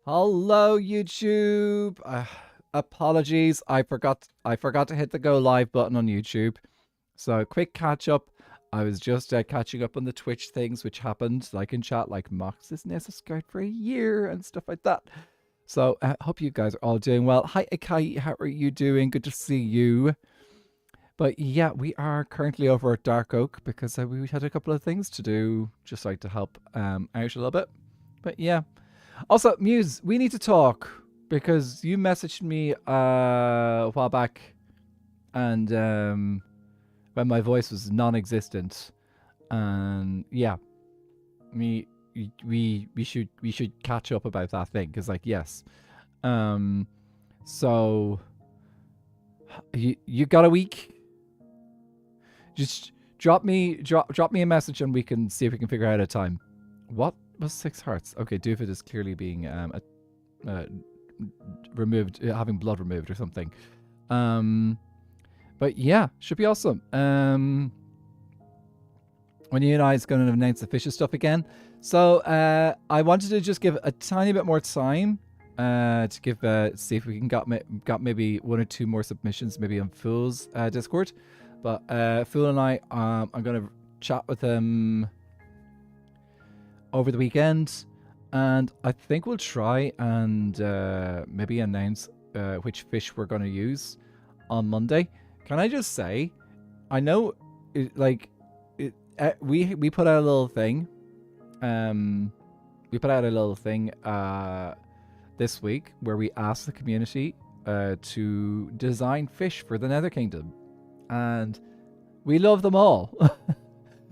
Hello, YouTube. Apologies, I forgot to hit the go live button on YouTube. So quick catch up. I was just catching up on the Twitch things which happened, like in chat, like Mox isn't subscribed for a year and stuff like that. So I hope you guys are all doing well. Hi Akai, how are you doing? Good to see you. But yeah, we are currently over at Dark Oak because we had a couple of things to do, just like to help out a little bit. But yeah. Also, Muse, we need to talk because you messaged me a while back, and when my voice was non-existent, and yeah, we should catch up about that thing because, like, yes, so you got a week? Just drop me a message and we can see if we can figure out a time. What was 6 hearts? Okay, Doofit is clearly being removed, having blood removed or something. But yeah, should be awesome. When you and I is going to announce the fishes stuff again. So I wanted to just give a tiny bit more time to give see if we can got maybe 1 or 2 more submissions, maybe on Fool's Discord. But Fool and I, I'm going to chat with him over the weekend, and I think we'll try and maybe announce which fish we're going to use on Monday. Can I just say, I know, we put out a little thing. We put out a little thing this week where we asked the community to design fish for the Nether Kingdom, and we love them all.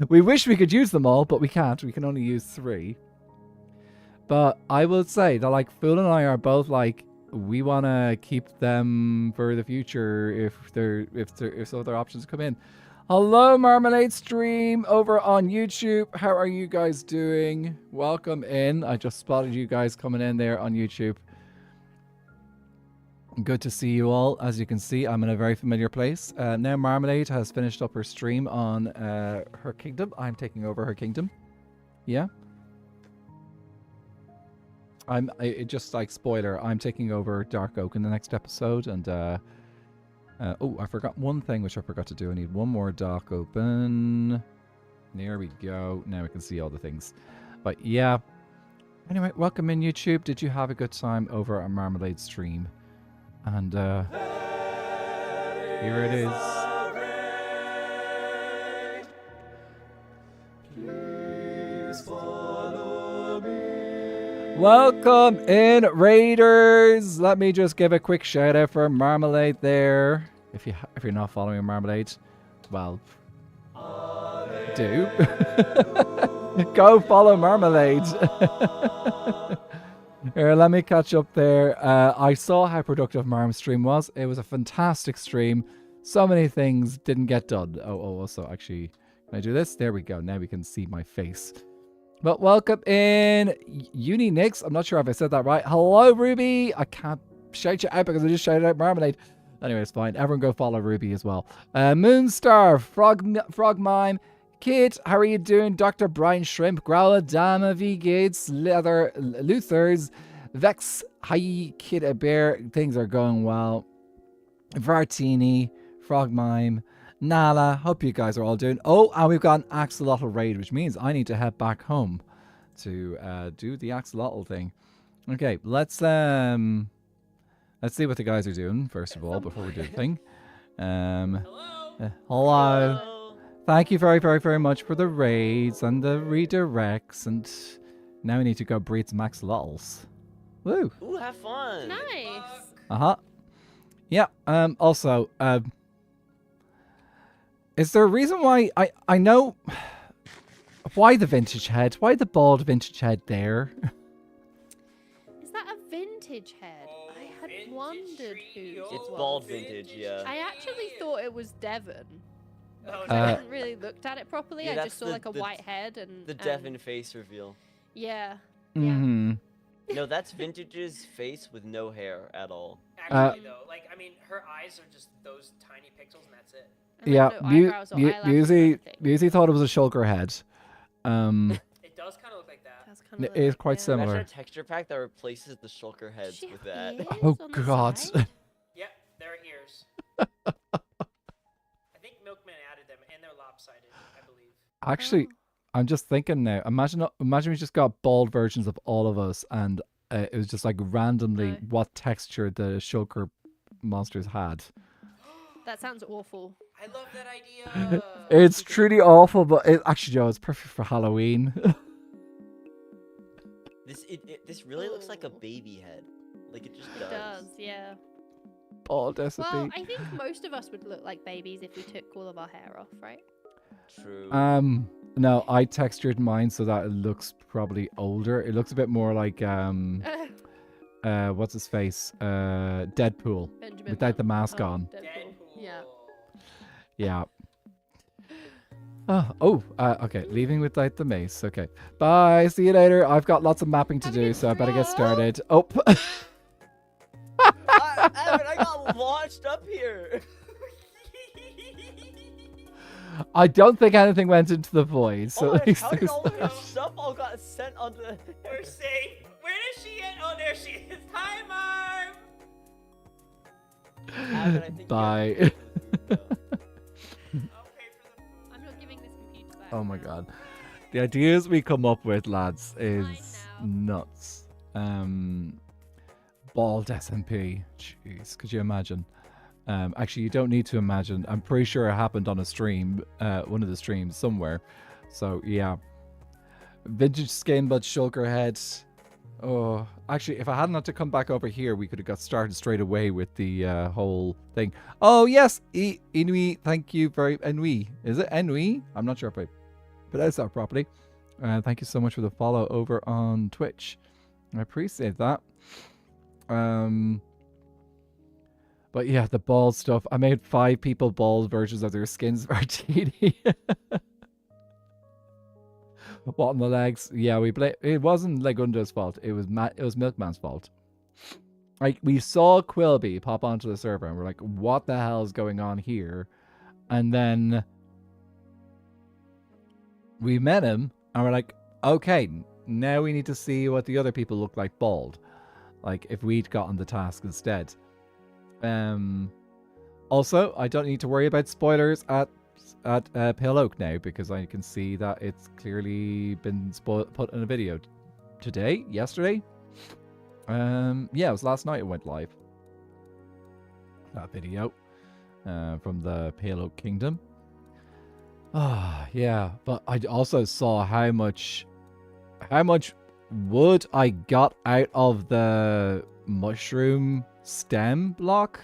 We wish we could use them all, but we can't. We can only use 3. But I will say that, like, Fool and I are both like, we want to keep them for the future if other options come in. Hello, Marmalade Stream over on YouTube. How are you guys doing? Welcome in. I just spotted you guys coming in there on YouTube. Good to see you all. As you can see, I'm in a very familiar place. Now Marmalade has finished up her stream on her kingdom. I'm taking over her kingdom. Yeah. Just like spoiler, I'm taking over Dark Oak in the next episode. And oh, I forgot one thing which I forgot to do. I need one more dock open. There we go. Now we can see all the things. But yeah. Anyway, welcome in YouTube. Did you have a good time over on Marmalade stream? And here it is. Please follow me. Welcome in, Raiders. Let me just give a quick shout out for Marmalade there. If you're not following Marmalade, well, do go follow Marmalade. Here, let me catch up there. I saw how productive Marm's stream was. It was a fantastic stream. So many things didn't get done. Oh, also, actually, can I do this? There we go. Now we can see my face. But welcome in, Unix. I'm not sure if I said that right. Hello, Ruby. I can't shout you out because I just shouted out Marmalade. Anyway, it's fine. Everyone go follow Ruby as well. Moonstar, Frog Mime, Kid, how are you doing? Dr. Brian Shrimp, Growler, Dama, V Gates, Leather, Luthers, Vex, Hi, Kid, a Bear. Things are going well. Vartini, Frog Mime, Nala. Hope you guys are all doing. Oh, and we've got an axolotl raid, which means I need to head back home to do the axolotl thing. Okay, let's see what the guys are doing first of all before we do the thing. Hello. Thank you very, very, very much for the raids and the redirects, and now we need to go breed some axolotls. Woo! Ooh, have fun! Nice. Yeah. Also, is there a reason why I know why the vintage head? Why the bald vintage head there? Is that a vintage head? I had wondered who it It's was. bald vintage, yeah. I actually thought it was Devon. Oh, I hadn't really looked at it properly. Yeah, I that's just saw the- like a the- white head and The Devon face reveal. Yeah. Mm-hmm. No, that's Vintage's face with no hair at all. Actually, though, like, I mean, her eyes are just those tiny pixels, and that's it. And Yeah, no eyebrows or eyelashes or anything. Busey thought it was a shulker head. It does kind of look like that. That's kind It of is quite Imagine similar. a texture pack that replaces the shulker heads She with that. has Oh, ears on the God. side? Yep, they're ears. I think Milkman added them, and they're lopsided, I believe. Actually, Oh. I'm just thinking now. Imagine we just got bald versions of all of us, and it was just like randomly No. what texture the shulker monsters had. That sounds awful. I love that idea. It's truly awful, but it actually, Joe, it's perfect for Halloween. This really looks like a Ooh. baby head. Like it just It does. does, yeah. Bald SMP. Well, I think most of us would look like babies if we took all of our hair off, right? True. No, I textured mine so that it looks probably older. It looks a bit more like what's his face? Deadpool. Benjamin Without the Button. mask Oh, on. Deadpool. Yeah. Yeah. Okay. Leaving without the mace. Okay. Bye. See you later. I've got lots of mapping to Have a do, good so I better get stream. started. Oh. I got launched up here. I don't think anything went into the void, so Oh, at least how did there's all of that. her stuff all got sent on the... We're safe. Where is she at? Oh, there she is. Hi, Marm. Abbott, I think you Bye. have to go. I'll pay for the food. I'm not giving this computer back. Oh my now. god. The ideas we come up with, lads, is Mine nuts. Bald SMP. Jeez, could you imagine? Actually, you don't need to imagine. I'm pretty sure it happened on a stream, one of the streams somewhere. So, yeah. Vintage skin, but shulker head. Oh, actually, if I hadn't had to come back over here, we could have got started straight away with the whole thing. Oh, yes! Inui, thank you very... Inui. Is it Inui? I'm not sure if I pronounced that properly. Thank you so much for the follow over on Twitch. I appreciate that. But yeah, the bald stuff. I made 5 people bald versions of their skins martini. What on the legs? Yeah, it wasn't Legunda's fault. It was Milkman's fault. Like, we saw Quilby pop onto the server and we're like, what the hell is going on here? And then we met him and we're like, okay, now we need to see what the other people look like bald. Like, if we'd gotten the task instead. Also, I don't need to worry about spoilers at Pale Oak now because I can see that it's clearly been put in a video yesterday. Yeah, it was last night it went live. That video from the Pale Oak Kingdom. Ah, yeah, but I also saw how much wood I got out of the mushroom stem block.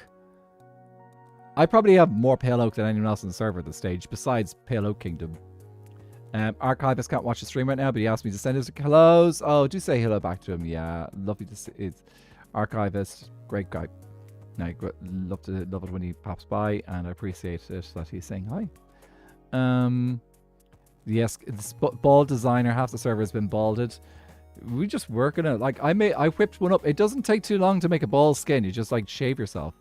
I probably have more Pale Oak than anyone else on the server at this stage, besides Pale Oak Kingdom. Archivist can't watch the stream right now, but he asked me to send his hellos. Oh, do say hello back to him. Yeah, lovely to see it. Archivist, great guy. No, love it when he pops by, and I appreciate it that he's saying hi. Yes, it's bald designer. Half the server has been balded. We just working it. Like I whipped one up. It doesn't take too long to make a bald skin. You just like shave yourself.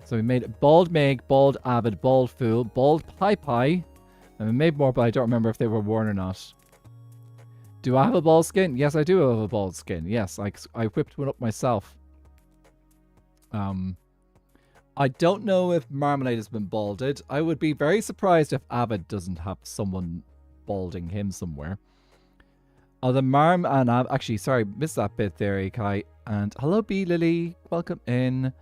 So we made bald Meg, bald Avid, bald Fool, bald Pie, and we made more, but I don't remember if they were worn or not. Do I have a bald skin? Yes, I do have a bald skin. Yes, I whipped one up myself. I don't know if Marmalade has been balded. I would be very surprised if Avid doesn't have someone balding him somewhere. The Marm and actually, sorry, missed that bit there, Ikai. And hello, B Lily, welcome in.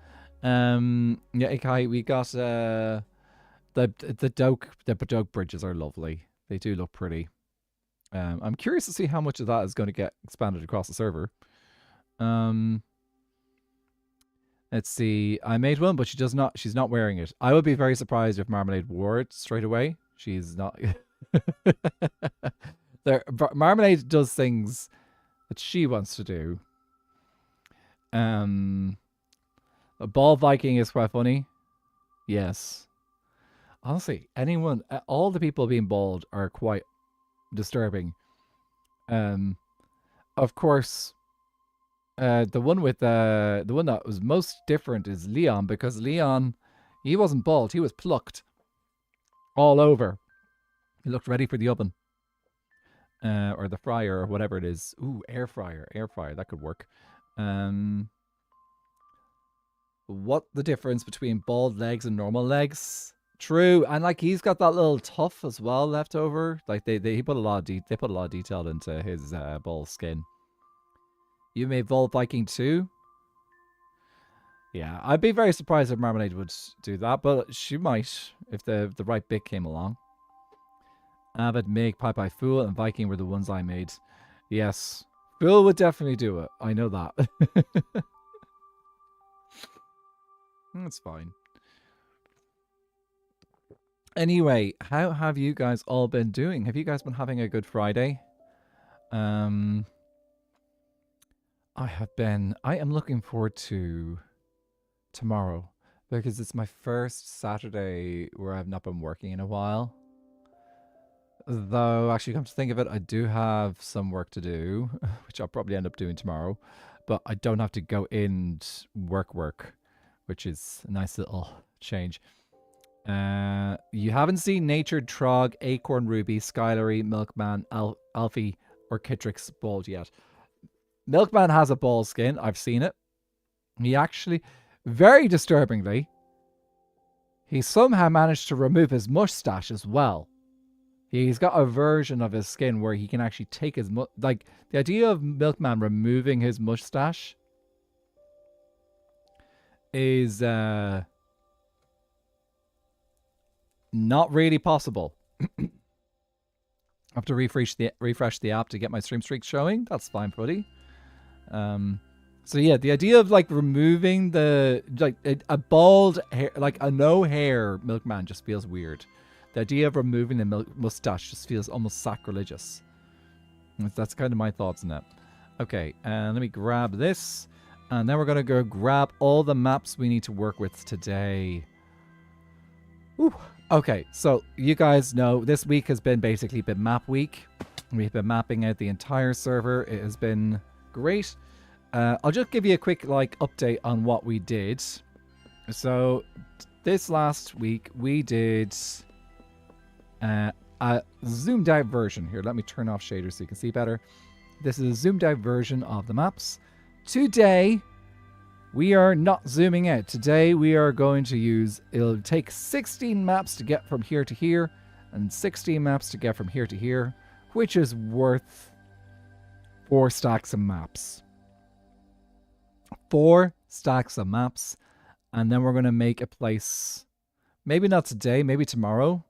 Yeah, Ikai, we got the Doak bridges are lovely. They do look pretty. I'm curious to see how much of that is going to get expanded across the server. Let's see. I made one, but she's not wearing it. I would be very surprised if Marmalade wore it straight away. She's not. Marmalade does things that she wants to do. A bald Viking is quite funny. Yes. Honestly, all the people being bald are quite disturbing. Of course, the one that was most different is Leon, because Leon, he wasn't bald, he was plucked all over. He looked ready for the oven. or the fryer or whatever it is. Ooh, air fryer, that could work. What the difference between bald legs and normal legs? True, and like he's got that little tuft as well left over. Like he put a lot of they put a lot of detail into his bald skin. You may evolve Viking too. Yeah, I'd be very surprised if Marmalade would do that, but she might if the right bit came along. Avid, Mig, Pi Fool, and Viking were the ones I made. Yes, Fool would definitely do it. I know that. That's fine. Anyway, how have you guys all been doing? Have you guys been having a good Friday? I am looking forward to tomorrow because it's my first Saturday where I've not been working in a while. Though, actually, come to think of it, I do have some work to do, which I'll probably end up doing tomorrow. But I don't have to go in work, which is a nice little change. You haven't seen Natured Trog, Acorn Ruby, Skylery, Milkman, Alfie, or Kitrix bald yet. Milkman has a bald skin. I've seen it. He actually, very disturbingly, he somehow managed to remove his mustache as well. He's got a version of his skin where he can actually take his... Like, the idea of Milkman removing his mustache is not really possible. I have to refresh the app to get my stream streak showing. That's fine, buddy. So yeah, the idea of like removing the a bald hair, like a no hair Milkman just feels weird. The idea of removing the mustache just feels almost sacrilegious. That's kind of my thoughts on that. Okay, and let me grab this. And then we're going to go grab all the maps we need to work with today. Whew. Okay, so you guys know this week has been basically map week. We've been mapping out the entire server. It has been great. I'll just give you a quick update on what we did. So this last week we did a zoomed out version. Here, let me turn off shaders so you can see better. This is a zoomed out version of the maps. Today, we are not zooming out. Today, we are going to use... It'll take 16 maps to get from here to here, and 16 maps to get from here to here, which is worth 4 stacks of maps. 4 stacks of maps, and then we're going to make a place... Maybe not today, maybe tomorrow,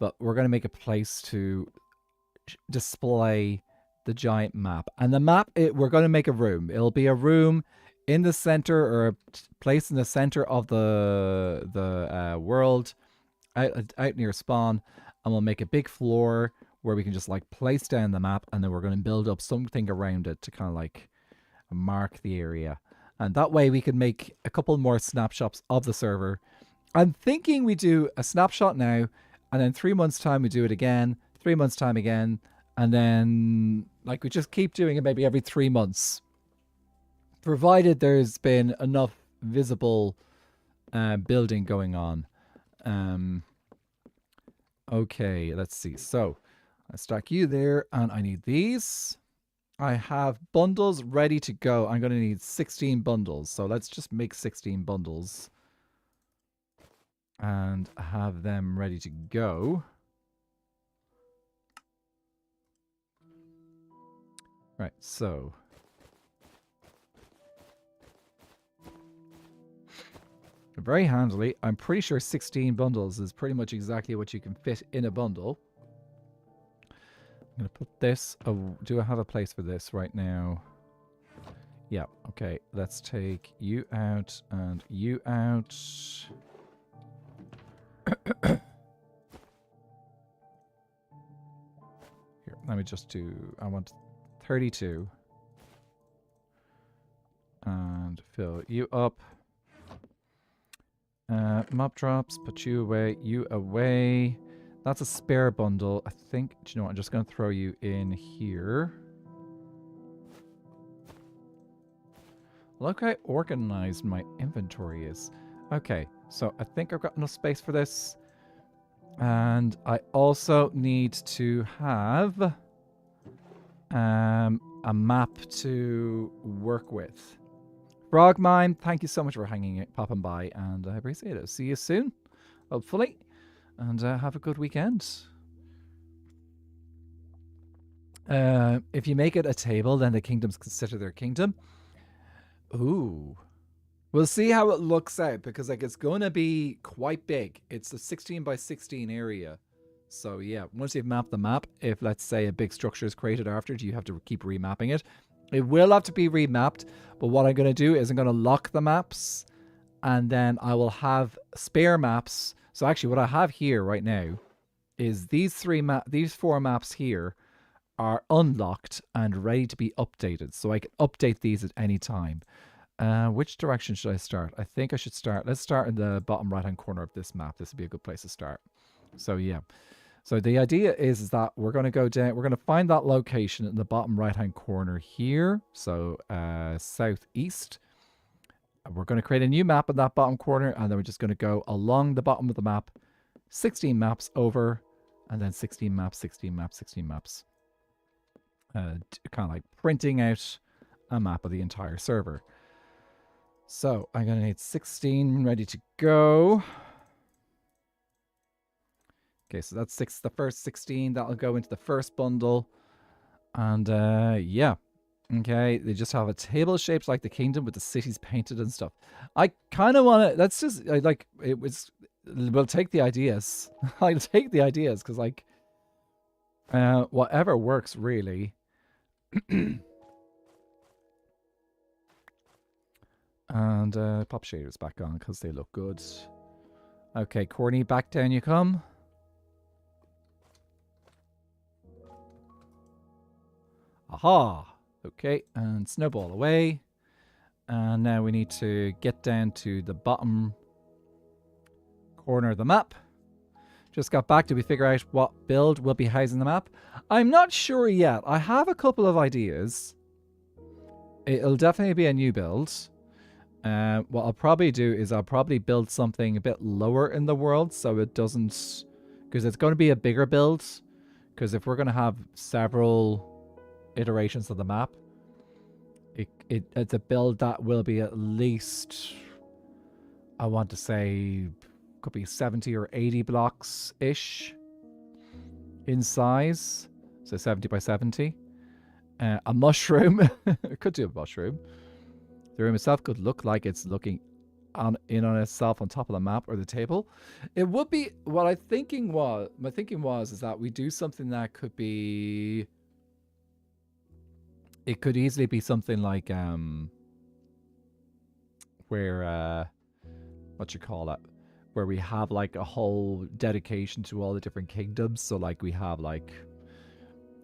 but we're going to make a place to display the giant map. And the map, we're going to make a room. It'll be a room in the center, or a place in the center of the world, out near spawn, and we'll make a big floor where we can just place down the map, and then we're going to build up something around it to kind of mark the area. And that way we can make a couple more snapshots of the server. I'm thinking we do a snapshot now, and then 3 months time we do it again, 3 months time again, and then we just keep doing it maybe every 3 months, provided there's been enough visible building going on. Okay, let's see. So I stack you there, and I need these. I have bundles ready to go. I'm going to need 16 bundles, so let's just make 16 bundles and have them ready to go. Right, so very handily. I'm pretty sure 16 bundles is pretty much exactly what you can fit in a bundle. I'm going to put this... Oh, do I have a place for this right now? Yeah, okay. Let's take you out and you out. Here, let me just do... I want 32. And fill you up. Mob drops, put you away, you away. That's a spare bundle. I think, do you know what? I'm just going to throw you in here. Look how organized my inventory is. Okay, so I think I've got enough space for this. And I also need to have a map to work with. Frogmine, thank you so much for popping by, and I appreciate it. See you soon, hopefully, and have a good weekend. If you make it a table, then the kingdoms consider their kingdom. Ooh. We'll see how it looks out, because like it's going to be quite big. It's a 16 by 16 area. So yeah, once you've mapped the map, if let's say a big structure is created after it, you have to keep remapping it. It will have to be remapped, but what I'm going to do is I'm going to lock the maps, and then I will have spare maps. So actually what I have here right now is these four maps here are unlocked and ready to be updated. So I can update these at any time. Which direction should I start? I think I should start. Let's start in the bottom right hand corner of this map. This would be a good place to start. So yeah. So the idea is that we're going to go down. We're going to find that location in the bottom right hand corner here. So southeast. We're going to create a new map in that bottom corner, and then we're just going to go along the bottom of the map, 16 maps over, and then 16 maps, 16 maps, 16 maps. Kind of like printing out a map of the entire server. So I'm going to need 16 ready to go. Okay, so that's the first 16. That'll go into the first bundle. And yeah. Okay, they just have a table shaped like the kingdom with the cities painted and stuff. I kind of want to, that's just, like, we'll take the ideas. I'll take the ideas, because, like, whatever works, really. And pop shaders back on, because they look good. Okay, Corny, back down you come. Aha! Okay, and snowball away. And now we need to get down to the bottom corner of the map. Just got back. Did we figure out what build will be housing the map? I'm not sure yet. I have a couple of ideas. It'll definitely be a new build. What I'll probably do is I'll probably build something a bit lower in the world, so it doesn't... Because it's going to be a bigger build. Because if we're going to have several iterations of the map, it's a build that will be at least, I want to say, could be 70 or 80 blocks ish in size, so 70 by 70. A mushroom. It could do a mushroom. The room itself could look like it's looking on itself on top of the map or the table. It would be, what my thinking was is that we do something that could be, it could easily be something like where what you call it, where we have like a whole dedication to all the different kingdoms. So like we have like,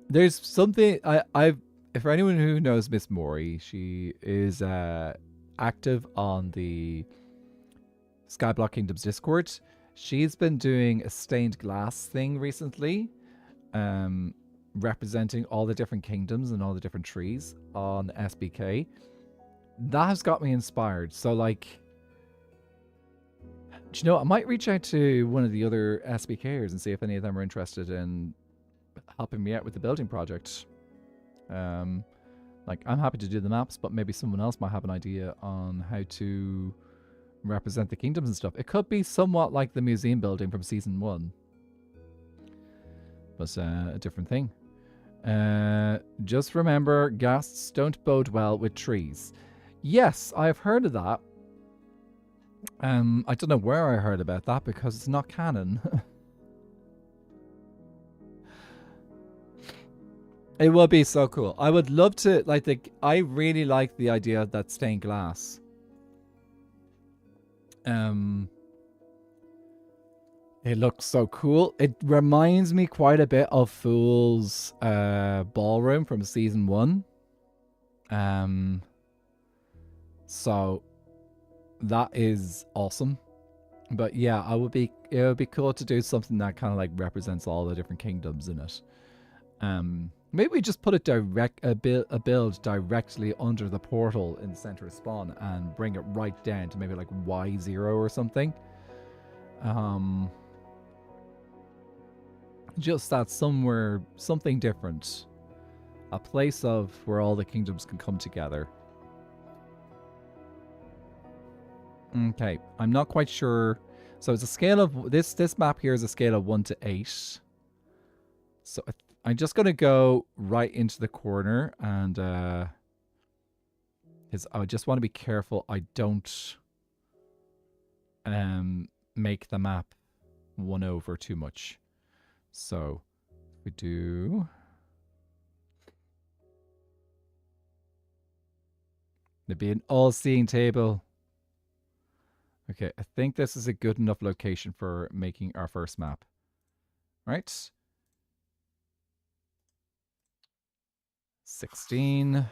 there's something I've for anyone who knows Miss Mori, she is active on the Skyblock Kingdoms Discord. She's been doing a stained glass thing recently, representing all the different kingdoms and all the different trees on SBK. That has got me inspired. So like, do you know, I might reach out to one of the other SBKers and see if any of them are interested in helping me out with the building project. Like, I'm happy to do the maps, but maybe someone else might have an idea on how to represent the kingdoms and stuff. It could be somewhat like the museum building from season 1, but a different thing. Just remember, ghasts don't bode well with trees. Yes, I've heard of that. I don't know where I heard about that because it's not canon. It would be so cool. I would love to, like, I really like the idea of that stained glass. It looks so cool. It reminds me quite a bit of Fool's Ballroom from season 1. So that is awesome. But yeah, it would be cool to do something that kind of like represents all the different kingdoms in it. Maybe we just put a build directly under the portal in the center of spawn and bring it right down to maybe like Y0 or something. Just that something different. a place of where all the kingdoms can come together. Okay, I'm not quite sure. So it's a scale of this map here is a scale of 1 to 8. So I'm just gonna go right into the corner, and I just want to be careful I don't make the map 1 over too much. So we do there'd be an all-seeing table. Okay, I think this is a good enough location for making our first map. Right? 16.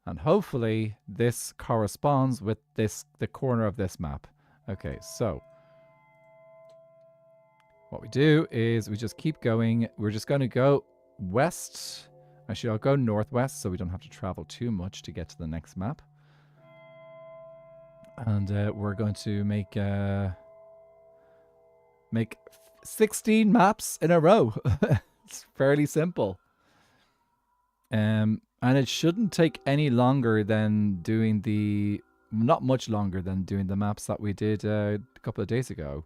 And hopefully this corresponds with the corner of this map. Okay, so what we do is we just keep going. We're just going to go west. Actually, I'll go northwest so we don't have to travel too much to get to the next map. And we're going to make 16 maps in a row. It's fairly simple. And it shouldn't take any longer than doing not much longer than doing the maps that we did a couple of days ago.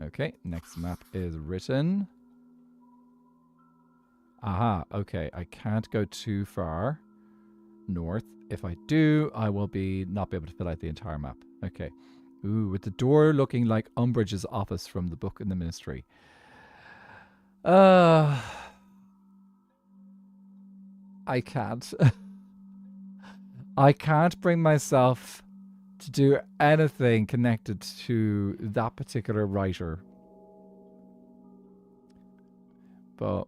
Okay, next map is written. Aha, okay, I can't go too far north. If I do, I will not be able to fill out the entire map. Okay. Ooh, with the door looking like Umbridge's office from the Book in the Ministry. I can't. I can't bring myself to do anything connected to that particular writer. But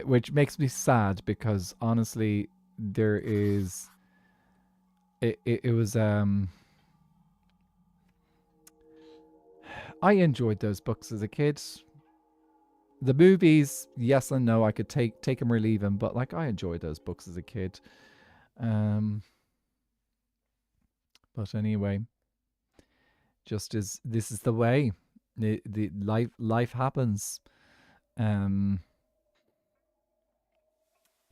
which makes me sad because honestly, there is it was I enjoyed those books as a kid. The movies, yes and no, I could take them or leave them, but like I enjoyed those books as a kid. But anyway, just as this is the way, the life happens.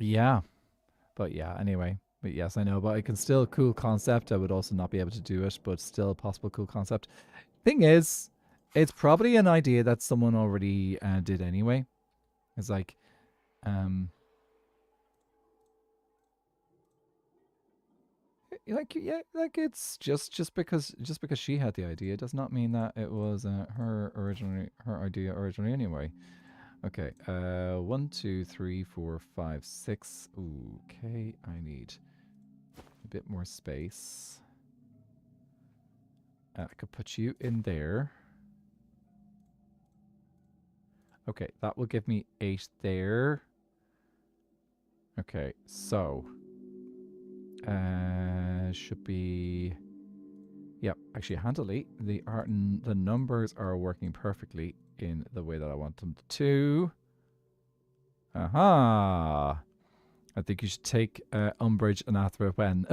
Yeah, but yeah. Anyway, but yes, I know. But I can still cool concept. I would also not be able to do it, but still a possible cool concept. Thing is, it's probably an idea that someone already did anyway. It's like, yeah, like it's just because she had the idea does not mean that it was her idea originally anyway. Okay, 1, 2, 3, 4, 5, 6. Okay, I need a bit more space. I could put you in there. Okay, that will give me 8 there. Okay, so should be, yep, actually handily the art and the numbers are working perfectly in the way that I want them to. Aha! I think you should take Umbridge and Athra when.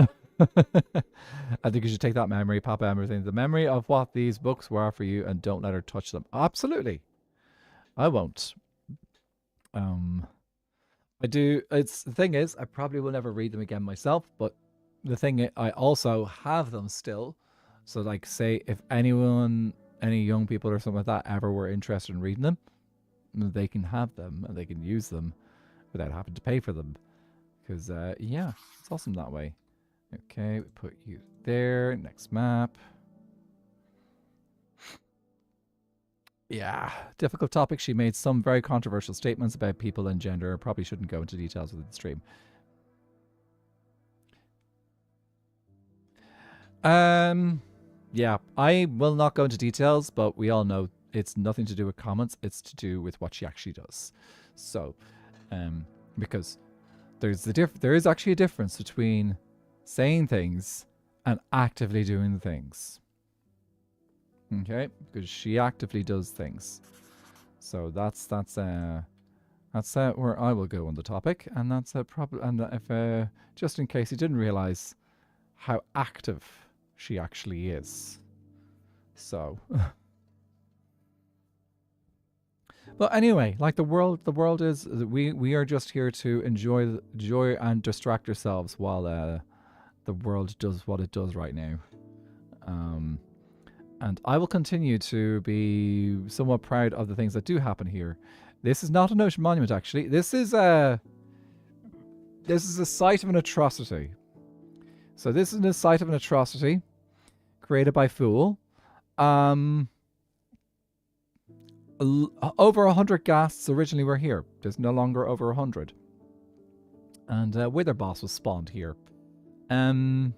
I think you should take that memory, pop everything, the memory of what these books were for you, and don't let her touch them. Absolutely, I won't. I do. It's the thing is, I probably will never read them again myself. But the thing, I also have them still. So, like, say if anyone, any young people or something like that, ever were interested in reading them, they can have them and they can use them without having to pay for them. Because, yeah, it's awesome that way. Okay, we put you there. Next map. Yeah, difficult topic. She made some very controversial statements about people and gender. Probably shouldn't go into details with the stream. Yeah, I will not go into details, but we all know it's nothing to do with comments. It's to do with what she actually does. So, because there is actually a difference between saying things and actively doing the things. Okay, because she actively does things. So that's where I will go on the topic, and that's a problem. And if just in case you didn't realize how active she actually is. So But anyway, like the world is we are just here to enjoy and distract ourselves while the world does what it does right now. And I will continue to be somewhat proud of the things that do happen here. This is not an ocean monument, actually. This is a site of an atrocity. So this is a site of an atrocity created by Fool. Over 100 ghasts originally were here. There's no longer over 100. And Wither Boss was spawned here. And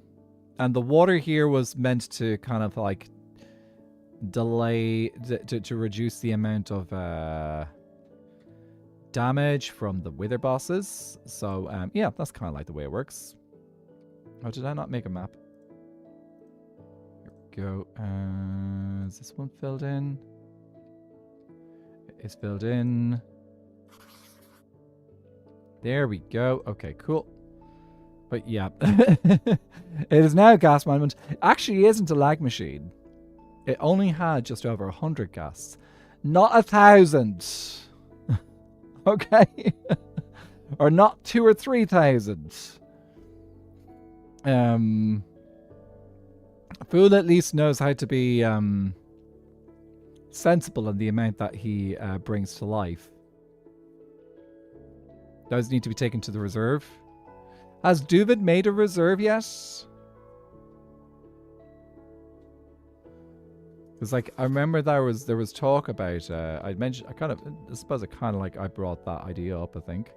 the water here was meant to kind of like delay to reduce the amount of damage from the Wither Bosses. So yeah, that's kind of like the way it works. Oh, did I not make a map? Here we go. Is this one filled in? It's filled in. There we go. Okay, cool. But yeah, it is now a gas monument. Actually, it isn't a lag machine. It only had just over 100 ghasts, not 1,000. Okay, or not 2,000 or 3,000. Fool at least knows how to be sensible in the amount that he brings to life. Those need to be taken to the reserve. Has Duvid made a reserve yet? Because like I remember there was talk about I suppose I brought that idea up, I think.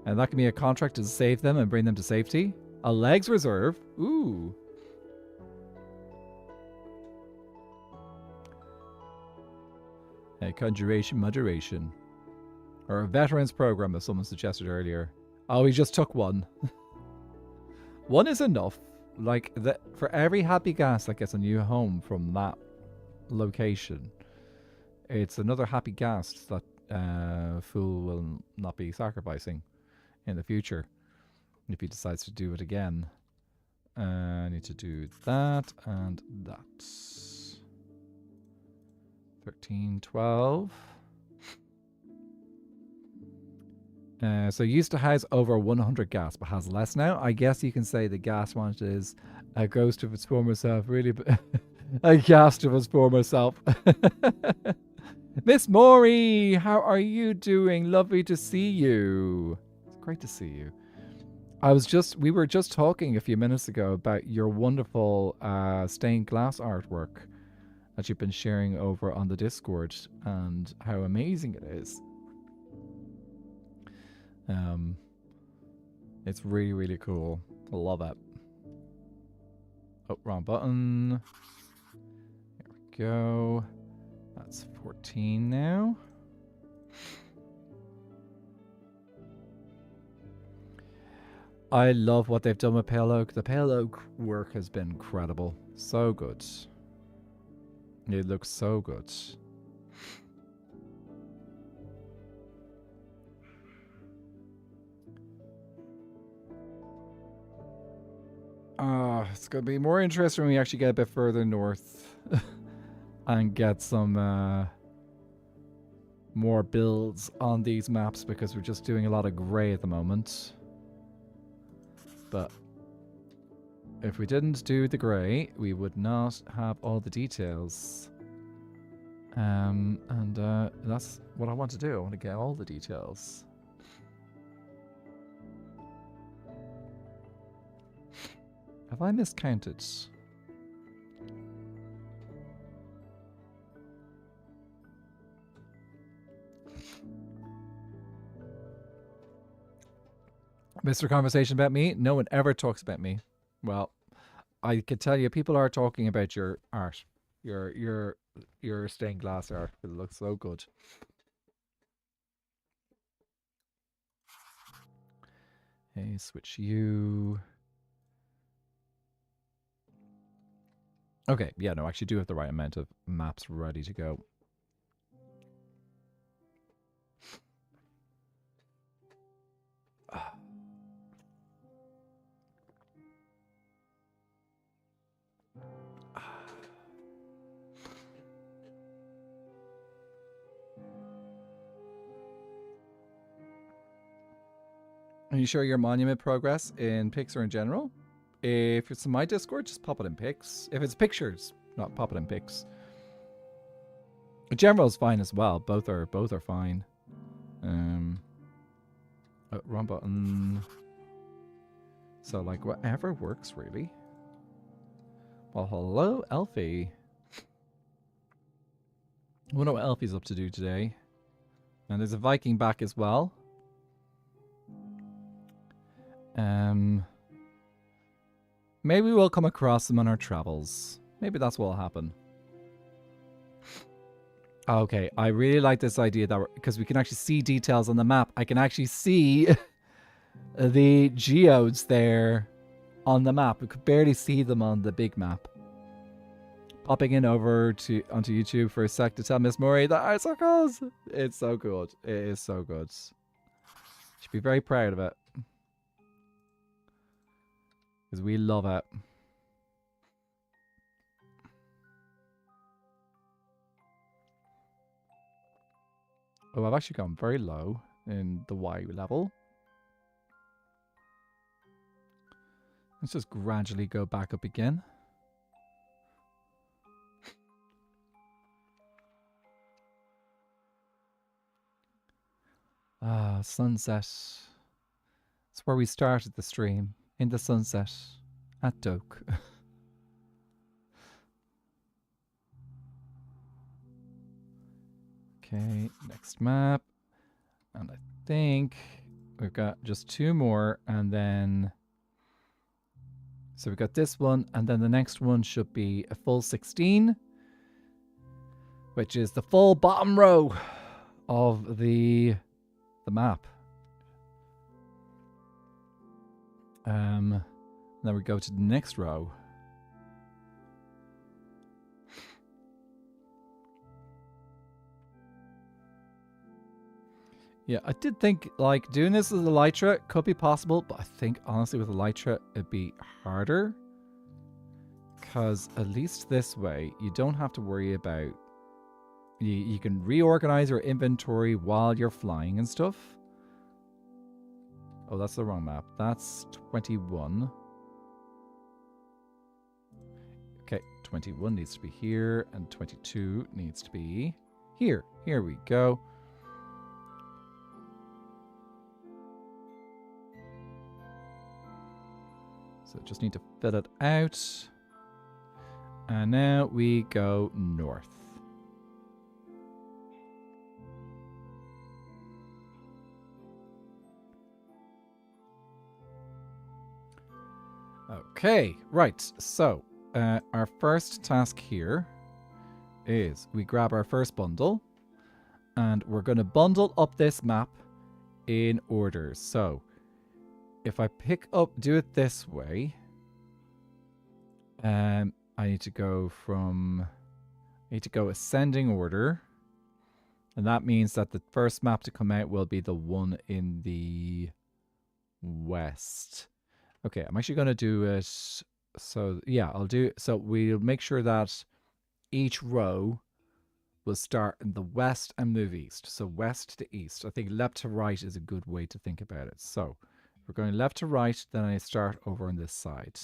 And that can be a contract to save them and bring them to safety. A legs reserve. Ooh. A conjuration moderation. Or a veterans program, as someone suggested earlier. Oh, we just took one. One is enough. Like, for every happy gas that gets a new home from that location, it's another happy gas that Fool will not be sacrificing in the future if he decides to do it again. I need to do that and that. 13, 12. So used to house over 100 gas, but has less now. I guess you can say the gas monitor is a ghost of its former self. Really, a ghast of its former self. Miss Maury, how are you doing? Lovely to see you. It's great to see you. We were just talking a few minutes ago about your wonderful stained glass artwork that you've been sharing over on the Discord and how amazing it is. It's really, really cool. I love it. Oh, wrong button. There we go. That's 14 now. I love what they've done with Pale Oak. The Pale Oak work has been incredible. So good. It looks so good. It's going to be more interesting when we actually get a bit further north and get some more builds on these maps, because we're just doing a lot of grey at the moment. But if we didn't do the grey, we would not have all the details. And that's what I want to do. I want to get all the details. Have I miscounted? Mr. Conversation about me? No one ever talks about me. Well, I can tell you, people are talking about your art, your stained glass art. It looks so good. Hey, switch you. Okay, yeah, no, I actually do have the right amount of maps ready to go. Are you share your monument progress in pics or in general? If it's in my Discord, just pop it in pics. If it's pictures, not pop it in pics. General is fine as well. Both are fine. Wrong button. So like whatever works really. Well, hello, Elfie. I wonder what Elfie's up to do today. And there's a Viking back as well. Maybe we'll come across them on our travels. Maybe that's what'll happen. Okay, I really like this idea that because we can actually see details on the map. I can actually see the geodes there on the map. We could barely see them on the big map. Popping in over onto YouTube for a sec to tell Miss Murray that our circles. It's so good. It is so good. Should be very proud of it. Because we love it. Oh, I've actually gone very low in the Y level. Let's just gradually go back up again. Ah, sunset. It's where we started the stream. In the sunset. At Doak. Okay, next map. And I think we've got just 2 more and then... So we've got this one and then the next one should be a full 16. Which is the full bottom row of the map. Then we go to the next row. Yeah, I did think like doing this with Elytra could be possible, but I think honestly with Elytra it'd be harder. Because at least this way you don't have to worry about you can reorganize your inventory while you're flying and stuff. Oh, that's the wrong map. That's 21. Okay, 21 needs to be here, and 22 needs to be here. Here we go. So just need to fill it out. And now we go north. Okay, right. So, our first task here is we grab our first bundle and we're going to bundle up this map in order. So, if I do it this way, I need to go ascending order. And that means that the first map to come out will be the one in the west. Okay, I'm actually going to do it. So, yeah, so we'll make sure that each row will start in the west and move east. So west to east. I think left to right is a good way to think about it. So we're going left to right, then I start over on this side.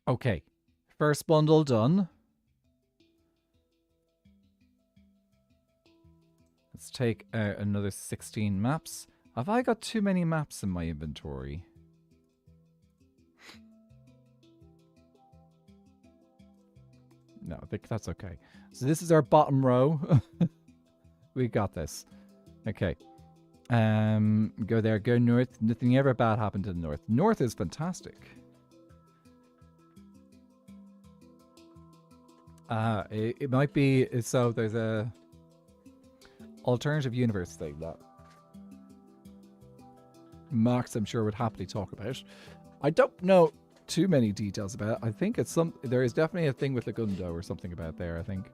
Okay, first bundle done. Let's take out another 16 maps. Have I got too many maps in my inventory? No, I think that's okay. So this is our bottom row. We got this. Okay. Go there, go north. Nothing ever bad happened in the north. North is fantastic. It might be, so there's a alternative universe thing that Max, I'm sure, would happily talk about. I don't know too many details about it. I think it's there is definitely a thing with Lagundo or something about there, I think.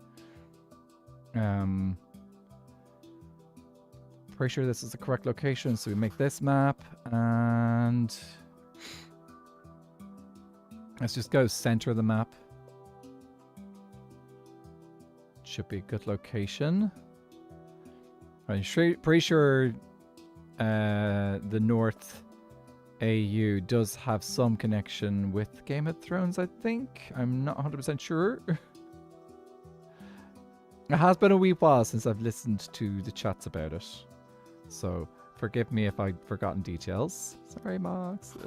Pretty sure this is the correct location, so we make this map and let's just go center of the map. Should be a good location. I'm pretty sure the North AU does have some connection with Game of Thrones, I think. I'm not 100% sure. It has been a wee while since I've listened to the chats about it. So forgive me if I've forgotten details. Sorry, Max.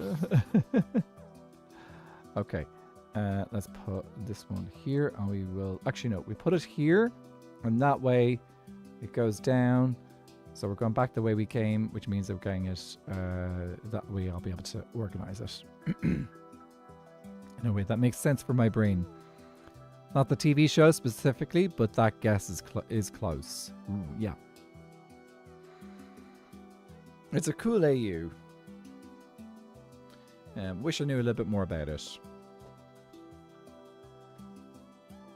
Okay. Let's put this one here, and we will... Actually, no. We put it here, and that way it goes down. So we're going back the way we came, which means that we're getting it that way I'll be able to organize it. In a way that makes sense for my brain. Not the TV show specifically, but that guess is close. Ooh, yeah. It's a cool AU. Wish I knew a little bit more about it.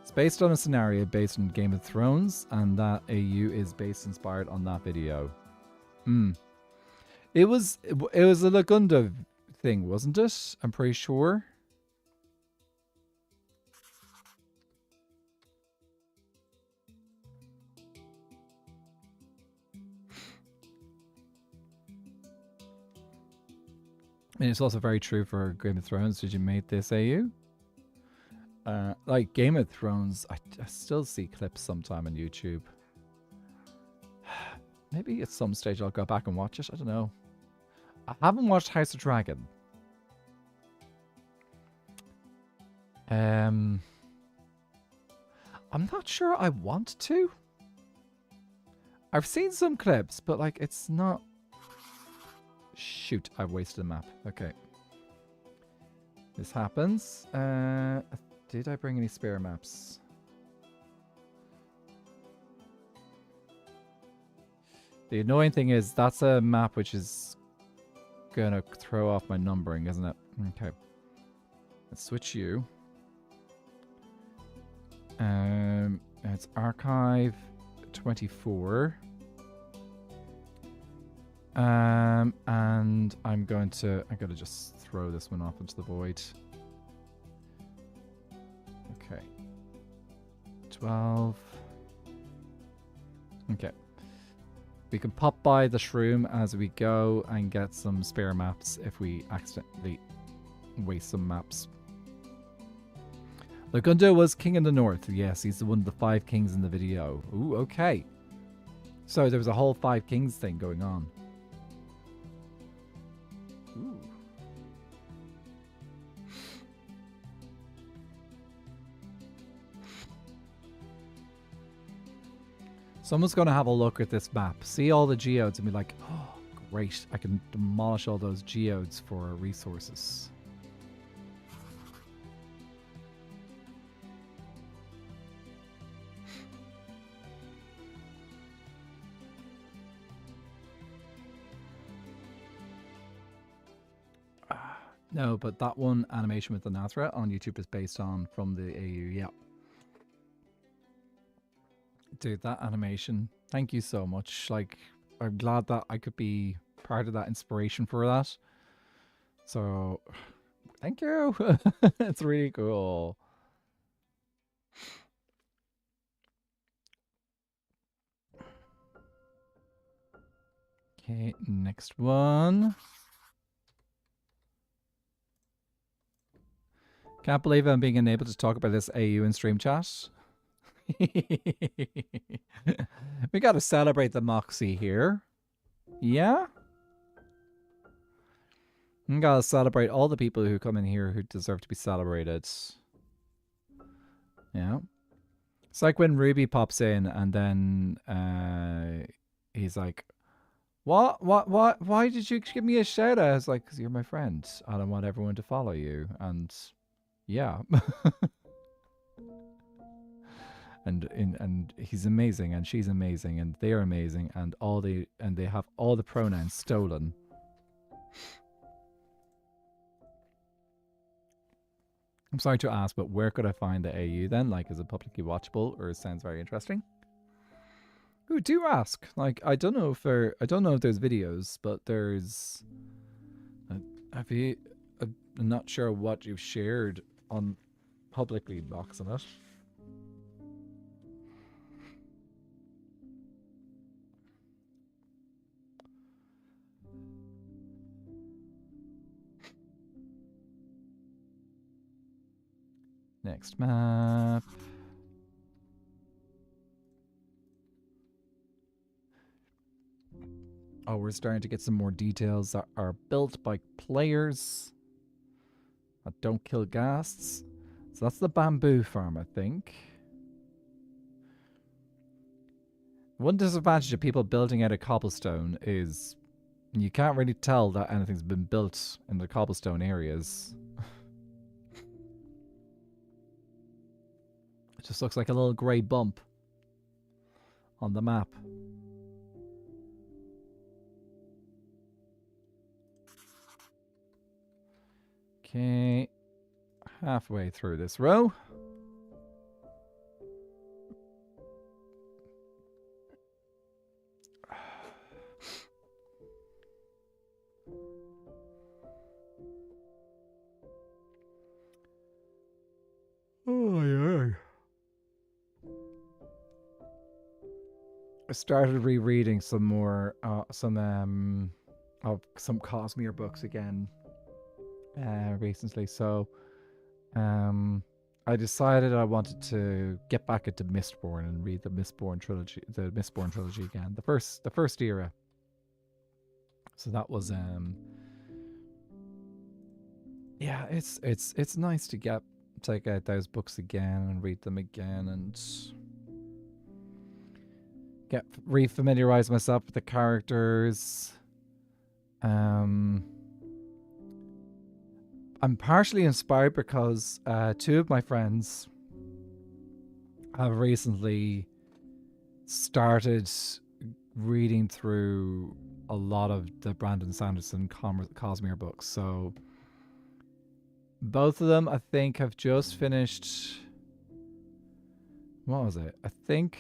It's based on a scenario based on Game of Thrones, and that AU is inspired on that video. It was a Lagunda thing, wasn't it? I'm pretty sure. And it's also very true for Game of Thrones. Did you make this AU? Like Game of Thrones, I still see clips sometime on YouTube. Maybe at some stage I'll go back and watch it. I don't know. I haven't watched House of Dragon. I'm not sure I want to. I've seen some clips, but like it's not... Shoot, I've wasted a map. Okay. This happens. Did I bring any spare maps? The annoying thing is that's a map which is gonna throw off my numbering, isn't it? Okay. Let's switch you. It's archive 24. And I gotta just throw this one off into the void. Okay. 12. Okay. We can pop by the shroom as we go and get some spare maps if we accidentally waste some maps. Lagunda was king in the north. Yes, he's the one of the 5 kings in the video. Ooh, okay. So there was a whole 5 kings thing going on. Ooh. Someone's going to have a look at this map, see all the geodes and be like, oh, great, I can demolish all those geodes for resources. No, but that one animation with the Nazra on YouTube is based on from the AU, yeah. Dude, that animation, thank you so much. Like, I'm glad that I could be part of that inspiration for that. So, thank you. It's really cool. Okay, next one. Can't believe I'm being unable to talk about this AU in stream chat. We gotta celebrate the moxie here. Yeah? We gotta celebrate all the people who come in here who deserve to be celebrated. Yeah. It's like when Ruby pops in and then he's like, What? Why did you give me a shout out? I was like, because you're my friend. I don't want everyone to follow you. And yeah. and he's amazing and she's amazing and they're amazing and they have all the pronouns stolen. I'm sorry to ask, but where could I find the AU then? Like, is it publicly watchable or it sounds very interesting? Ooh, do ask. Like, I don't know if there's videos, but there's I'm not sure what you've shared on publicly boxing it. Next map. Oh, we're starting to get some more details that are built by players that don't kill ghasts. So that's the bamboo farm, I think. One disadvantage of people building out of cobblestone is you can't really tell that anything's been built in the cobblestone areas. It just looks like a little grey bump on the map. Okay, halfway through this row. Oh, yeah. I started rereading some more, of some Cosmere books again recently. So, I decided I wanted to get back into Mistborn and read the Mistborn trilogy again, the first era. So that was yeah, it's nice to take out those books again and read them again and refamiliarize myself with the characters. I'm partially inspired because two of my friends have recently started reading through a lot of the Brandon Sanderson Cosmere books. So both of them, I think, have just finished. What was it? I think.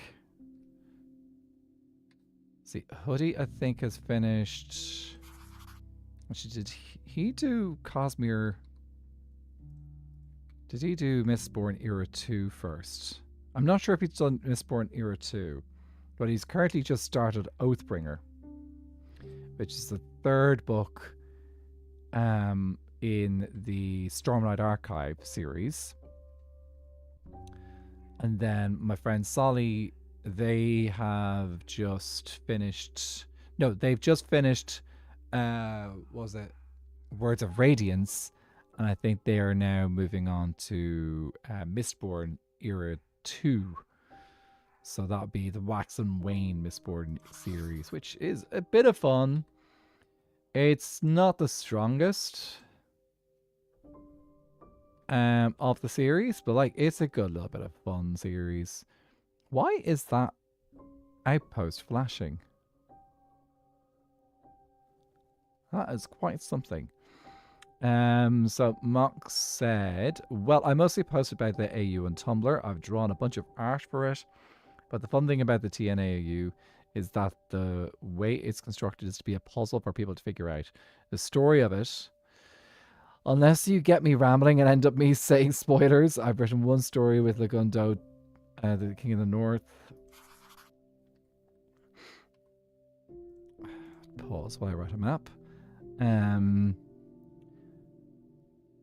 See, Hoodie, I think, has finished. Actually, did he do Cosmere? Did he do Mistborn Era 2 first? I'm not sure if he's done Mistborn Era 2, but he's currently just started Oathbringer, which is the third book in the Stormlight Archive series. And then my friend Solly, they have just finished... No, they've just finished... was it Words of Radiance? And I think they are now moving on to Mistborn Era 2. So that would be the Wax and Wane Mistborn series, which is a bit of fun. It's not the strongest of the series, but like it's a good little bit of fun series. Why is that outpost flashing? That is quite something. So Mox said, well, I mostly posted about the AU on Tumblr. I've drawn a bunch of art for it. But the fun thing about the TNAU is that the way it's constructed is to be a puzzle for people to figure out. The story of it, unless you get me rambling and end up me saying spoilers, I've written one story with Lagundo, the King of the North. Pause while I write a map.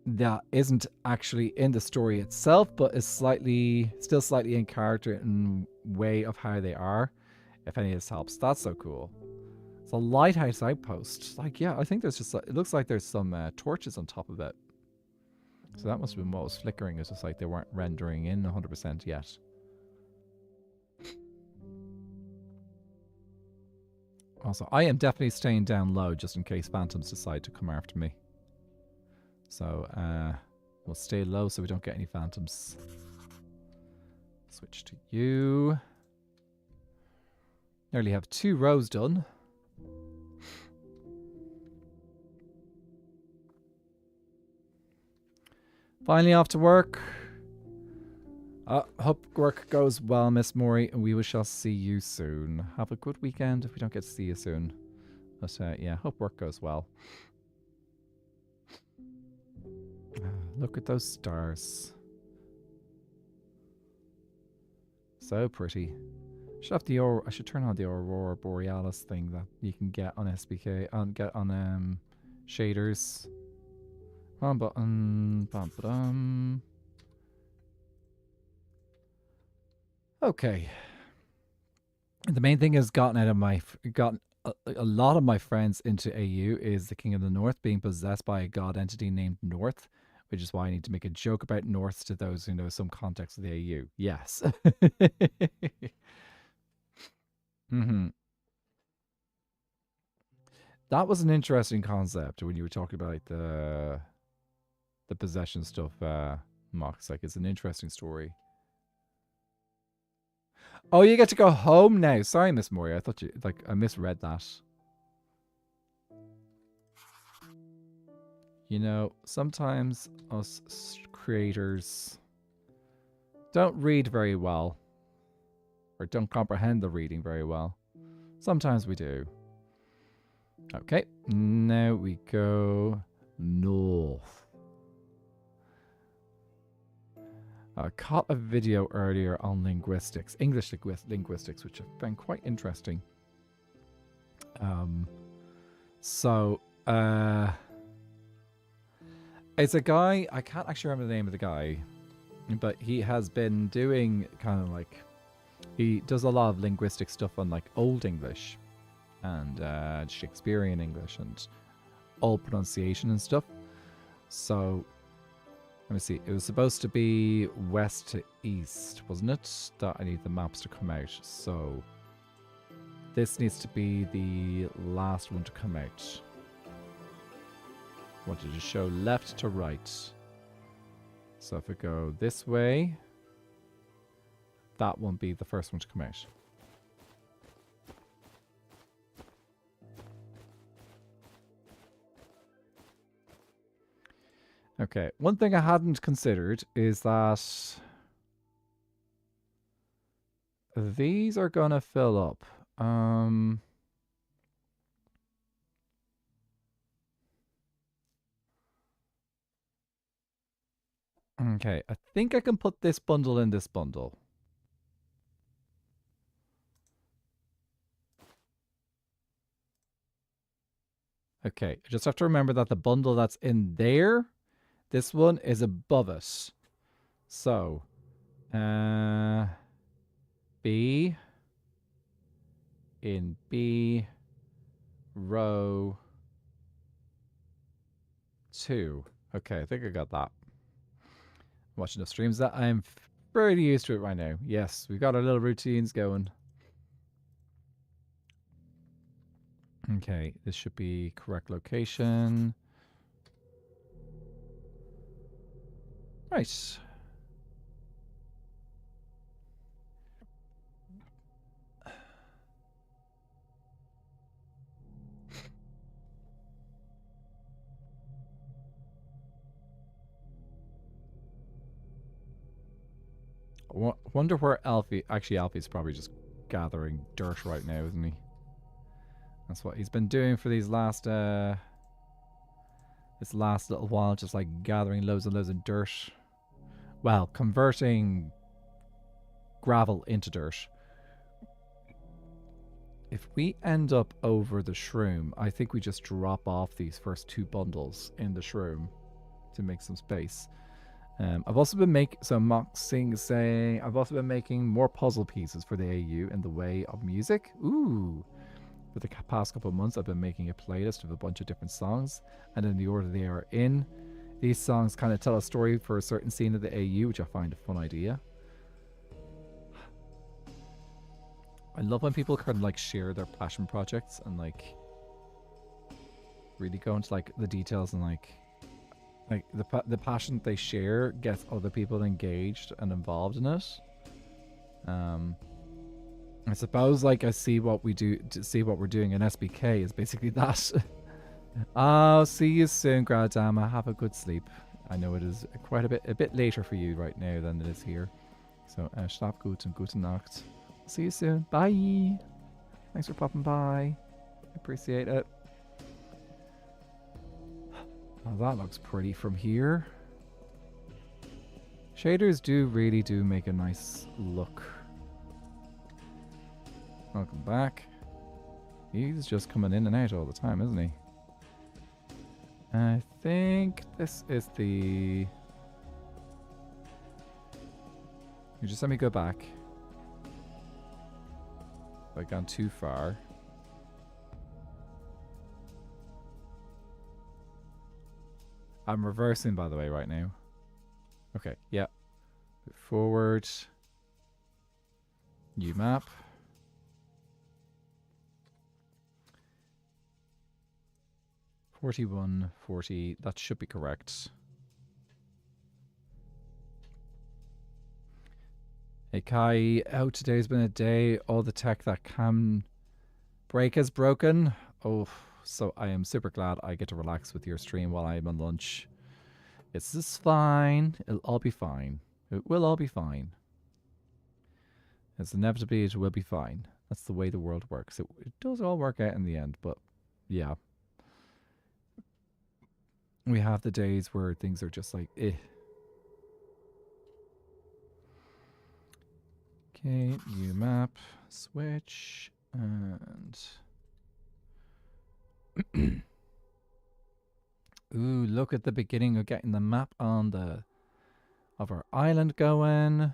That isn't actually in the story itself, but is still slightly in character and way of how they are. If any of this helps, that's so cool. It's a lighthouse outpost. Like, yeah, I think there's just it looks like there's some torches on top of it. So that must have been what was flickering. It's just like they weren't rendering in 100% yet. Also, I am definitely staying down low just in case phantoms decide to come after me. So, we'll stay low so we don't get any phantoms. Switch to you. Nearly have 2 rows done. Finally off to work. Hope work goes well, Miss Mori, and we shall see you soon. Have a good weekend if we don't get to see you soon. But yeah, hope work goes well. Look at those stars. So pretty. I should turn on the Aurora Borealis thing that you can get on SBK on shaders. On button. Bum, ba-dum. Okay. The main thing is gotten out of my gotten a lot of my friends into AU is the King of the North being possessed by a god entity named North, which is why I need to make a joke about Norths to those who know some context of the AU. Yes. hmm That was an interesting concept when you were talking about like, the possession stuff, Mox. Like, it's an interesting story. Oh, you get to go home now. Sorry, Miss Mori. I thought you like I misread that. You know, sometimes us creators don't read very well, or don't comprehend the reading very well. Sometimes we do. Okay, now we go north. I caught a video earlier on linguistics, English linguistics, which I found quite interesting. It's a guy, I can't actually remember the name of the guy, but he has been doing kind of like, he does a lot of linguistic stuff on like Old English and Shakespearean English and old pronunciation and stuff. So, let me see, it was supposed to be west to east, wasn't it? That I need the maps to come out. So, this needs to be the last one to come out. I wanted to show left to right. So if I go this way, that won't be the first one to come out. Okay, one thing I hadn't considered is that these are gonna fill up. Okay, I think I can put this bundle in this bundle. Okay, I just have to remember that the bundle that's in there, this one is above it. So, B in B row 2. Okay, I think I got that. Watching the streams that I'm pretty used to it right now. Yes, we've got our little routines going. Okay, this should be correct location. Right. Wonder where Alfie... Actually, Alfie's probably just gathering dirt right now, isn't he? That's what he's been doing for these last... this last little while, just like gathering loads and loads of dirt. Well, converting gravel into dirt. If we end up over the shroom, I think we just drop off these first 2 bundles in the shroom to make some space. I've also been making I've also been making more puzzle pieces for the AU in the way of music. Ooh. For the past couple of months, I've been making a playlist of a bunch of different songs, and in the order they are in. These songs kind of tell a story for a certain scene of the AU, which I find a fun idea. I love when people kind of like share their passion projects and like really go into like the details and like the passion they share gets other people engaged and involved in it. I suppose like I see what we do to see what we're doing in SBK is basically that. I'll see you soon, Gradama. Have a good sleep. I know it is quite a bit later for you right now than it is here. So schlaf gut and gute Nacht. See you soon. Bye. Thanks for popping by. Appreciate it. Oh, that looks pretty from here. Shaders really do make a nice look. Welcome back. He's just coming in and out all the time, isn't he? I think this is the... You just let me go back. Have I gone too far? I'm reversing, by the way, right now. Okay, yeah. Move forward. New map. $41, $40. That should be correct. Hey Kai, oh, today's been a day. All the tech that can break is broken. Oh, so I am super glad I get to relax with your stream while I'm on lunch. It's just fine. It'll all be fine. It will all be fine. It's inevitably it will be fine. That's the way the world works. It does all work out in the end, but yeah. We have the days where things are just like, eh. Okay, new map, switch, and... Ooh, look at the beginning of getting the map on the... of our island going.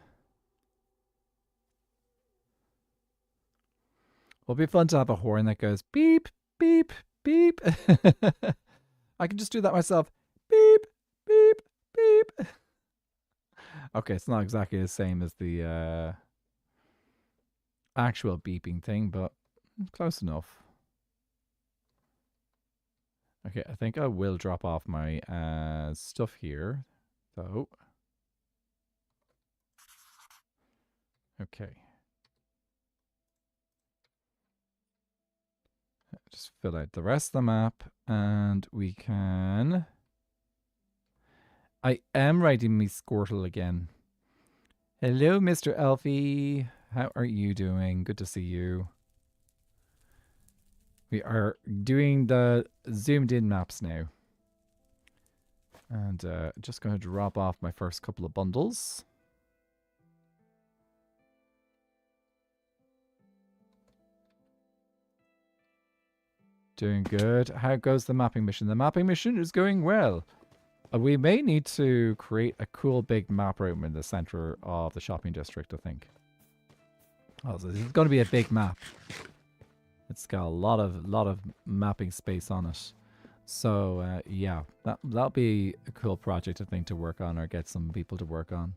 It'll be fun to have a horn that goes beep, beep, beep. I can just do that myself. Beep, beep, beep. Okay, it's not exactly the same as the actual beeping thing, but close enough. Okay, I think I will drop off my stuff here, though. Okay. Just fill out the rest of the map, and we can... I am writing me Squirtle again. Hello, Mr. Elfie. How are you doing? Good to see you. We are doing the zoomed in maps now. And just going to drop off my first couple of bundles. Doing good. How goes the mapping mission? The mapping mission is going well. We may need to create a cool big map room in the center of the shopping district, I think. Oh, so this is going to be a big map. It's got a lot of mapping space on it. So yeah, that'll be a cool project, I think, to work on or get some people to work on.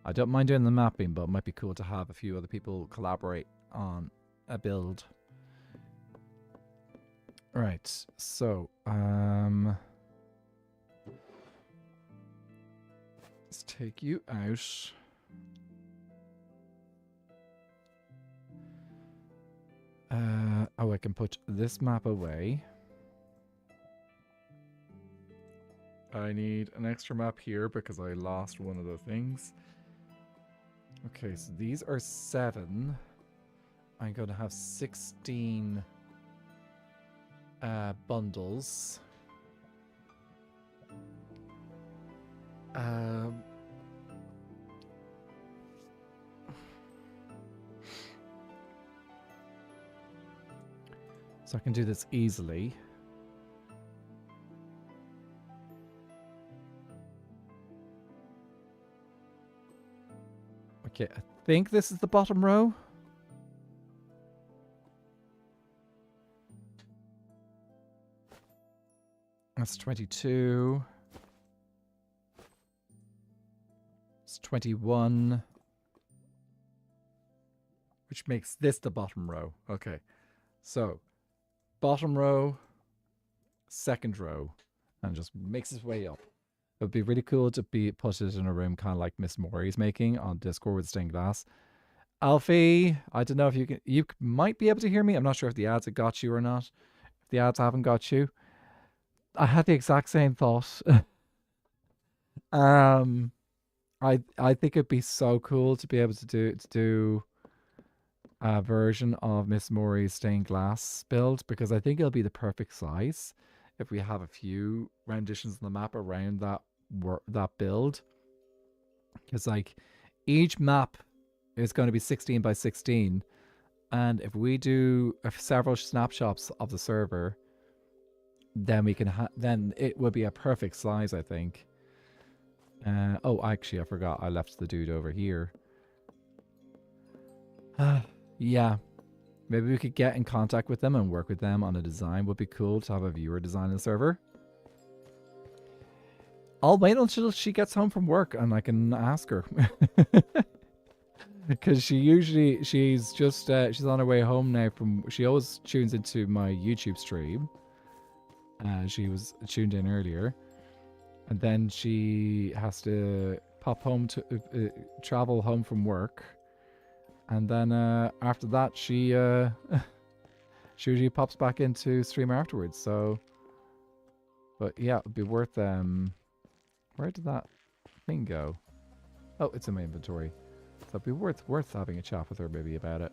I don't mind doing the mapping, but it might be cool to have a few other people collaborate on a build. Right, so let's take you out. Oh, I can put this map away. I need an extra map here because I lost one of the things. Okay, so these are 7. I'm going to have 16 bundles. So I can do this easily. Okay, I think this is the bottom row. That's 22. It's 21. Which makes this the bottom row. Okay. So, bottom row, second row, and just makes its way up. It would be really cool to put it in a room kind of like Miss Maury's making on Discord with stained glass. Alfie, I don't know if you might be able to hear me. I'm not sure if the ads have got you or not. If the ads haven't got you. I had the exact same thought. I think it'd be so cool to be able to do a version of Miss Maury's stained glass build, because I think it'll be the perfect size if we have a few renditions on the map around that build. Because like each map is going to be 16 by 16, and if we do several snapshots of the server, then we can then it will be a perfect size, I think. Oh, actually, I forgot I left the dude over here. Yeah. Maybe we could get in contact with them and work with them on a design. Would be cool to have a viewer design the server. I'll wait until she gets home from work and I can ask her. Because she's on her way home now she always tunes into my YouTube stream. She was tuned in earlier. And then she has to pop home to travel home from work. And then after that, she usually pops back into stream afterwards. So, but yeah, it'd be worth. Where did that thing go? Oh, it's in my inventory. So it'd be worth having a chat with her maybe about it.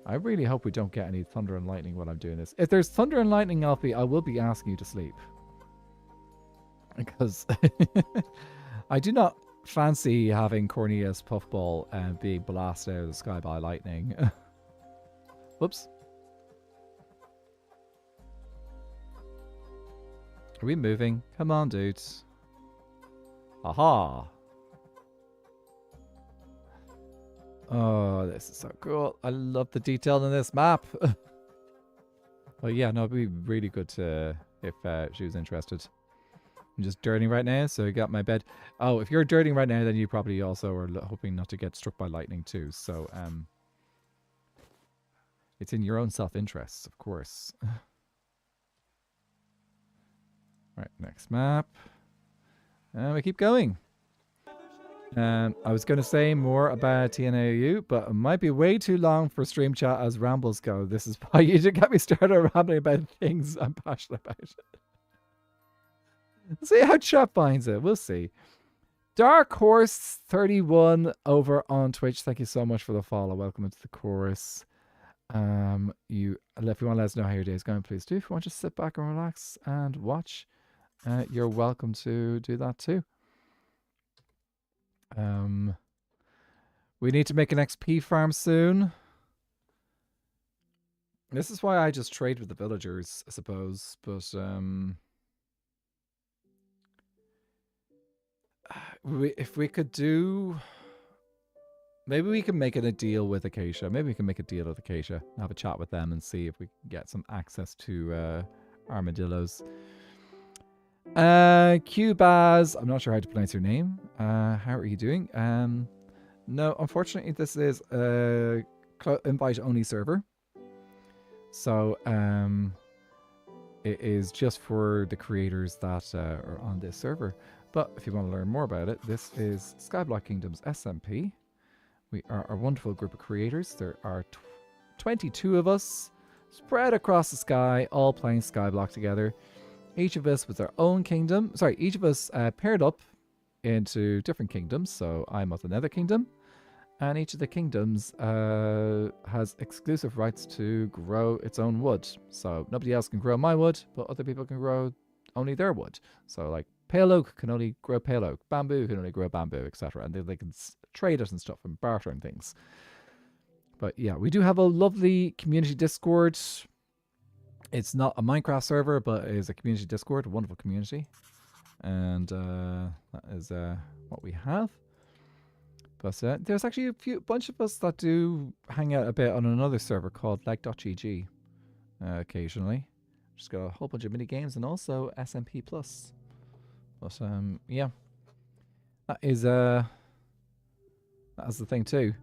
I really hope we don't get any thunder and lightning while I'm doing this. If there's thunder and lightning, Alfie, I will be asking you to sleep. Because I do not fancy having Cornelius Puffball being blasted out of the sky by lightning. Whoops. Are we moving? Come on, dudes. Aha. Oh, this is so cool. I love the detail in this map. Oh yeah, no, it'd be really good to if she was interested. I'm just dirting right now, so I got my bed. Oh, if you're dirting right now, then you probably also are hoping not to get struck by lightning too. So, it's in your own self-interest, of course. Right, next map. And we keep going. I was going to say more about TNAU, but it might be way too long for stream chat as rambles go. This is why you did get me started rambling about things I'm passionate about. See how chat finds it. We'll see. Dark Horse 31 over on Twitch. Thank you so much for the follow. Welcome into the chorus. If you want to let us know how your day is going, please do. If you want to just sit back and relax and watch, you're welcome to do that too. We need to make an XP farm soon. This is why I just trade with the villagers, I suppose. But if we could do, maybe we can make it a deal with Acacia. Maybe we can make a deal with Acacia, have a chat with them, and see if we can get some access to armadillos. Cubaz, I'm not sure how to pronounce your name. How are you doing? No, unfortunately, this is a invite-only server. So, it is just for the creators that are on this server. But if you want to learn more about it, this is Skyblock Kingdom's SMP. We are a wonderful group of creators. There are 22 of us spread across the sky, all playing Skyblock together. Each of us with our own kingdom. Sorry, each of us paired up into different kingdoms. So I'm of the Nether Kingdom. And each of the kingdoms has exclusive rights to grow its own wood. So nobody else can grow my wood, but other people can grow only their wood. So like pale oak can only grow pale oak. Bamboo can only grow bamboo, etc. And they can trade it and stuff and barter and things. But yeah, we do have a lovely community Discord. It's not a Minecraft server, but it is a community Discord, a wonderful community. And that is what we have. But there's actually a bunch of us that do hang out a bit on another server called like.gg occasionally. Just got a whole bunch of mini games and also SMP+. But yeah, that is the thing too.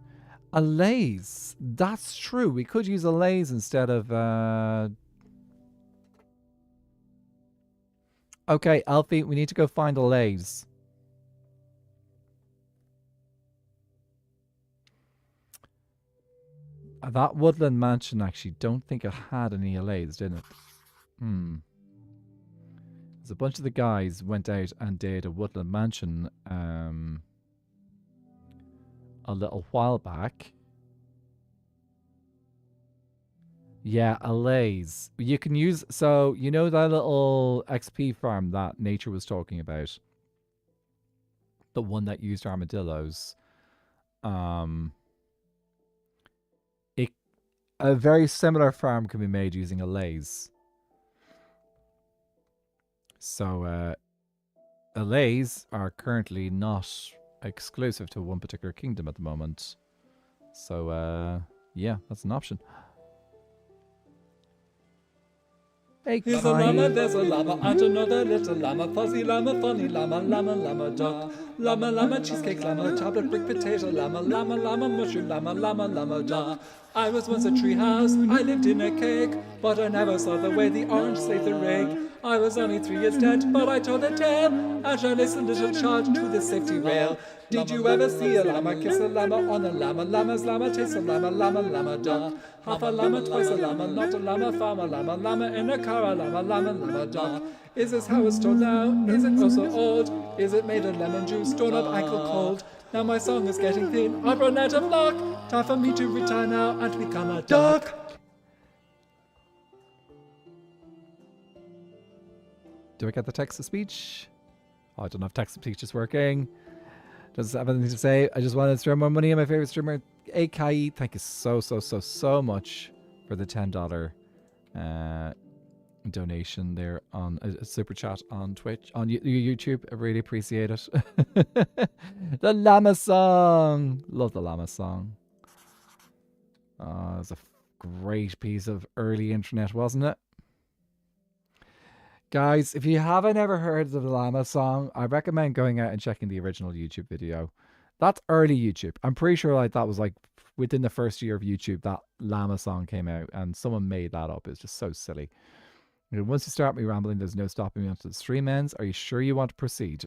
A laze, that's true. We could use a laze instead of. Okay, Alfie, we need to go find a laze. That woodland mansion actually don't think it had any allays, didn't it? There's a bunch of the guys went out and did a woodland mansion a little while back. Yeah, allays. You can use, so you know that little XP farm that Nature was talking about? The one that used armadillos. A very similar farm can be made using allays. So, allays are currently not exclusive to one particular kingdom at the moment. So, yeah, that's an option. Hey, Here's a llama, there's a llama, and another little llama, fuzzy llama, funny llama, llama, llama, duck, llama, llama, cheesecake llama, tablet, brick, potato llama, llama, llama, mushroom llama, llama, llama, duck. I was once a treehouse, I lived in a cake, but I never saw the way the orange saved the rake. I was only 3 years dead, but I told a tale, and I listened, little child, to the safety rail. Did you ever see a llama kiss a llama on a llama? Llama's llama taste a llama, llama, llama, duh. Half a llama, twice a llama, not a llama, farm a llama, llama in a car, a llama, llama, llama, duh. Is this how it's told now? Is it oh so old? Is it made of lemon juice, torn up ankle cold? Now my song is getting thin, I've run out of luck. Time for me to retire now and become a duck. Do I get the text to speech? Oh, I don't know if text to speech is working. Does have anything to say? I just wanted to throw more money in my favorite streamer, AKI. Thank you so much for the $10 donation there on a super chat on Twitch, on YouTube. I really appreciate it. The llama song. Love the llama song. It's a great piece of early internet, wasn't it? Guys, if you haven't ever heard of the llama song, I recommend going out and checking the original YouTube video. That's early YouTube. I'm pretty sure like that was like within the first year of YouTube that llama song came out, and someone made that up. It's just so silly. And once you start me rambling, there's no stopping me until the stream ends. Are you sure you want to proceed?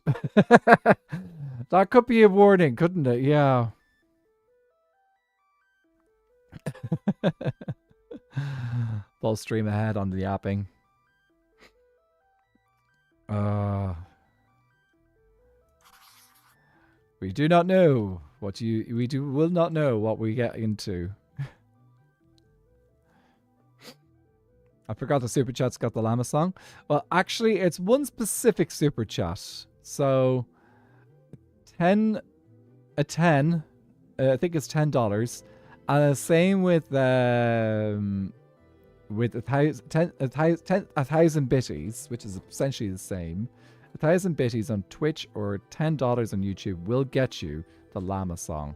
That could be a warning, couldn't it? Yeah. Full stream ahead on the yapping. We do not know what will not know what we get into. I forgot the super chat's got the llama song. Well, actually, it's one specific super chat. So, I think it's $10, and the same with a thousand bitties, which is essentially the same. 1,000 bitties on Twitch or $10 on YouTube will get you the llama song.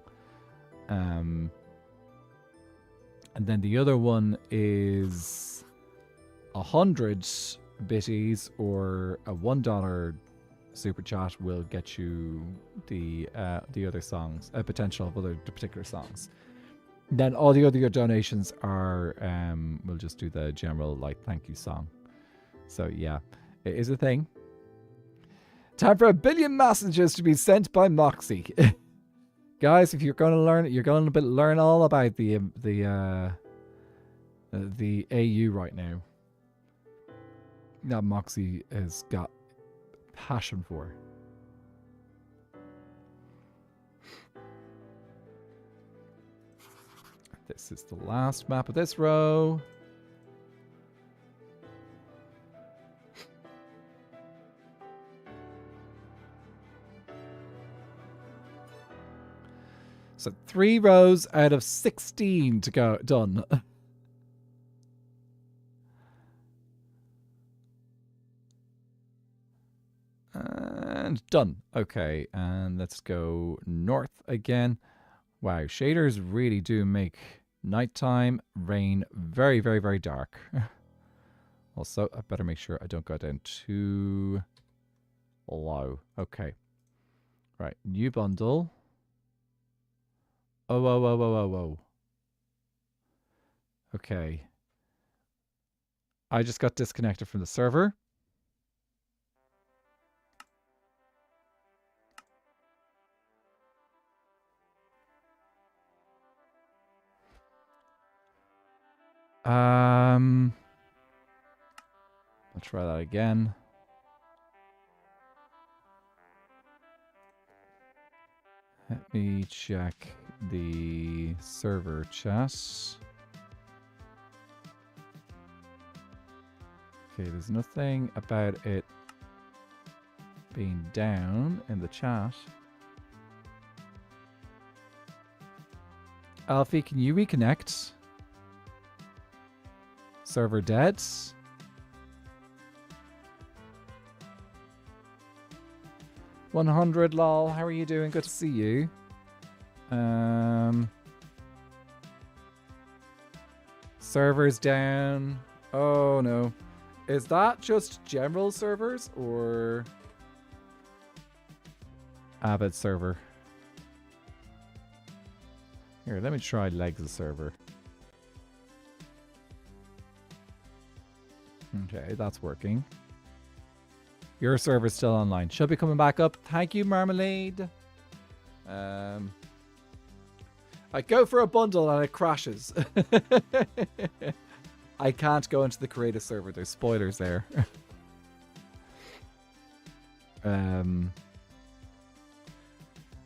And then the other one is 100 bitties or a $1 super chat will get you the other songs, a potential of other particular songs. Then all the other donations are we'll just do the general like thank you song. So yeah, it is a thing. Time for 1 billion messages to be sent by Moxie. Guys, if you're going to learn, you're going to learn all about the AU right now. That Moxie has got passion for. This is the last map of this row. So 3 rows out of 16 to go. Done. And done. Okay, and let's go north again. Wow, shaders really do make nighttime rain very, very, very dark. Also, I better make sure I don't go down too low. Okay. Right, new bundle. Oh, whoa, whoa, whoa, whoa, whoa. Okay. I just got disconnected from the server. I'll try that again. Let me check the server chat. Okay, there's nothing about it being down in the chat. Alfie, can you reconnect? Server dead. $100 lol. How are you doing? Good to see you. Servers down. Oh no. Is that just general servers or Avid server? Here, let me try Legs' server. Okay, that's working. Your server's still online. Should be coming back up. Thank you, Marmalade. I go for a bundle and it crashes. I can't go into the creative server. There's spoilers there.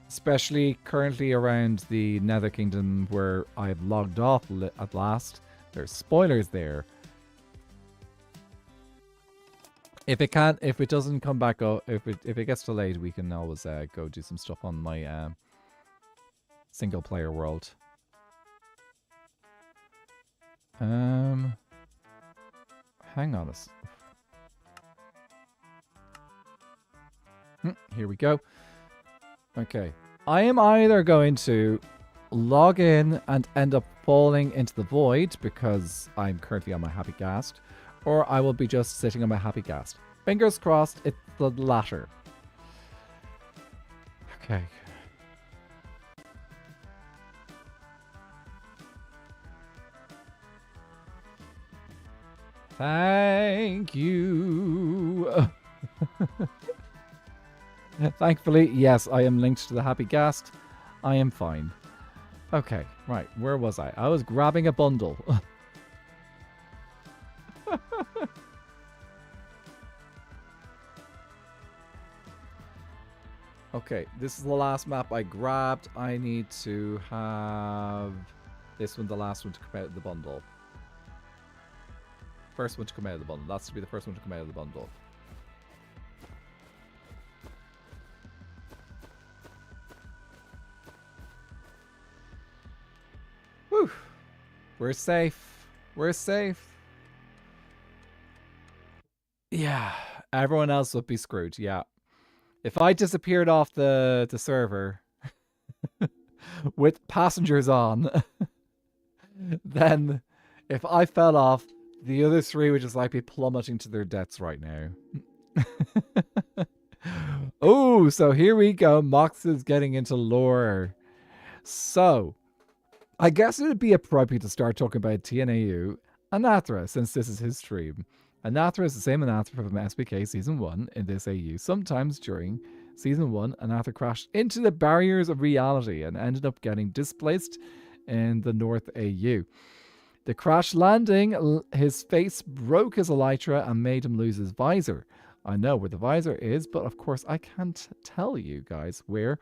Especially currently around the Nether Kingdom where I've logged off at last. There's spoilers there. If it doesn't come back up, if it gets delayed, we can always go do some stuff on my single player world. Hang on here we go. Okay. I am either going to log in and end up falling into the void because I'm currently on my happy ghast, or I will be just sitting on my happy ghast. Fingers crossed it's the latter. Okay. Thank you. Thankfully, yes, I am linked to the happy ghast. I am fine. Okay, right. Where was I? I was grabbing a bundle. Okay, this is the last map I grabbed. I need to have this one, the last one to come out of the bundle. First one to come out of the bundle. That's to be the first one to come out of the bundle. Whew. We're safe. We're safe. Yeah. Everyone else would be screwed. Yeah. If I disappeared off the server with passengers on, then if I fell off, the other three would just like be plummeting to their deaths right now. Oh, so here we go. Mox is getting into lore. So, I guess it would be appropriate to start talking about TNAU Anathra, since this is his stream. Anathra is the same Anathra from SPK Season 1 in this AU. Sometimes during Season 1, Anathra crashed into the barriers of reality and ended up getting displaced in the North AU. The crash landing, his face broke his elytra and made him lose his visor. I know where the visor is, but of course I can't tell you guys where,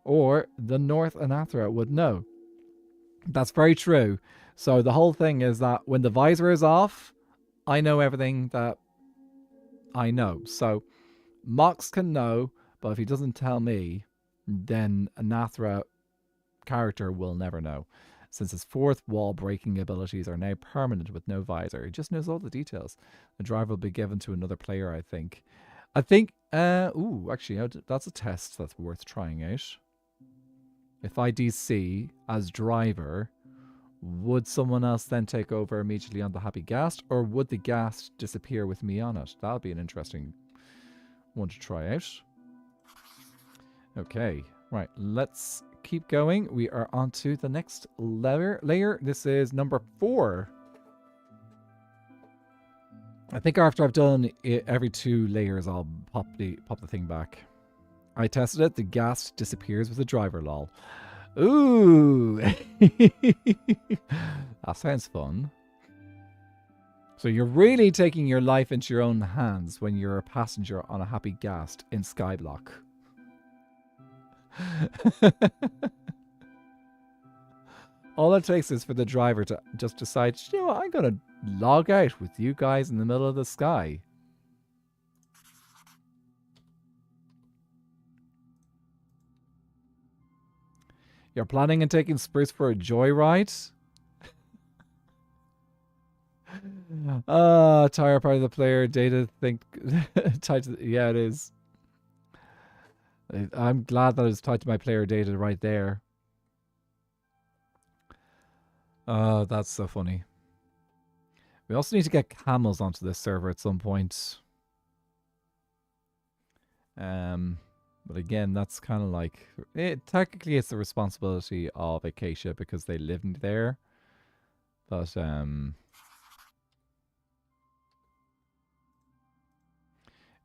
or the North Anathra would know. That's very true. So the whole thing is that when the visor is off, I know everything that I know. So Mox can know, but if he doesn't tell me, then Anathra character will never know. Since his fourth wall breaking abilities are now permanent with no visor. He just knows all the details. The drive will be given to another player, I think. Ooh, actually, that's a test that's worth trying out. If I DC as driver, would someone else then take over immediately on the happy ghast, or would the ghast disappear with me on it? That would be an interesting one to try out. Okay, right, let's keep going. We are on to the next layer. This is number 4. I think after I've done it, every 2 layers, I'll pop the thing back. I tested it. The ghast disappears with the driver, lol. Ooh. That sounds fun. So you're really taking your life into your own hands when you're a passenger on a happy ghast in Skyblock. All it takes is for the driver to just decide, you know what, I'm going to log out with you guys in the middle of the sky. You're planning on taking Spruce for a joyride? Tire part of the player data think tied to yeah, it is. I'm glad that it's tied to my player data right there. Oh, that's so funny. We also need to get camels onto this server at some point. But again, that's kind of like technically it's the responsibility of Acacia because they live there. But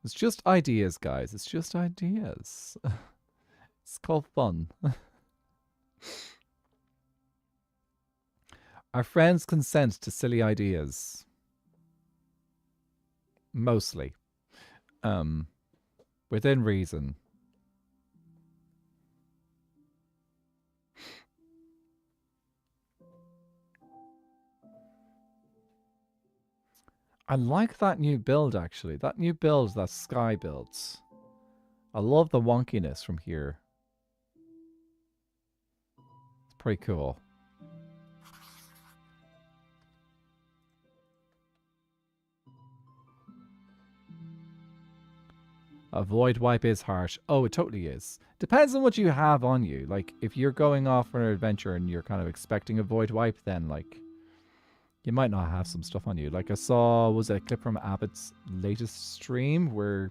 it's just ideas, guys. It's just ideas. It's called fun. Our friends consent to silly ideas. Mostly. Within reason. I like that new build, actually. That new build that Sky builds. I love the wonkiness from here. It's pretty cool. A void wipe is harsh. Oh, it totally is. Depends on what you have on you. Like, if you're going off for an adventure and you're kind of expecting a void wipe, then, like, you might not have some stuff on you. Like I saw, was it a clip from Abbott's latest stream where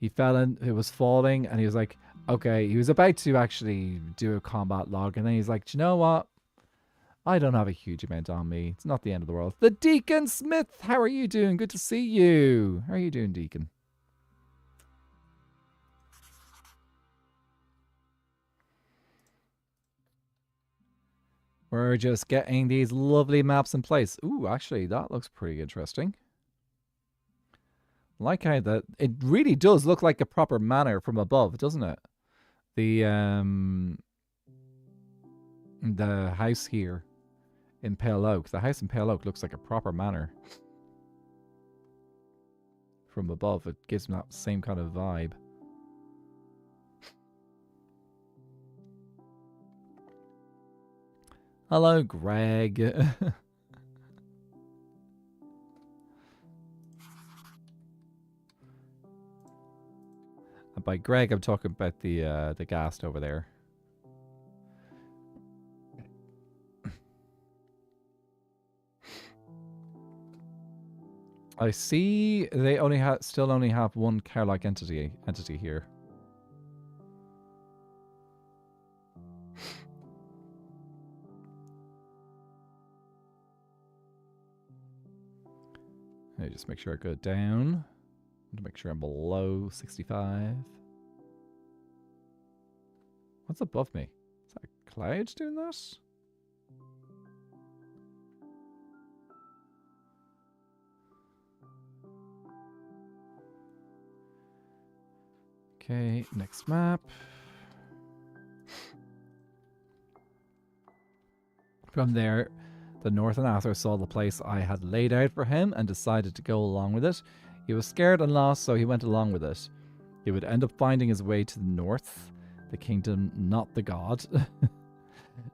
he fell in, it was falling, and he was like, okay, he was about to actually do a combat log, and then he's like, do you know what? I don't have a huge amount on me. It's not the end of the world. The Deacon Smith, how are you doing? Good to see you. How are you doing, Deacon? We're just getting these lovely maps in place. Ooh, actually, that looks pretty interesting. Like how that it really does look like a proper manor from above, doesn't it? The house here in Pale Oak. The house in Pale Oak looks like a proper manor. From above, it gives me that same kind of vibe. Hello, Greg. And by Greg, I'm talking about the ghast over there. I see they only still only have one car-like entity here. Let me just make sure I go down. To make sure I'm below 65. What's above me? Is that a cloud doing this? Okay, next map. From there, the Northern Ather saw the place I had laid out for him and decided to go along with it. He was scared and lost, so he went along with it. He would end up finding his way to the north, the kingdom, not the god,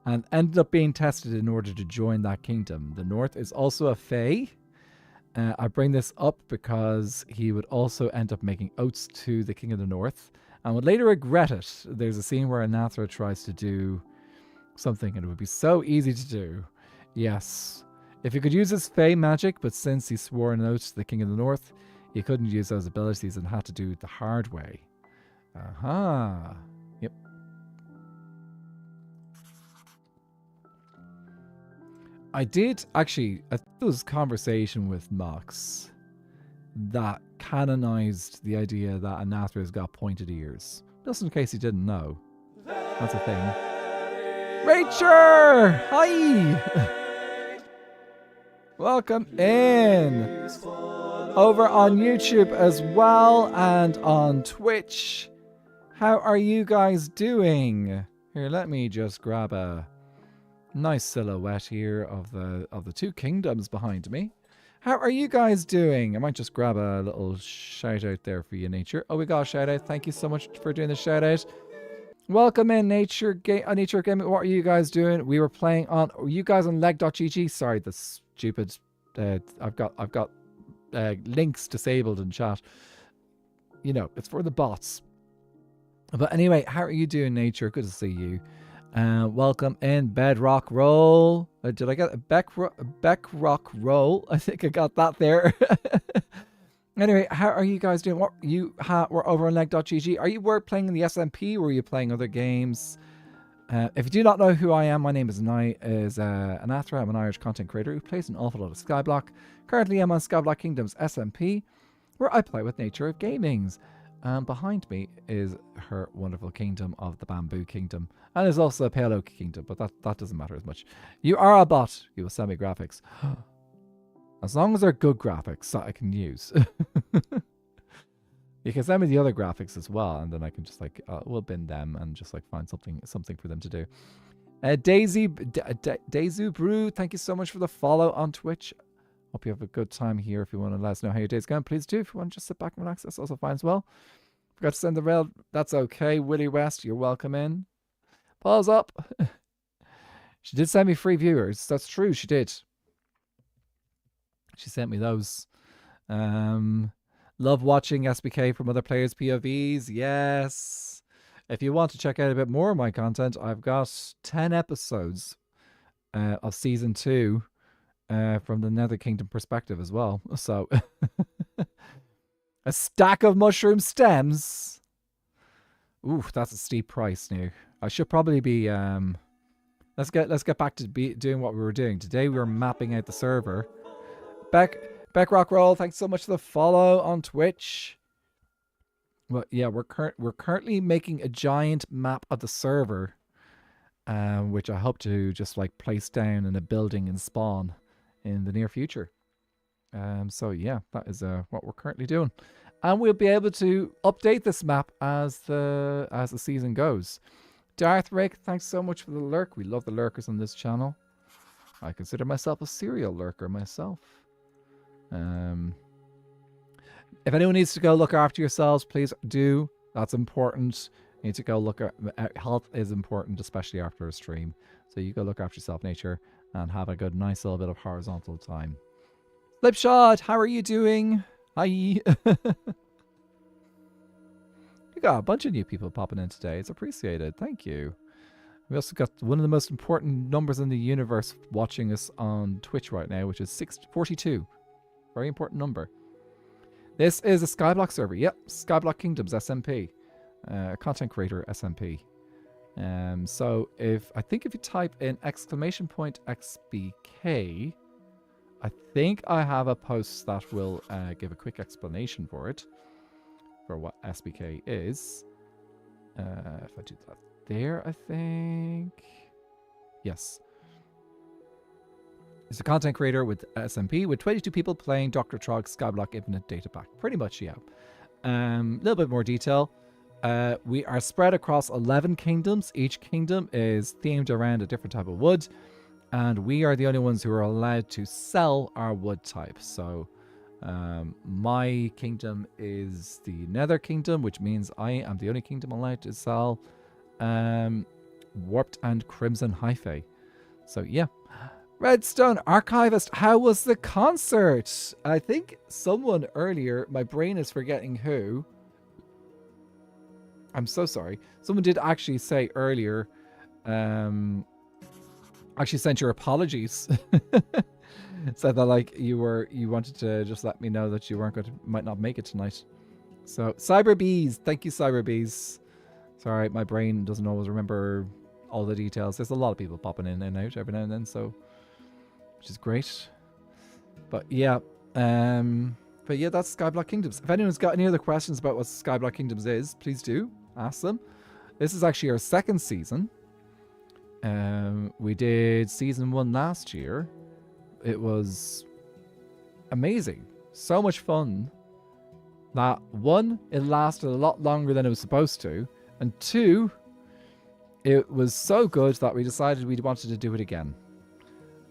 and ended up being tested in order to join that kingdom. The north is also a fae. I bring this up because he would also end up making oaths to the king of the north and would later regret it. There's a scene where Anathra tries to do something and it would be so easy to do. Yes. If he could use his fae magic, but since he swore an oath to the king of the north, he couldn't use those abilities and had to do it the hard way. Aha. Yep. I did actually, I think there was a conversation with Mox that canonized the idea that Anathra's got pointed ears. Just in case you didn't know. That's a thing. Rachel! Hi! Welcome in! Over on YouTube as well and on Twitch. How are you guys doing? Here, let me just grab a nice silhouette here of the two kingdoms behind me. How are you guys doing? I might just grab a little shout out there for you, Nature. Oh, we got a shout out. Thank you so much for doing the shout out. Welcome in, Nature Gaming. What are you guys doing? We were playing on. Are you guys on leg.gg? Sorry, the stupid. I've got links disabled in chat. You know, it's for the bots. But anyway, how are you doing, Nature? Good to see you. Welcome in Bedrock Roll. Did I get a Beckrock Roll? I think I got that there. Anyway, how are you guys doing? What we're over on leg.gg. Are you playing in the SMP or are you playing other games? If you do not know who I am, my name is Anathra. I'm an Irish content creator who plays an awful lot of Skyblock. Currently, I'm on Skyblock Kingdom's SMP, where I play with Nature of Gamings. Behind me is her wonderful kingdom of the Bamboo Kingdom. And there's also a Pale Oak Kingdom, but that doesn't matter as much. You are a bot. You will send me graphics. As long as they're good graphics that I can use. You can send me the other graphics as well, and then I can just like we'll bin them and just like find something for them to do. Daisy Brew, thank you so much for the follow on Twitch. Hope you have a good time here. If you want to let us know how your day's going, please do. If you want to just sit back and relax, that's also fine as well. Forgot to send the rail. That's okay. Willie West, you're welcome in. Pause up. She did send me free viewers. That's true. She did. She sent me those. Love watching SBK from other players' POVs. Yes. If you want to check out a bit more of my content, I've got 10 episodes of season 2 from the Nether Kingdom perspective as well. So a stack of mushroom stems. Ooh, that's a steep price now. I should probably be let's get back to doing what we were doing. Today we were mapping out the server. Beckrock Roll, thanks so much for the follow on Twitch. Well, yeah, we're currently making a giant map of the server, which I hope to just like place down in a building and spawn in the near future. So yeah, that is what we're currently doing, and we'll be able to update this map as the season goes. Darth Rick, thanks so much for the lurk. We love the lurkers on this channel. I consider myself a serial lurker myself. If anyone needs to go look after yourselves, please do. That's important. You need to go look at health is important, especially after a stream. So you go look after yourself, Nature, and have a good, nice little bit of horizontal time. Slipshot, how are you doing? Hi. You got a bunch of new people popping in today. It's appreciated. Thank you. We also got one of the most important numbers in the universe watching us on Twitch right now, which is 42. Very important number. This is a Skyblock server. Yep, Skyblock Kingdom's SMP. Content creator SMP. So I think if you type in !XBK, I think I have a post that will give a quick explanation for it. For what SBK is. If I do that there, I think. Yes. It's a content creator with SMP with 22 people playing Dr. Trog's Skyblock Infinite Data Pack. Pretty much, yeah. Little bit more detail. We are spread across 11 kingdoms. Each kingdom is themed around a different type of wood. And we are the only ones who are allowed to sell our wood type. So my kingdom is the Nether Kingdom, which means I am the only kingdom allowed to sell Warped and Crimson Hyphae. So yeah. Redstone Archivist, how was the concert? I think someone earlier, my brain is forgetting who. I'm so sorry. Someone did actually say earlier, actually sent your apologies. Said that like you wanted to just let me know that you might not make it tonight. So Cyberbees, thank you Cyberbees. Sorry, my brain doesn't always remember all the details. There's a lot of people popping in and out every now and then, so which is great. But yeah, that's Skyblock Kingdoms. If anyone's got any other questions about what Skyblock Kingdoms is, please do ask them. This is actually our second season. We did season 1 last year. It was amazing. So much fun. That 1, it lasted a lot longer than it was supposed to. And 2, it was so good that we decided we wanted to do it again.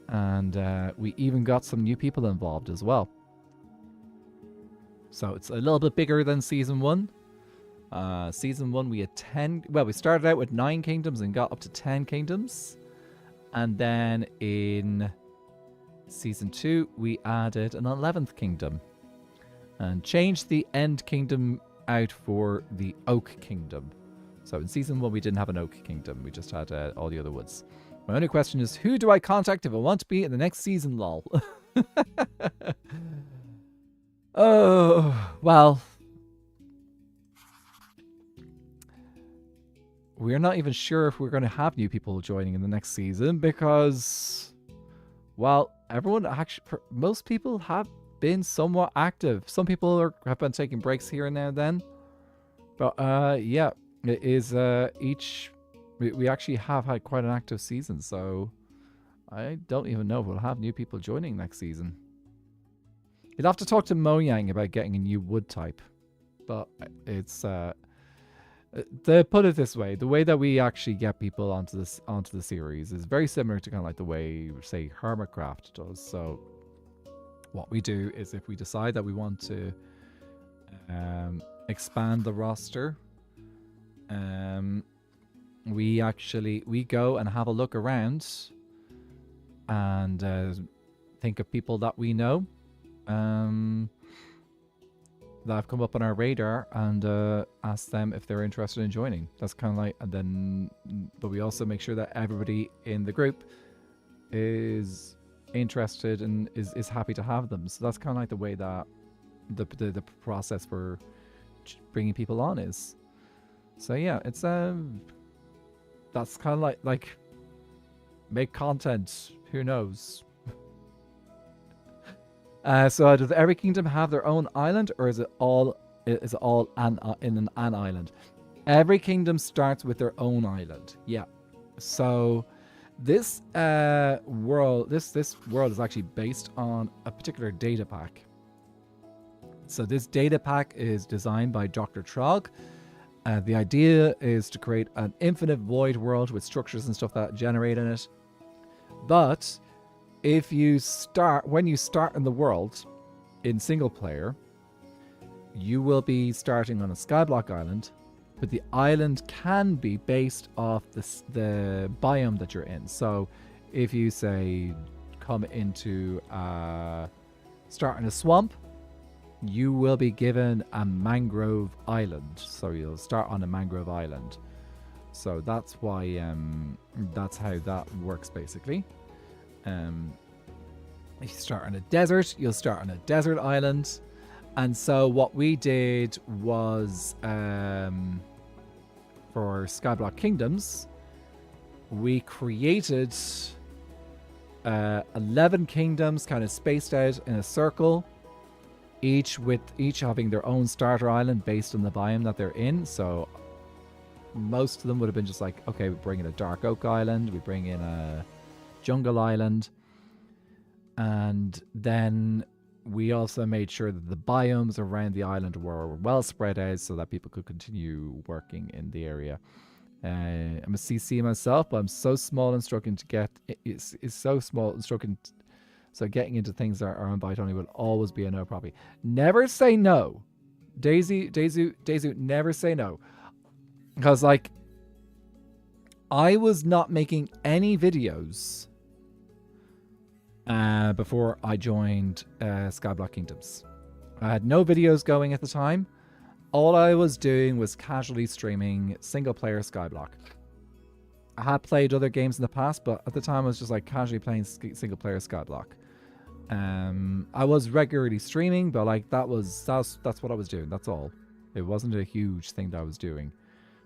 And we even got some new people involved as well. So it's a little bit bigger than season 1. Season 1 we had 10. Well, we started out with 9 kingdoms and got up to 10 kingdoms. And then in season 2 we added an 11th kingdom. And changed the End Kingdom out for the Oak Kingdom. So in season 1, we didn't have an Oak Kingdom. We just had all the other woods. My only question is, who do I contact if I want to be in the next season, lol? Oh, well. We're not even sure if we're going to have new people joining in the next season because, well, everyone actually, most people have been somewhat active. Some people have been taking breaks here and now and then. But, yeah, it is we actually have had quite an active season, so I don't even know if we'll have new people joining next season. You'll have to talk to Mojang about getting a new wood type. But it's, to put it this way, the way that we actually get people onto the series is very similar to kind of like the way, say, Hermitcraft does. So what we do is if we decide that we want to expand the roster, we go and have a look around and think of people that we know that have come up on our radar and ask them if they're interested in joining. That's kind of like, and then, but we also make sure that everybody in the group is interested and is happy to have them. So that's kind of like the way that the process for bringing people on is. So yeah, it's that's kind of like make content. Who knows? So does every kingdom have their own island, or is it all in an island? Every kingdom starts with their own island. Yeah. So this world is actually based on a particular data pack. So this data pack is designed by Dr. Trog. The idea is to create an infinite void world with structures and stuff that generate in it. But when you start in the world in single player, you will be starting on a Skyblock island, but the island can be based off the biome that you're in. So if you say come into start in a swamp, you will be given a mangrove island. So you'll start on a mangrove island. So that's why that's how that works basically. If you start on a desert, you'll start on a desert island. And so what we did was for Skyblock Kingdoms, we created 11 kingdoms kind of spaced out in a circle, each having their own starter island based on the biome that they're in. So most of them would have been just like, okay, we bring in a dark oak island, we bring in a jungle island, and then we also made sure that the biomes around the island were well spread out so that people could continue working in the area. I'm a CC myself, but I'm so small and struggling to get it's so small and struggling. So getting into things that are invite only will always be a no problem. Never say no. Daisy, never say no. Because like I was not making any videos before I joined Skyblock Kingdoms. I had no videos going at the time. All I was doing was casually streaming single player Skyblock. I had played other games in the past, but at the time I was just like casually playing single player Skyblock. I was regularly streaming, but like that's what I was doing. That's all. It wasn't a huge thing that I was doing.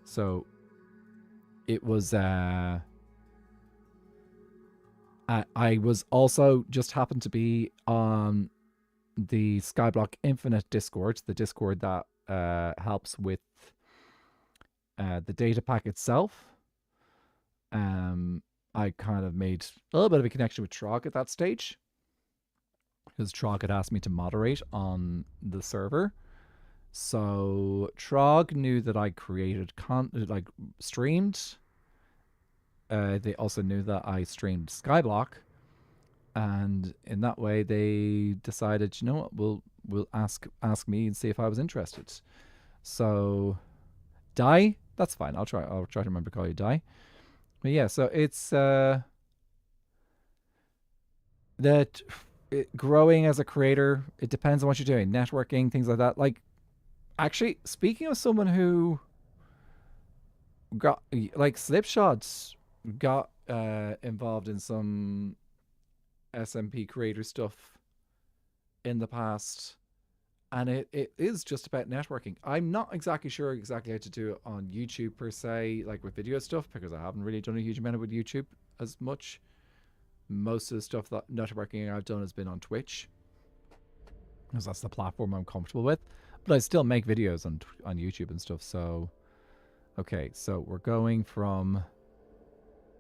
So it was I was also just happened to be on the Skyblock Infinite Discord, the Discord that helps with the data pack itself. I kind of made a little bit of a connection with Trog at that stage, because Trog had asked me to moderate on the server. So Trog knew that I created streamed. They also knew that I streamed Skyblock, and in that way they decided, you know what, we'll ask me and see if I was interested. So Dai, that's fine. I'll try to remember to call you Dai. But yeah, so it's growing as a creator, it depends on what you're doing, networking, things like that. Like, actually, speaking of someone who got like Slipshots got involved in some SMP creator stuff in the past, and it is just about networking. I'm not exactly sure exactly how to do it on YouTube per se, like with video stuff, because I haven't really done a huge amount with YouTube as much. Most of the stuff that networking I've done has been on Twitch, because that's the platform I'm comfortable with. But I still make videos on YouTube and stuff. So, okay, so we're going from.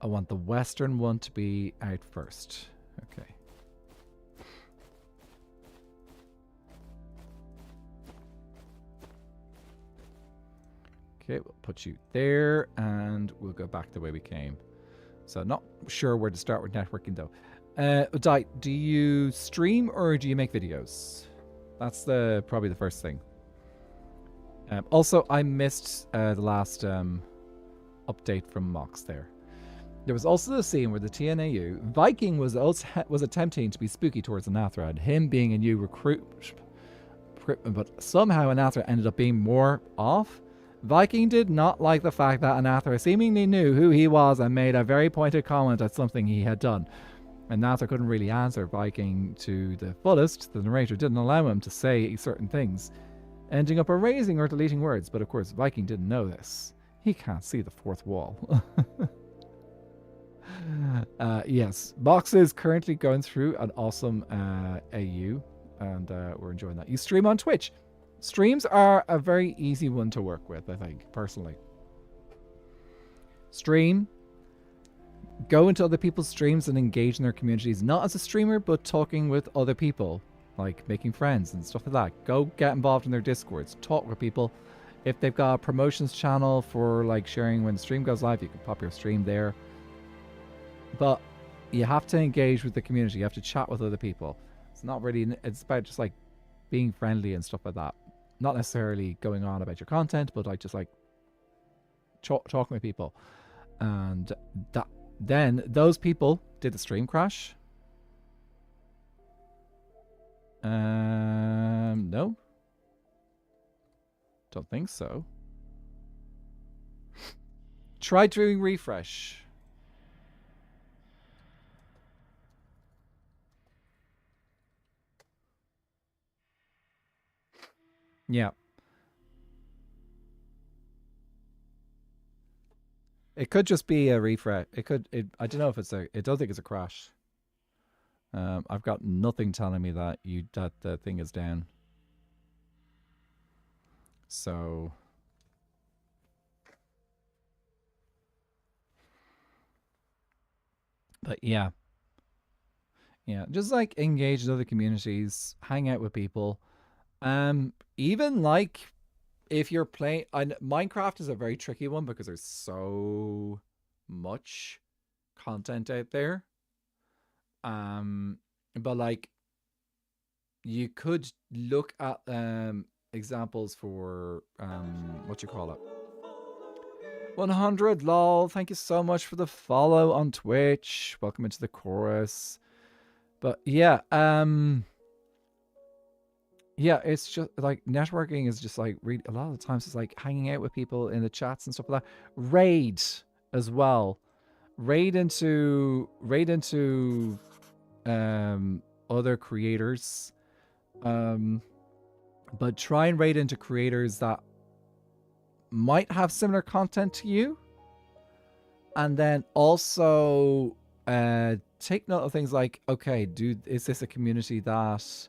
I want the western one to be out first. Okay. Okay, we'll put you there, and we'll go back the way we came. So not sure where to start with networking though. Do you stream or do you make videos? That's probably the first thing. Also, I missed the last update from Mox there. There was also the scene where the TNAU Viking was attempting to be spooky towards Anathra, and him being a new recruit, but somehow Anathra ended up being more off. Viking did not like the fact that Anathra seemingly knew who he was and made a very pointed comment at something he had done. Anathra couldn't really answer Viking to the fullest. The narrator didn't allow him to say certain things, ending up erasing or deleting words. But of course, Viking didn't know this. He can't see the fourth wall. Yes, Box is currently going through an awesome AU, and we're enjoying that. You stream on Twitch. Streams are a very easy one to work with, I think, personally. Stream. Go into other people's streams and engage in their communities, not as a streamer, but talking with other people, like making friends and stuff like that. Go get involved in their Discords, talk with people. If they've got a promotions channel for like sharing when the stream goes live, you can pop your stream there. But you have to engage with the community. You have to chat with other people. It's not really, it's about just like being friendly and stuff like that. Not necessarily going on about your content, but like just like talking with people. And then those people did the stream crash. No. Don't think so. Try doing refresh. Yeah. It could just be a refresh. I don't know if it's I don't think it's a crash. I've got nothing telling me that the thing is down. So but yeah. Yeah, just like engage in other communities, hang out with people. Even like if you're playing, Minecraft is a very tricky one because there's so much content out there. But like you could look at examples for what you call it. 100 lol, thank you so much for the follow on Twitch. Welcome into the chorus. But yeah, yeah, it's just like networking is just like really, a lot of the times it's like hanging out with people in the chats and stuff like that. Raid as well. Raid into other creators. But try and raid into creators that might have similar content to you. And then also take note of things like, okay, is this a community that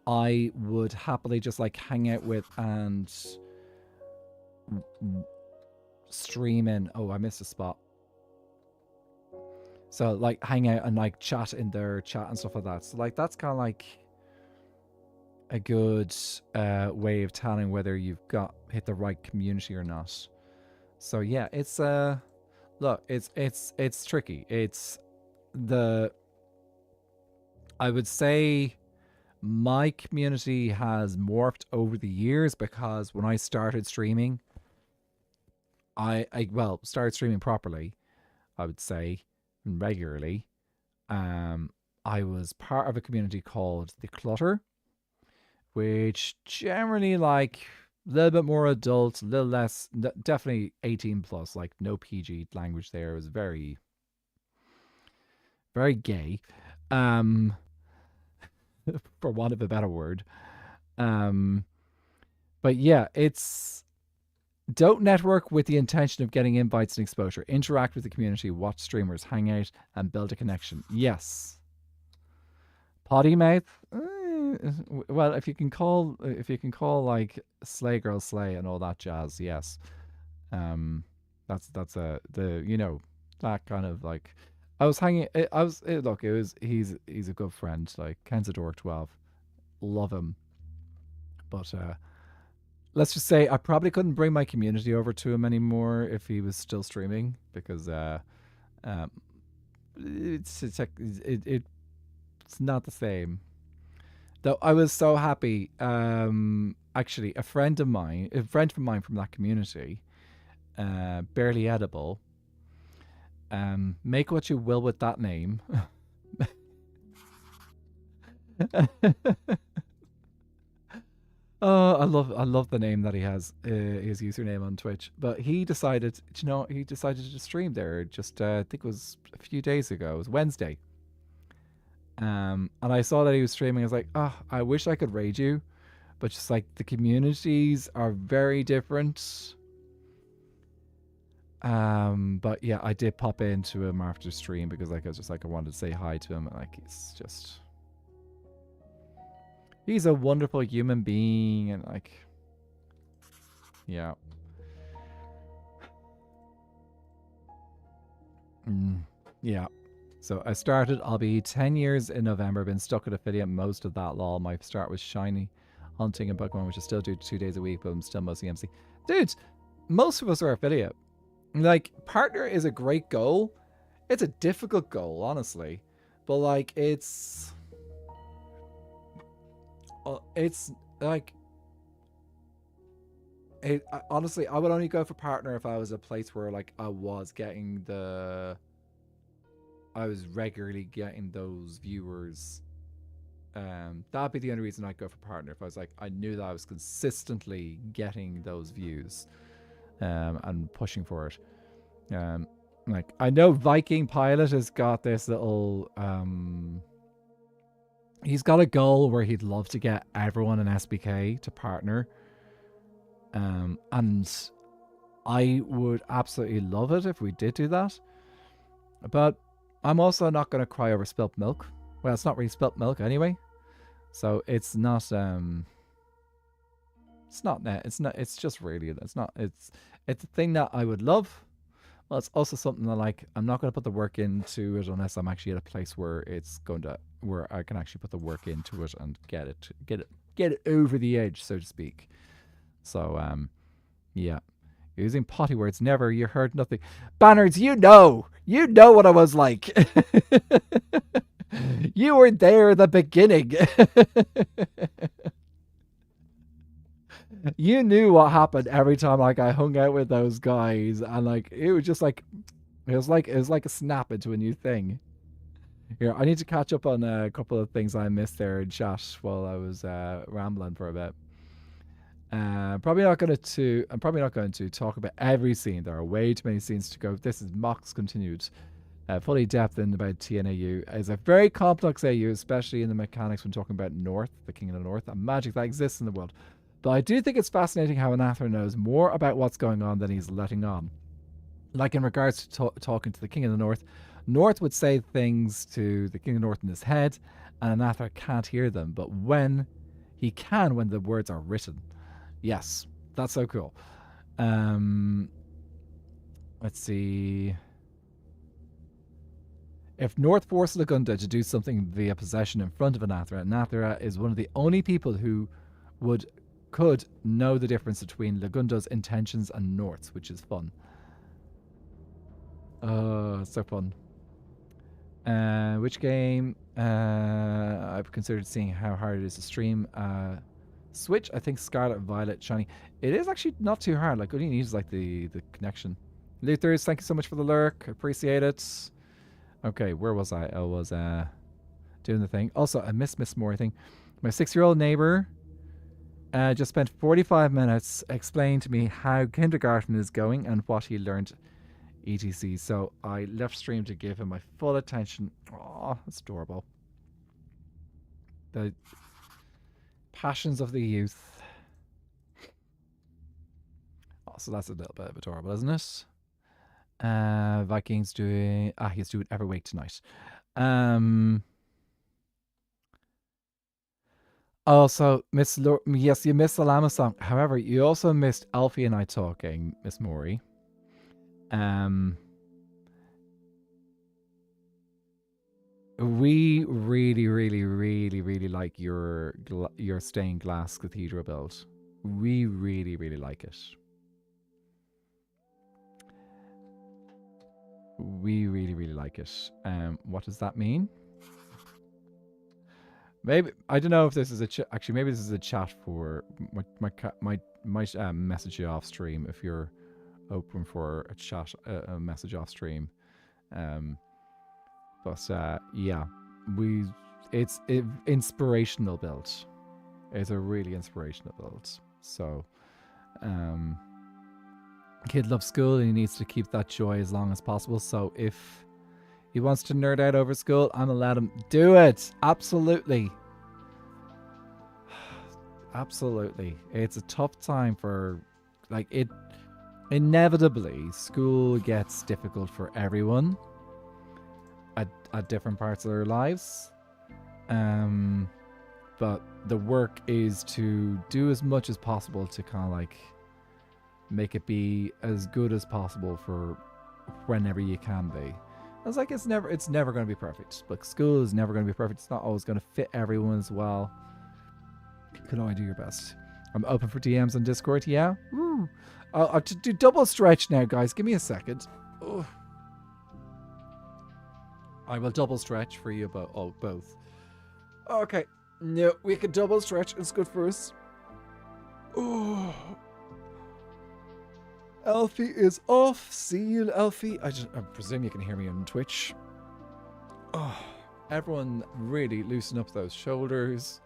I would happily just like hang out with and stream in? Oh, I missed a spot. So like hang out and like chat in their chat and stuff like that. So like that's kind of like a good way of telling whether you've hit the right community or not. So yeah, it's look, it's tricky. I would say my community has morphed over the years because when I started streaming, I started streaming properly, I would say, regularly. I was part of a community called The Clutter, which generally like A little bit more adult, a little less, definitely 18 plus, like no PG language there. It was very, very gay, um, for want of a better word. But yeah, it's don't network with the intention of getting invites and exposure. Interact with the community, watch streamers, hang out, and build a connection. Yes. Potty mouth. Well, if you can call like slay girl slay and all that jazz, yes. That's that kind of like. I was hanging. Look. It was he's a good friend. Like Ken's a dork 12. Love him. But let's just say I probably couldn't bring my community over to him anymore if he was still streaming because it's not the same. Though I was so happy. Actually, a friend of mine from that community, barely edible. Make what you will with that name. Oh, I love the name that he has, his username on Twitch. But he decided, to stream there just, I think it was a few days ago. It was Wednesday. And I saw that he was streaming. I was like, oh, I wish I could raid you. But just like the communities are very different. But yeah, I did pop into him after stream because like I was just like I wanted to say hi to him. Like he's a wonderful human being and like yeah. Yeah. So I started, I'll be 10 years in November, been stuck at affiliate most of that lol. My start was shiny hunting and Pokemon, which I still do 2 days a week, but I'm still mostly MC. Dude, most of us are affiliate. Like, partner is a great goal. It's a difficult goal, honestly. But, like, it's like... honestly, I would only go for partner if I was a place where, like, I was regularly getting those viewers. That'd be the only reason I'd go for partner. If I was like, I knew that I was consistently getting those views. And pushing for it. Like I know Viking Pilot has got this little he's got a goal where he'd love to get everyone in SBK to partner. And I would absolutely love it if we did do that. But I'm also not going to cry over spilt milk. Well, it's not really spilt milk anyway. So it's not it's a thing that I would love. Well, it's also something that like I'm not going to put the work into it unless I'm actually at a place where where I can actually put the work into it and get it over the edge, so to speak. So yeah. Using potty words never, you heard nothing. Banners, you know what I was like. You were there at the beginning. You knew what happened every time like I hung out with those guys, and like it was just like it was like a snap into a new thing. Here, I need to catch up on a couple of things I missed there in chat while I was rambling for a bit. I'm probably not going to talk about every scene. There are way too many scenes to go. This is Mox continued. Fully depth in about TNAU is a very complex AU, especially in the mechanics when talking about North, the King of the North, and magic that exists in the world. But I do think it's fascinating how Anathar knows more about what's going on than he's letting on. Like in regards to talking to the King of the North, North would say things to the King of the North in his head, and Anathar can't hear them. But when he can, when the words are written. Yes, that's so cool. Let's see. If North forced Lagunda to do something via possession in front of Anathara, Anathara is one of the only people who could know the difference between Lagunda's intentions and North's, which is fun. So fun. Which game? I've considered seeing how hard it is to stream. Switch, I think Scarlet, Violet, Shiny. It is actually not too hard. Like, all you need is like the connection. Luthers, thank you so much for the lurk. Appreciate it. Okay, where was I? I was doing the thing. Also, I miss Moore, I think. My 6-year-old neighbor just spent 45 minutes explaining to me how kindergarten is going and what he learned, etc. So I left stream to give him my full attention. Oh, that's adorable. The passions of the youth. Oh, so that's a little bit of adorable, isn't it? Vikings doing... he's doing every week tonight. Also, yes, you missed the Llama song. However, you also missed Alfie and I talking, Miss Maury. We really, really, really, really like your stained glass cathedral build. We really, really like it. We really, really like it. What does that mean? Maybe I don't know if this is a actually maybe this is a chat for my message you off stream if you're open for a chat a message off stream. But yeah, it's inspirational build. It's a really inspirational build. So kid loves school and he needs to keep that joy as long as possible. So if he wants to nerd out over school, I'm gonna let him do it. Absolutely. Absolutely. It's a tough time for, like, it. Inevitably, school gets difficult for everyone at different parts of their lives. But the work is to do as much as possible to kind of like make it be as good as possible for whenever you can be. I was like, it's never going to be perfect. Like, school is never going to be perfect. It's not always going to fit everyone as well. You can only do your best. I'm open for DMs on Discord. Yeah. Woo. I'll do double stretch now, guys. Give me a second. Oh. I will double stretch for you both. Okay. No, we can double stretch. It's good for us. Oh. Alfie is off. See you, Alfie. I presume you can hear me on Twitch. Oh, everyone really loosen up those shoulders.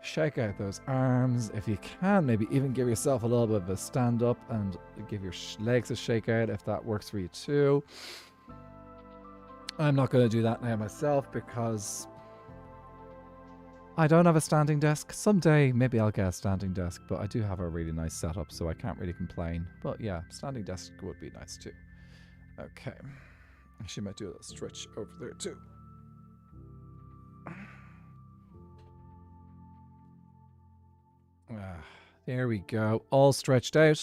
Shake out those arms. If you can, maybe even give yourself a little bit of a stand up and give your legs a shake out if that works for you too. I'm not going to do that now myself because I don't have a standing desk. Someday, maybe I'll get a standing desk, but I do have a really nice setup, so I can't really complain. But yeah, standing desk would be nice too. Okay. Actually, might do a little stretch over there too. There we go. All stretched out.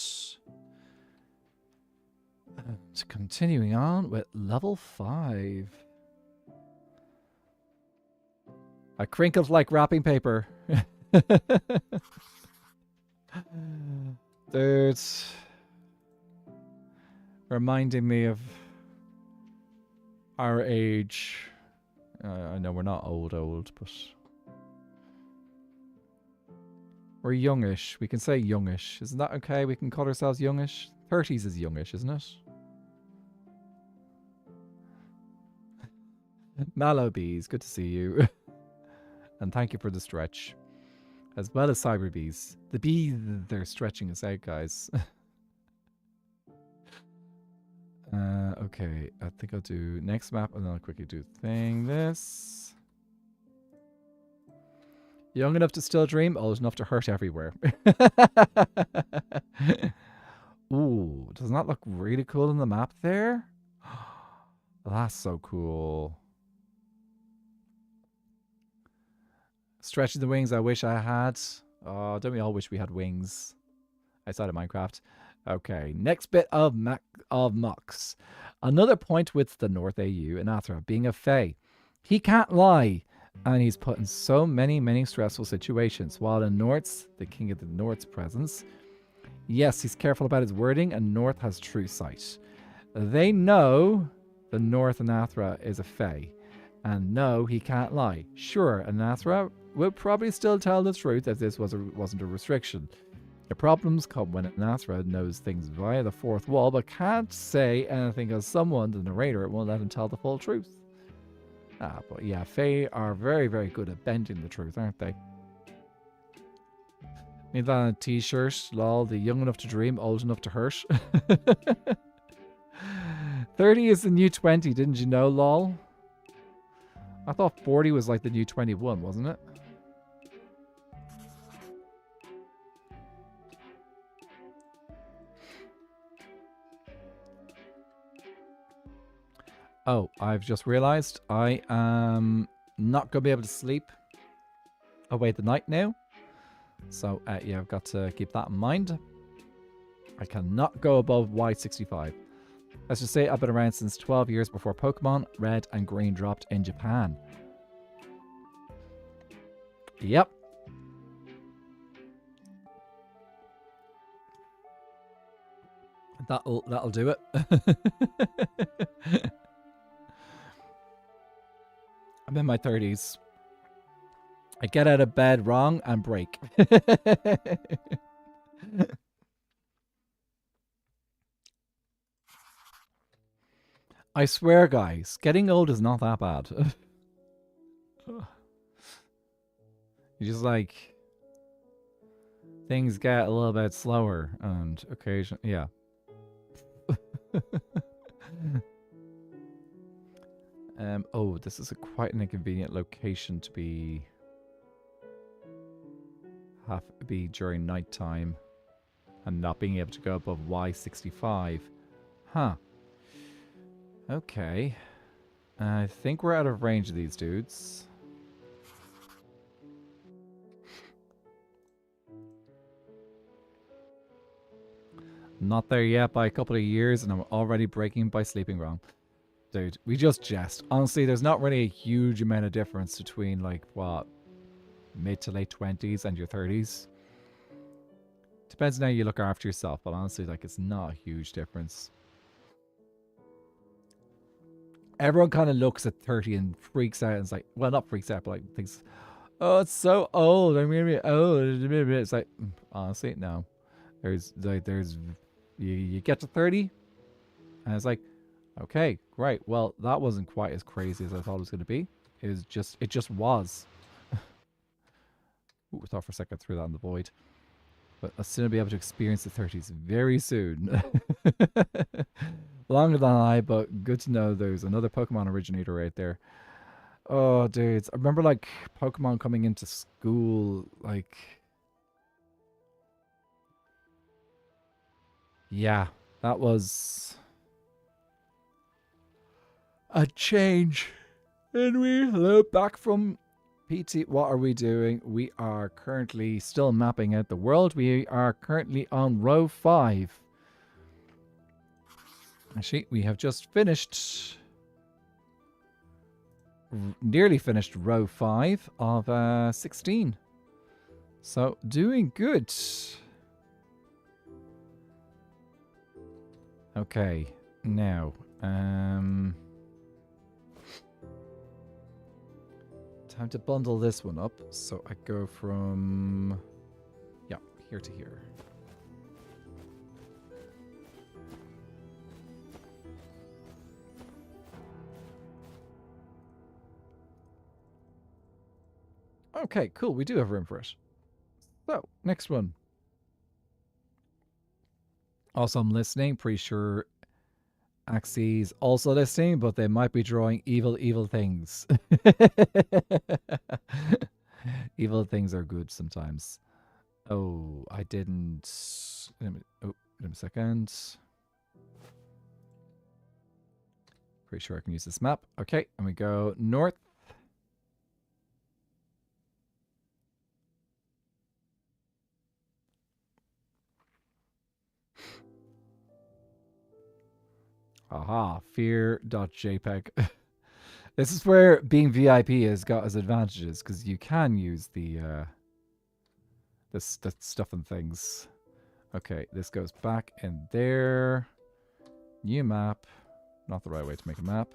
And continuing on with level 5. I crinkled like wrapping paper. Dude. Reminding me of our age. I know we're not old, but we're youngish. We can say youngish. Isn't that okay? We can call ourselves youngish. 30s is youngish, isn't it? Mallow Bees, good to see you. And thank you for the stretch. As well as Cyber Bees. The bees, they're stretching us out, guys. Okay, I think I'll do next map and then I'll quickly do this. Young enough to still dream, old enough to hurt everywhere. Ooh, doesn't that look really cool in the map there? That's so cool. Stretching the wings I wish I had. Oh, don't we all wish we had wings outside of Minecraft? Okay, next bit of mocks. Another point with the North AU and Athra being a Fae. He can't lie, and he's put in so many stressful situations. While in North's, the King of the North's presence, yes, he's careful about his wording, and North has true sight. They know the North and Athra is a Fae, and no, he can't lie. Sure, and Athra will probably still tell the truth if this wasn't a restriction. The problems come when Athra knows things via the fourth wall, but can't say anything as someone, the narrator, won't let him tell the full truth. But yeah, Fae are very good at bending the truth, aren't they? Need that on a t-shirt. Lol, the young enough to dream, old enough to hurt. 30 is the new 20, didn't you know, lol? I thought 40 was like the new 21, wasn't it? Oh, I've just realized I am not going to be able to sleep away the night now. So, yeah, I've got to keep that in mind. I cannot go above Y65. Let's just say I've been around since 12 years before Pokemon Red and Green dropped in Japan. Yep. That'll do it. I'm in my 30s. I get out of bed wrong and break. I swear, guys, getting old is not that bad. You just like things get a little bit slower and occasionally, yeah. Oh, this is quite an inconvenient location to be during nighttime and not being able to go above Y65. Huh. Okay. I think we're out of range of these dudes. Not there yet by a couple of years, and I'm already breaking by sleeping wrong. Dude, we just jest. Honestly, there's not really a huge amount of difference between, like, what, mid to late 20s and your 30s. Depends on how you look after yourself, but honestly, like, it's not a huge difference. Everyone kind of looks at 30 and freaks out and it's like, well, not freaks out, but like thinks, oh, it's so old. I'm going to be old. It's like, honestly, no. You get to 30 and it's like, okay, great. Well, that wasn't quite as crazy as I thought it was going to be. It just was. Ooh, I thought for a second I threw that in the void. But I'll still be able to experience the 30s very soon. Longer than I, but good to know there's another Pokemon originator right there. Oh, dudes. I remember, like, Pokemon coming into school, like... Yeah, that was... a change. And we look back from... PT, what are we doing? We are currently still mapping out the world. We are currently on row 5. Actually, we have just finished, nearly finished row 5 of 16. So, doing good. Okay, now, time to bundle this one up. So I go from, yeah, here to here. Okay, cool. We do have room for it. So, next one. Also, I'm listening. Pretty sure Axie's also listening, but they might be drawing evil, evil things. Evil things are good sometimes. Oh, I didn't... Oh, wait a second. Pretty sure I can use this map. Okay, and we go north. Aha, fear.jpg. This is where being VIP has got its advantages, because you can use the stuff and things. Okay, this goes back in there. New map. Not the right way to make a map.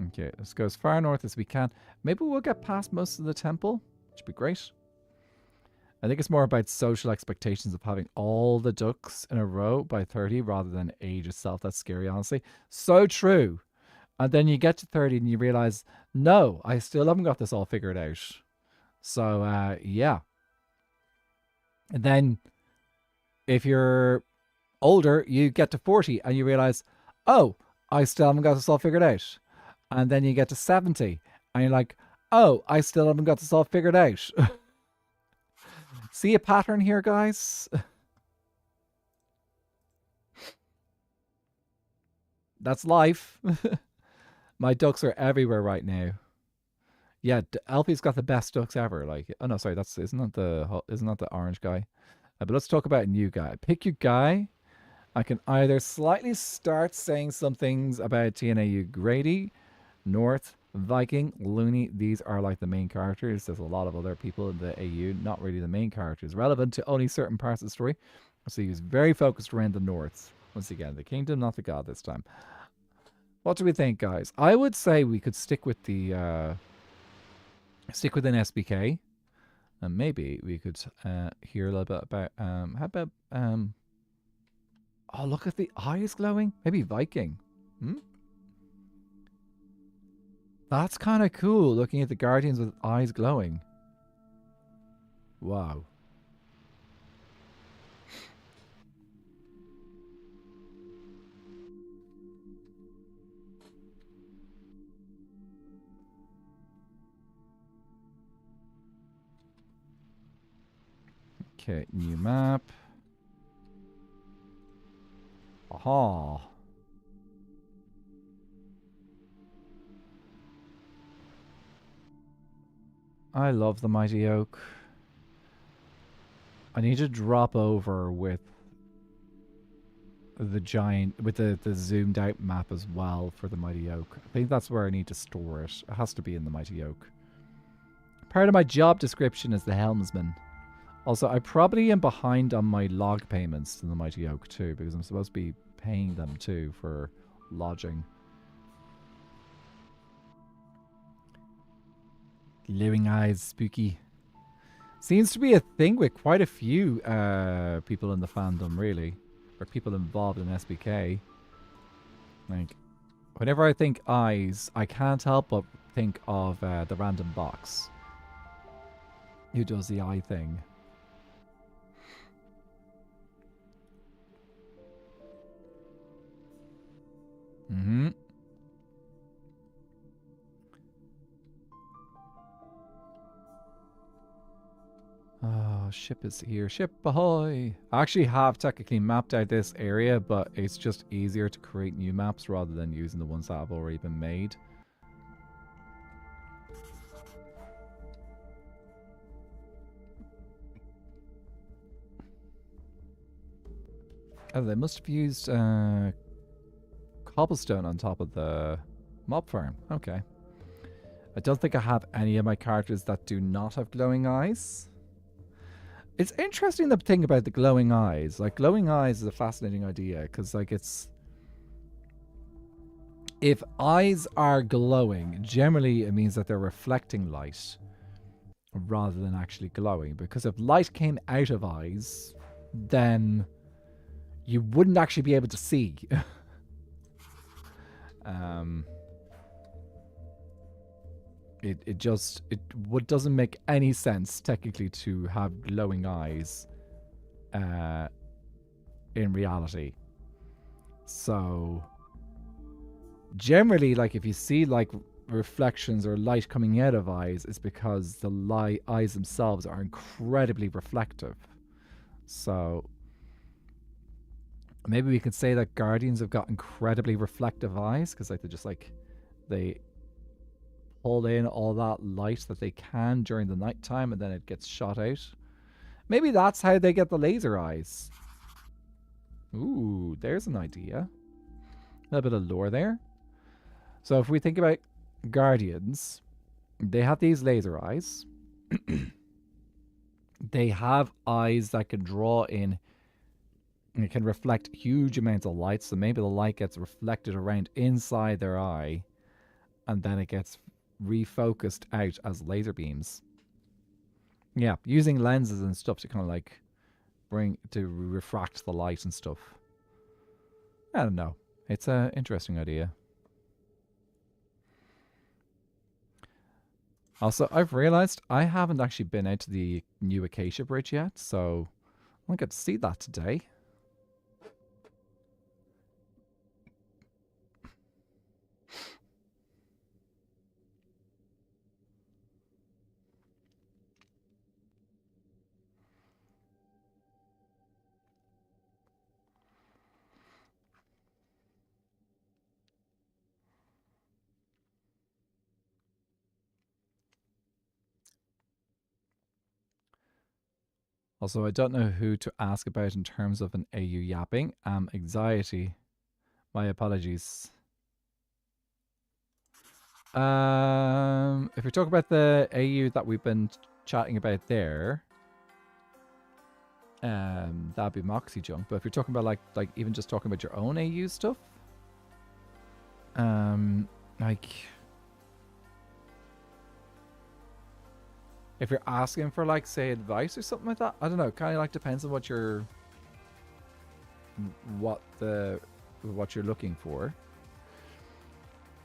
Okay, let's go as far north as we can. Maybe we'll get past most of the temple, which would be great. I think it's more about social expectations of having all the ducks in a row by 30 rather than age itself. That's scary, honestly. So true. And then you get to 30 and you realize, no, I still haven't got this all figured out. So, yeah. And then if you're older, you get to 40 and you realize, oh, I still haven't got this all figured out. And then you get to 70 and you're like, oh, I still haven't got this all figured out. See a pattern here, guys? That's life. My ducks are everywhere right now. Yeah, Alfie's got the best ducks ever. Like, oh no, sorry, isn't that the orange guy? But let's talk about a new guy. Pick your guy. I can either slightly start saying some things about TNAU Grady, North, Viking, Looney. These are like the main characters. There's a lot of other people in the AU, not really the main characters, relevant to only certain parts of the story. So he's very focused around the North. Once again, the kingdom, not the god this time. What do we think, guys? I would say we could stick with the stick with an SBK, and maybe we could hear a little bit about how about oh, look at the eyes glowing. Maybe Viking. That's kind of cool, looking at the guardians with eyes glowing. Wow. Okay, new map. Aha. I love the Mighty Oak. I need to drop over with the giant, with the zoomed out map as well for the Mighty Oak. I think that's where I need to store it. It has to be in the Mighty Oak. Part of my job description is the helmsman. Also, I probably am behind on my log payments to the Mighty Oak too, because I'm supposed to be paying them too for lodging. Glowing eyes, spooky. Seems to be a thing with quite a few people in the fandom, really. Or people involved in SBK. Like, whenever I think eyes, I can't help but think of the random box. Who does the eye thing. Mm-hmm. Oh, ship is here. Ship ahoy! I actually have technically mapped out this area, but it's just easier to create new maps rather than using the ones that have already been made. Oh, they must have used cobblestone on top of the mob farm. Okay. I don't think I have any of my characters that do not have glowing eyes. It's interesting, the thing about the glowing eyes. Like, glowing eyes is a fascinating idea, because, like, it's... If eyes are glowing, generally it means that they're reflecting light rather than actually glowing. Because if light came out of eyes, then you wouldn't actually be able to see. It doesn't make any sense technically to have glowing eyes in reality. So generally, like, if you see like reflections or light coming out of eyes, it's because the eyes themselves are incredibly reflective. So maybe we could say that guardians have got incredibly reflective eyes, because like they pull in all that light that they can during the nighttime, and then it gets shot out. Maybe that's how they get the laser eyes. Ooh, there's an idea. A little bit of lore there. So if we think about guardians, they have these laser eyes. They have eyes that can draw in, and it can reflect huge amounts of light. So maybe the light gets reflected around inside their eye, and then it gets refocused out as laser beams. Yeah, using lenses and stuff to kind of like refract the light and stuff. I don't know. It's an interesting idea. Also, I've realized I haven't actually been out to the new Acacia Bridge yet, so I got to see that today. Also, I don't know who to ask about in terms of an AU yapping. Anxiety. My apologies. If you're talking about the AU that we've been chatting about there, that'd be Moxie Junk. But if you're talking about like even just talking about your own AU stuff, like if you're asking for like say advice or something like that, I don't know. Kind of like depends on what you're looking for.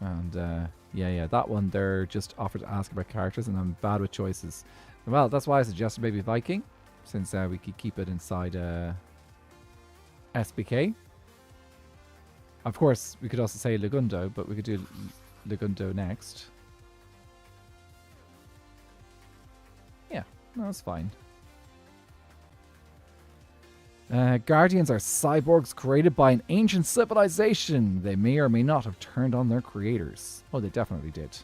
And yeah, that one they're just offered to ask about characters, and I'm bad with choices. Well, that's why I suggested maybe Viking, since we could keep it inside SBK. Of course, we could also say Legundo, but we could do Legundo next. Yeah, no, that's fine. Guardians are cyborgs created by an ancient civilization. They may or may not have turned on their creators. Oh, they definitely did.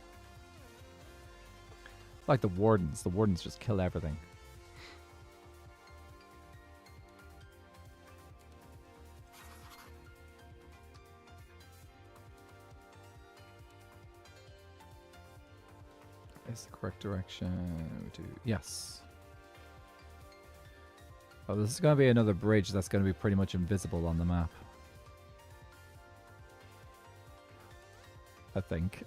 Like the Wardens. The Wardens just kill everything. Is the correct direction? Yes. Oh, this is going to be another bridge that's going to be pretty much invisible on the map. I think.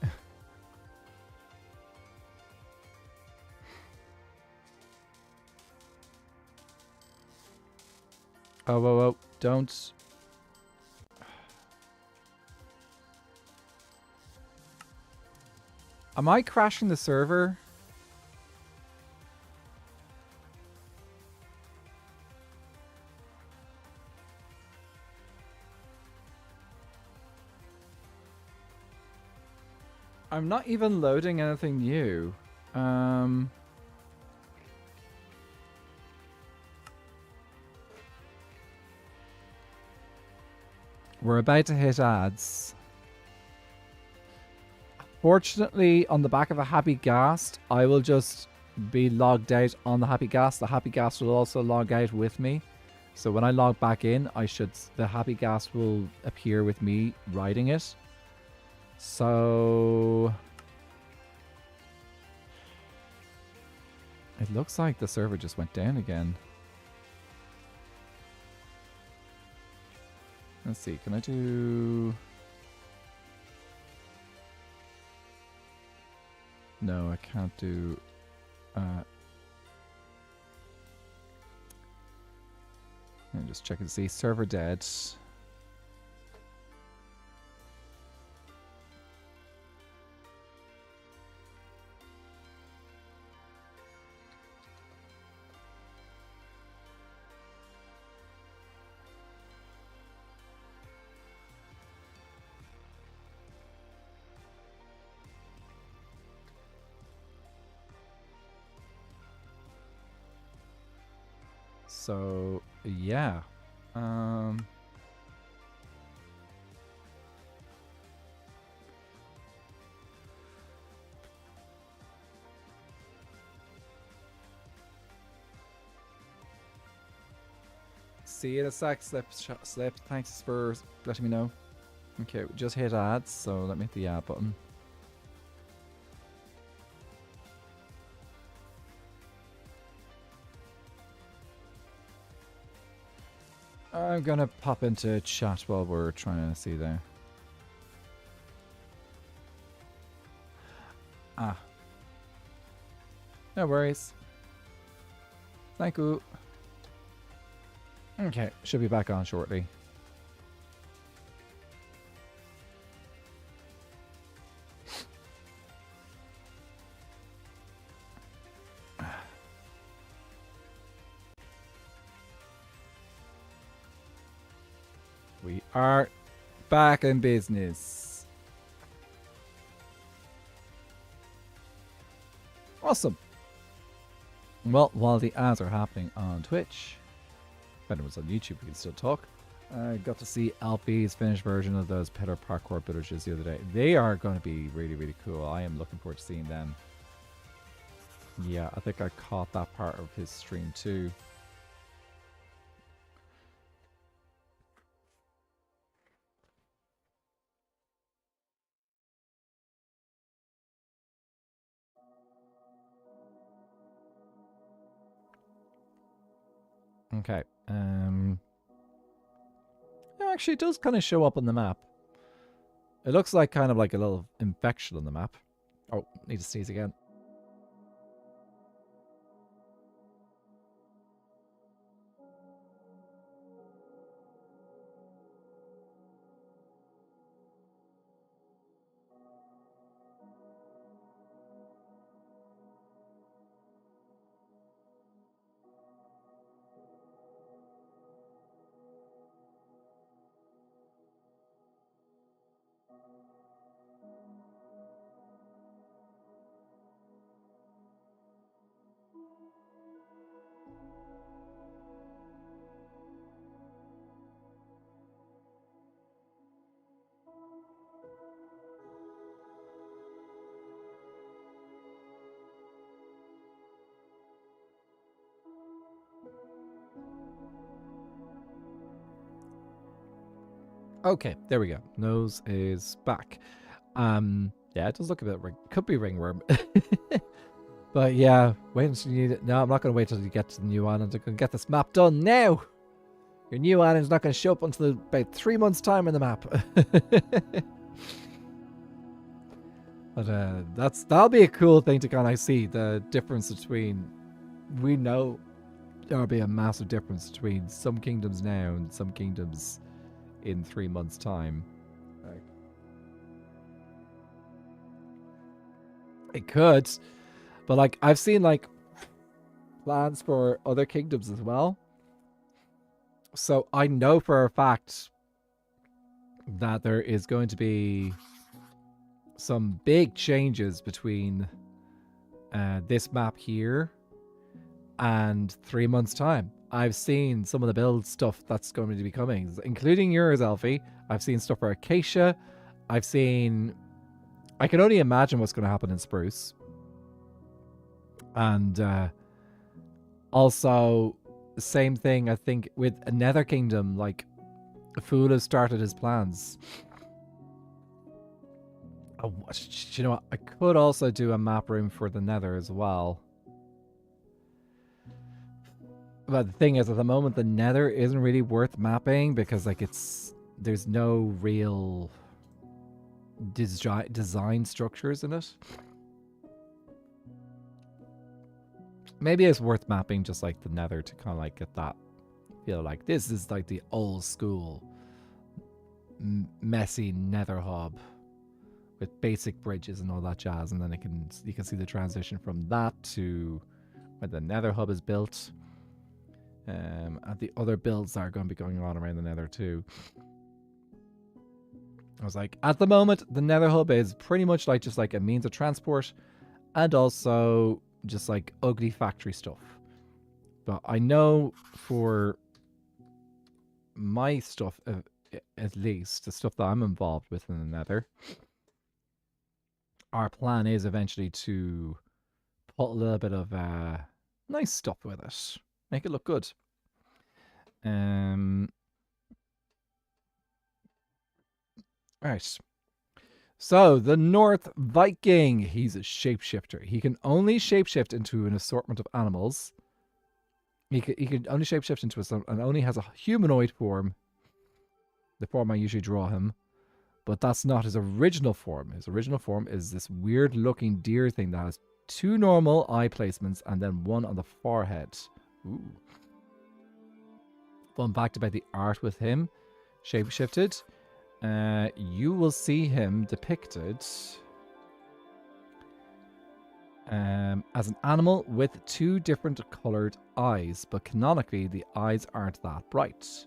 Oh, don't. Am I crashing the server? I'm not even loading anything new. We're about to hit ads. Fortunately, on the back of a Happy Ghast, I will just be logged out on the Happy Ghast. The Happy Ghast will also log out with me. So when I log back in, the Happy Ghast will appear with me riding it. So it looks like the server just went down again. Let's see, can I do... No, I can't do... I'm just checking to see. Server dead. So, yeah. See you in a sec, Slip. Thanks for letting me know. Okay, we just hit ads, so let me hit the ad button. I'm gonna pop into chat while we're trying to see there. Ah. No worries. Thank you. Okay, should be back on shortly. We are back in business. Awesome. Well, while the ads are happening on Twitch, if anyone's on YouTube, we can still talk. I got to see Alfie's finished version of those pillar parkour villages the other day. They are going to be really, really cool. I am looking forward to seeing them. Yeah, I think I caught that part of his stream too. Okay. Actually, it does kind of show up on the map. It looks like kind of like a little infection on the map. Oh, need to sneeze again. Okay, there we go. Nose is back. Yeah, it does look a bit could be ringworm. But yeah, wait until you need it. No, I'm not going to wait until you get to the new island. I'm going to get this map done now. Your new island's not going to show up until about 3 months' time in the map. But that'll be a cool thing to kind of see the difference between. We know there'll be a massive difference between some kingdoms now and some kingdoms in 3 months' time. It could, but like I've seen like plans for other kingdoms as well. So I know for a fact that there is going to be some big changes between this map here and 3 months' time. I've seen some of the build stuff that's going to be coming, including yours, Alfie. I've seen stuff for Acacia. I've seen... I can only imagine what's going to happen in Spruce. And also, same thing, I think, with Nether Kingdom. Like, Fool has started his plans. Oh, you know what? I could also do a map room for the Nether as well. But the thing is, at the moment, the Nether isn't really worth mapping because, like, there's no real design structures in it. Maybe it's worth mapping just like the Nether to kind of like get that feel like this is like the old school messy Nether hub with basic bridges and all that jazz, and then you can see the transition from that to when the Nether hub is built. And the other builds are going to be going on around the Nether too. I was like, at the moment, the Nether hub is pretty much like just like a means of transport, and also just like ugly factory stuff. But I know for my stuff, at least the stuff that I'm involved with in the Nether, our plan is eventually to put a little bit of nice stuff with it. Make it look good. Right. So, the North Viking. He's a shapeshifter. He can only shapeshift into an assortment of animals. He can only shapeshift into and only has a humanoid form. The form I usually draw him. But that's not his original form. His original form is this weird looking deer thing that has 2 normal eye placements and then 1 on the forehead. Ooh. Fun fact about the art with him, shapeshifted. You will see him depicted as an animal with 2 different colored eyes, but canonically the eyes aren't that bright.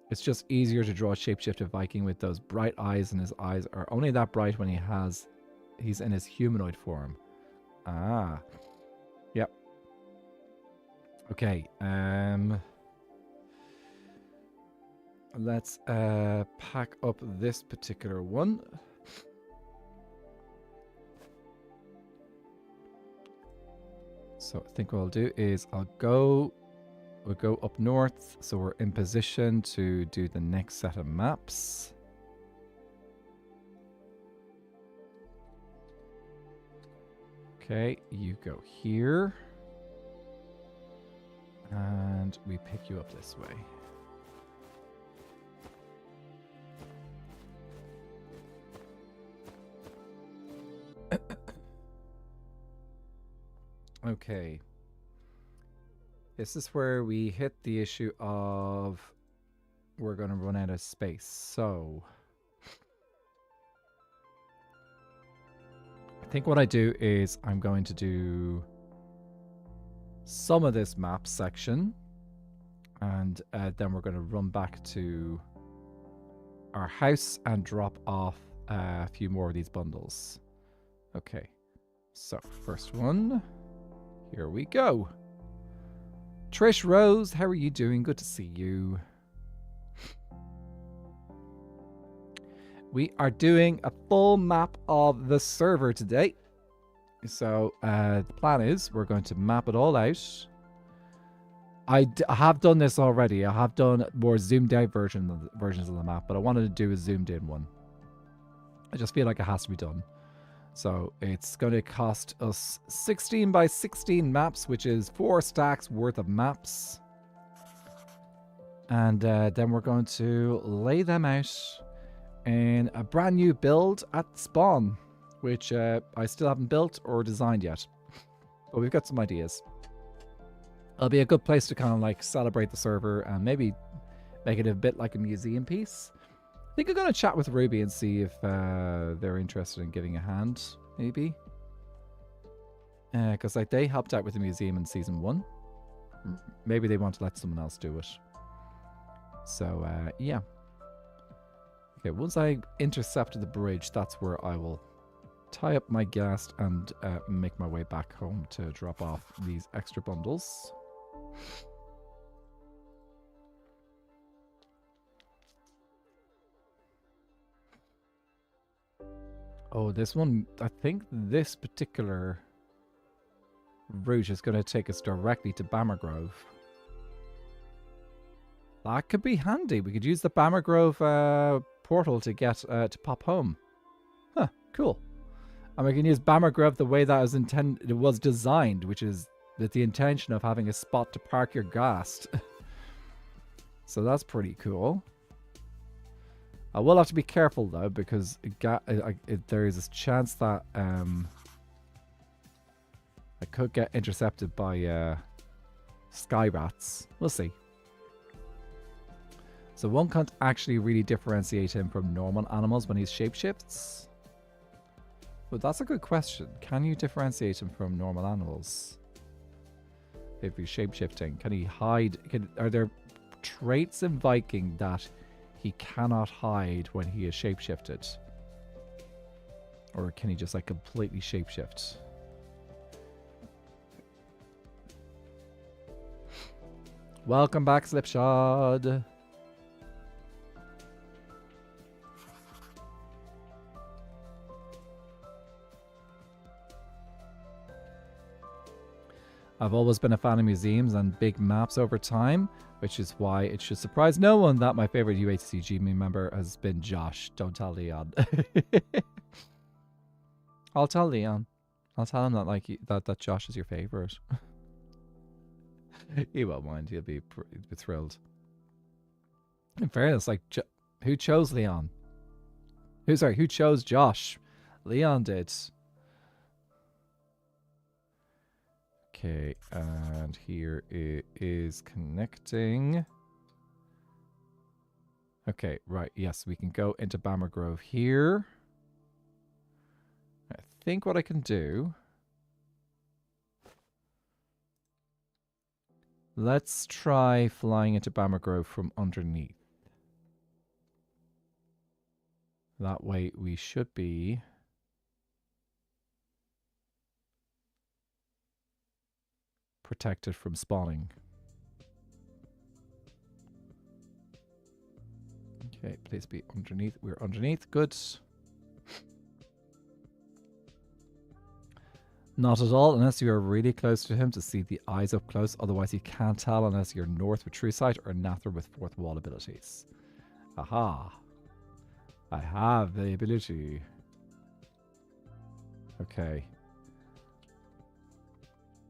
It's just easier to draw a shapeshifted Viking with those bright eyes, and his eyes are only that bright when he's in his humanoid form. Ah. Yep. Okay. Let's pack up this particular one. So I think what I'll do is we'll go up north, so we're in position to do the next set of maps. Okay, you go here. And we pick you up this way. Okay. This is where we hit the issue of we're going to run out of space. So I think what I do is I'm going to do some of this map section, and then we're going to run back to our house and drop off a few more of these bundles. Okay, so first one, here we go. Trish Rose, how are you doing? Good to see you. We are doing a full map of the server today. So the plan is we're going to map it all out. I have done this already. I have done more zoomed out versions of the map, but I wanted to do a zoomed in one. I just feel like it has to be done. So it's going to cost us 16 by 16 maps, which is 4 stacks worth of maps. And then we're going to lay them out in a brand new build at spawn, which I still haven't built or designed yet. But we've got some ideas. It'll be a good place to kind of like celebrate the server and maybe make it a bit like a museum piece. I think I'm going to chat with Ruby and see if they're interested in giving a hand, maybe. Because like they helped out with the museum in season 1. Maybe they want to let someone else do it. So, yeah. Okay, once I intercepted the bridge, that's where I will tie up my ghast and make my way back home to drop off these extra bundles. Oh, this one, I think this particular route is going to take us directly to Bammergrove. That could be handy. We could use the Bammergrove portal to get to pop home. Huh, cool. And we can use Bammergrove the way that it was designed, which is with the intention of having a spot to park your ghast. So that's pretty cool. I will have to be careful though, because there is a chance that I could get intercepted by sky rats. We'll see. So one can't actually really differentiate him from normal animals when he shapeshifts. But that's a good question. Can you differentiate him from normal animals? If he's shapeshifting, can he hide? Are there traits in Viking that he cannot hide when he is shapeshifted? Or can he just like completely shapeshift? Welcome back, Slipshod. I've always been a fan of museums and big maps over time, which is why it should surprise no one that my favorite UHCG member has been Josh. Don't tell Leon. I'll tell Leon. I'll tell him that that Josh is your favorite. He won't mind. He'll be thrilled. In fairness, like, who chose Leon? Who chose Josh? Leon did. Okay, and here it is connecting. Okay, right, yes, we can go into Bammergrove here. I think what I can do... Let's try flying into Bammergrove from underneath. That way we should be protected from spawning. Okay, please be underneath. We're underneath. Good. Not at all, unless you are really close to him to see the eyes up close. Otherwise, you can't tell unless you're north with true sight or Nather with fourth wall abilities. Aha. I have the ability. Okay.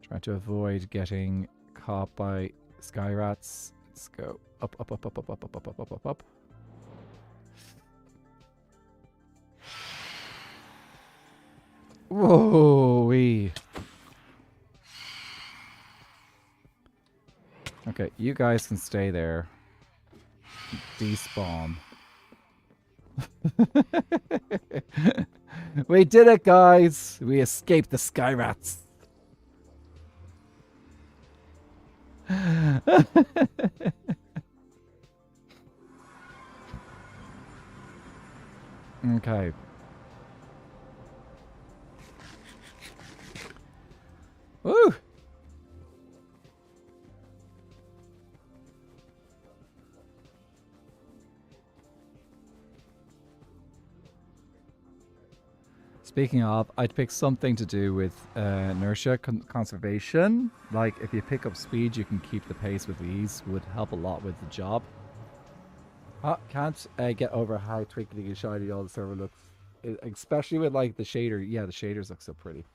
Trying to avoid getting caught by sky rats. Let's go up, up, up, up, up, up, up, up, up, up, up, up. Whoa-wee. Okay, you guys can stay there. Despawn. We did it, guys! We escaped the sky rats. Okay. Woo! Speaking of, I'd pick something to do with inertia conservation. Like, if you pick up speed, you can keep the pace with ease. Would help a lot with the job. Can't get over how twinkly and shiny all the server looks. Especially with, like, the shader. Yeah, the shaders look so pretty.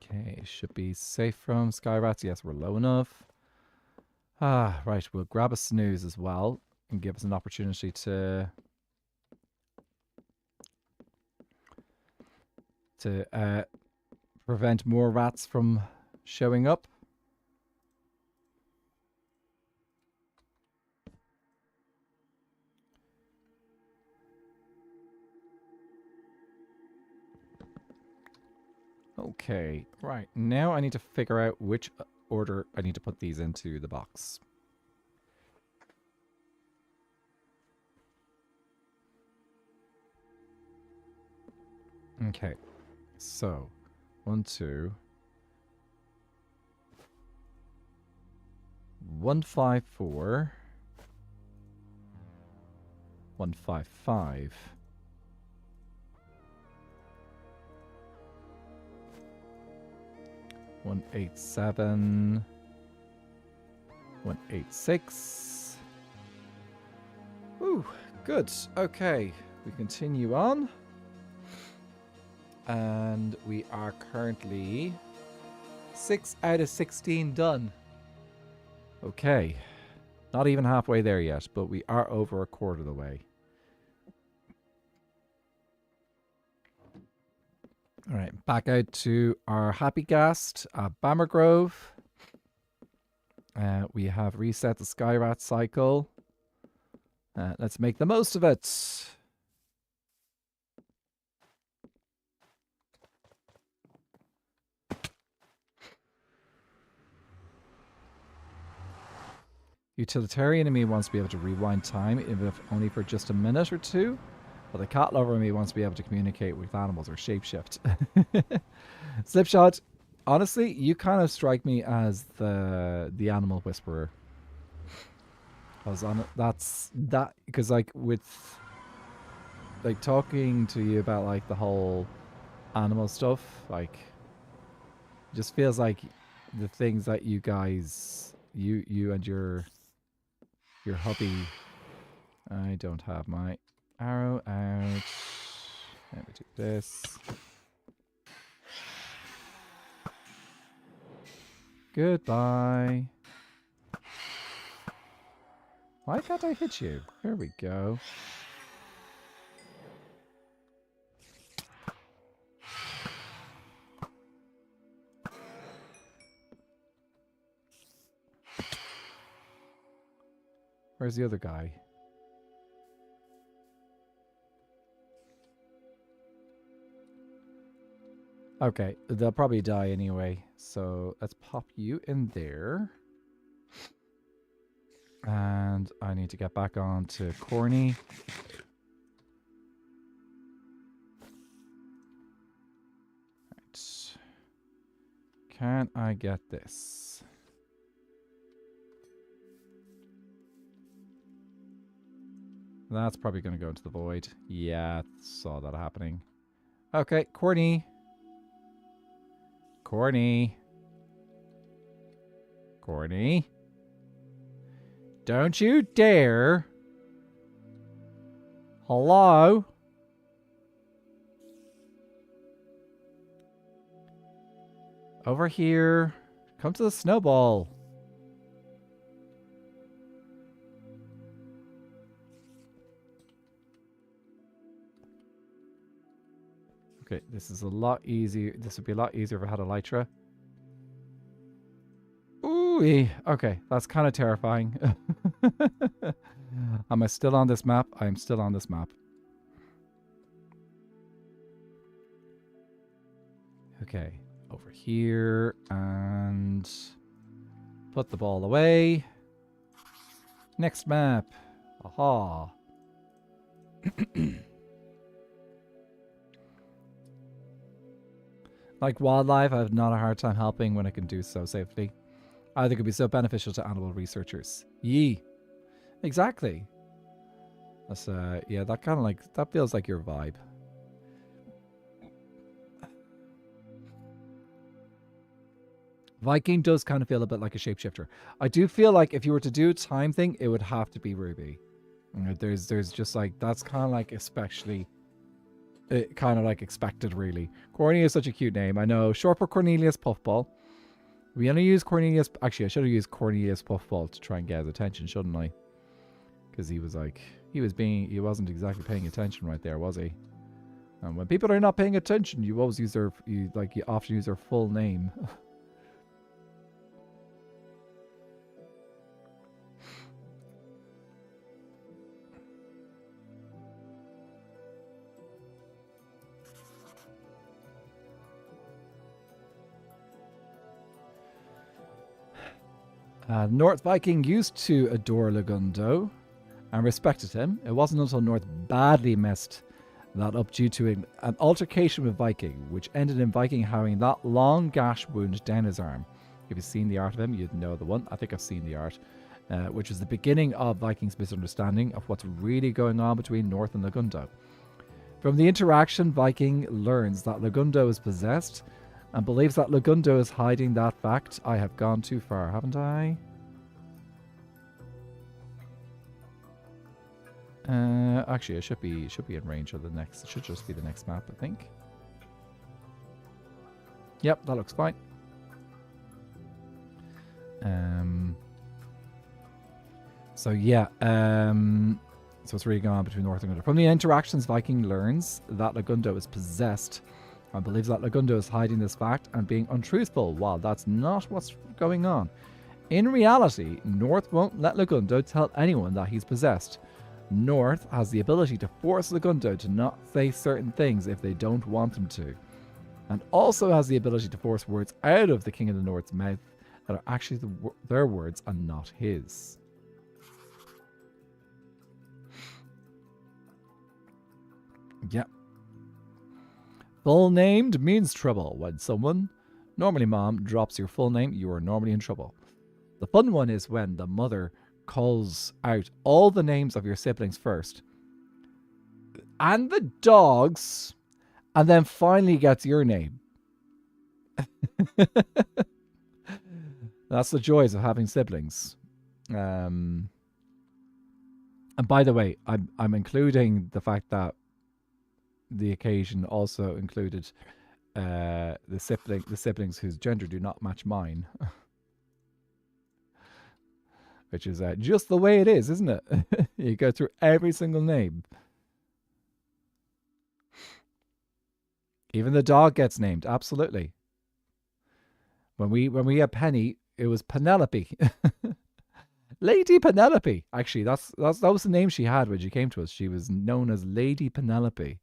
Okay, should be safe from sky rats. Yes, we're low enough. Right, we'll grab a snooze as well and give us an opportunity to prevent more rats from showing up. Okay, right, now I need to figure out which order I need to put these into the box. Okay, so 1, 2, 1, 5, 4, 1, 5, 5. 187, 186. Ooh, good. Okay, we continue on. And we are currently 6 out of 16 done. Okay, not even halfway there yet, but we are over a quarter of the way. All right, back out to our happy ghast at Bammer Grove. We have reset the Skyrat cycle. Let's make the most of it. Utilitarian in me wants to be able to rewind time, even if only for just a minute or two. But the cat lover in me wants to be able to communicate with animals or shapeshift. Slipshot, honestly, you kind of strike me as the animal whisperer. Because like with like talking to you about like the whole animal stuff, like it just feels like the things that you guys you and your hubby. I don't have my arrow out. Let me do this. Goodbye. Why can't I hit you? There we go. Where's the other guy? Okay, they'll probably die anyway. So let's pop you in there. And I need to get back on to Corny. Right. Can I get this? That's probably going to go into the void. Yeah, saw that happening. Okay, Corny. Corny. Corny. Don't you dare. Hello? Over here. Come to the snowball. Okay, this is a lot easier. This would be a lot easier if I had Elytra. Ooh, okay, that's kind of terrifying. Am I still on this map? I am still on this map. Okay, over here and put the ball away. Next map. Aha. Like wildlife, I have not a hard time helping when I can do so safely. I think it could be so beneficial to animal researchers. Yee. Exactly. That's yeah, that kind of like, that feels like your vibe. Viking does kind of feel a bit like a shapeshifter. I do feel like if you were to do a time thing, it would have to be Ruby. There's just like, that's kind of like especially, kind of like expected really. Corny is such a cute name. I know, short for Cornelius Puffball. We only use Cornelius, actually I should have used Cornelius Puffball to try and get his attention, shouldn't I? Because he was like, he wasn't exactly paying attention right there, was he? And when people are not paying attention, you always use their, you often use their full name. North Viking used to adore Lagundo and respected him. It wasn't until North badly messed that up due to an altercation with Viking, which ended in Viking having that long gash wound down his arm. If you've seen the art of him, you'd know the one. I think I've seen the art, which was the beginning of Viking's misunderstanding of what's really going on between North and Lagundo. From the interaction, Viking learns that Lagundo is possessed and believes that Lagundo is hiding that fact. I have gone too far, haven't I? Actually, I should be in range of the next. It should just be the next map, I think. Yep, that looks fine. So yeah, so it's really going on between North and Lagundo. From the interactions, Viking learns that Lagundo is possessed and believes that Lagundo is hiding this fact and being untruthful, while that's not what's going on. In reality, North won't let Lagundo tell anyone that he's possessed. North has the ability to force Lagundo to not say certain things if they don't want him to, and also has the ability to force words out of the King of the North's mouth that are actually their words and not his. Yep. Full named means trouble. When someone, normally mom, drops your full name, you are normally in trouble. The fun one is when the mother calls out all the names of your siblings first and the dogs, and then finally gets your name. That's the joys of having siblings. And by the way, I'm including the fact that the occasion also included the siblings whose gender do not match mine. Which is just the way it is, isn't it? You go through every single name. Even the dog gets named, absolutely. When we had Penny, it was Penelope. Lady Penelope. Actually, that was the name she had when she came to us. She was known as Lady Penelope.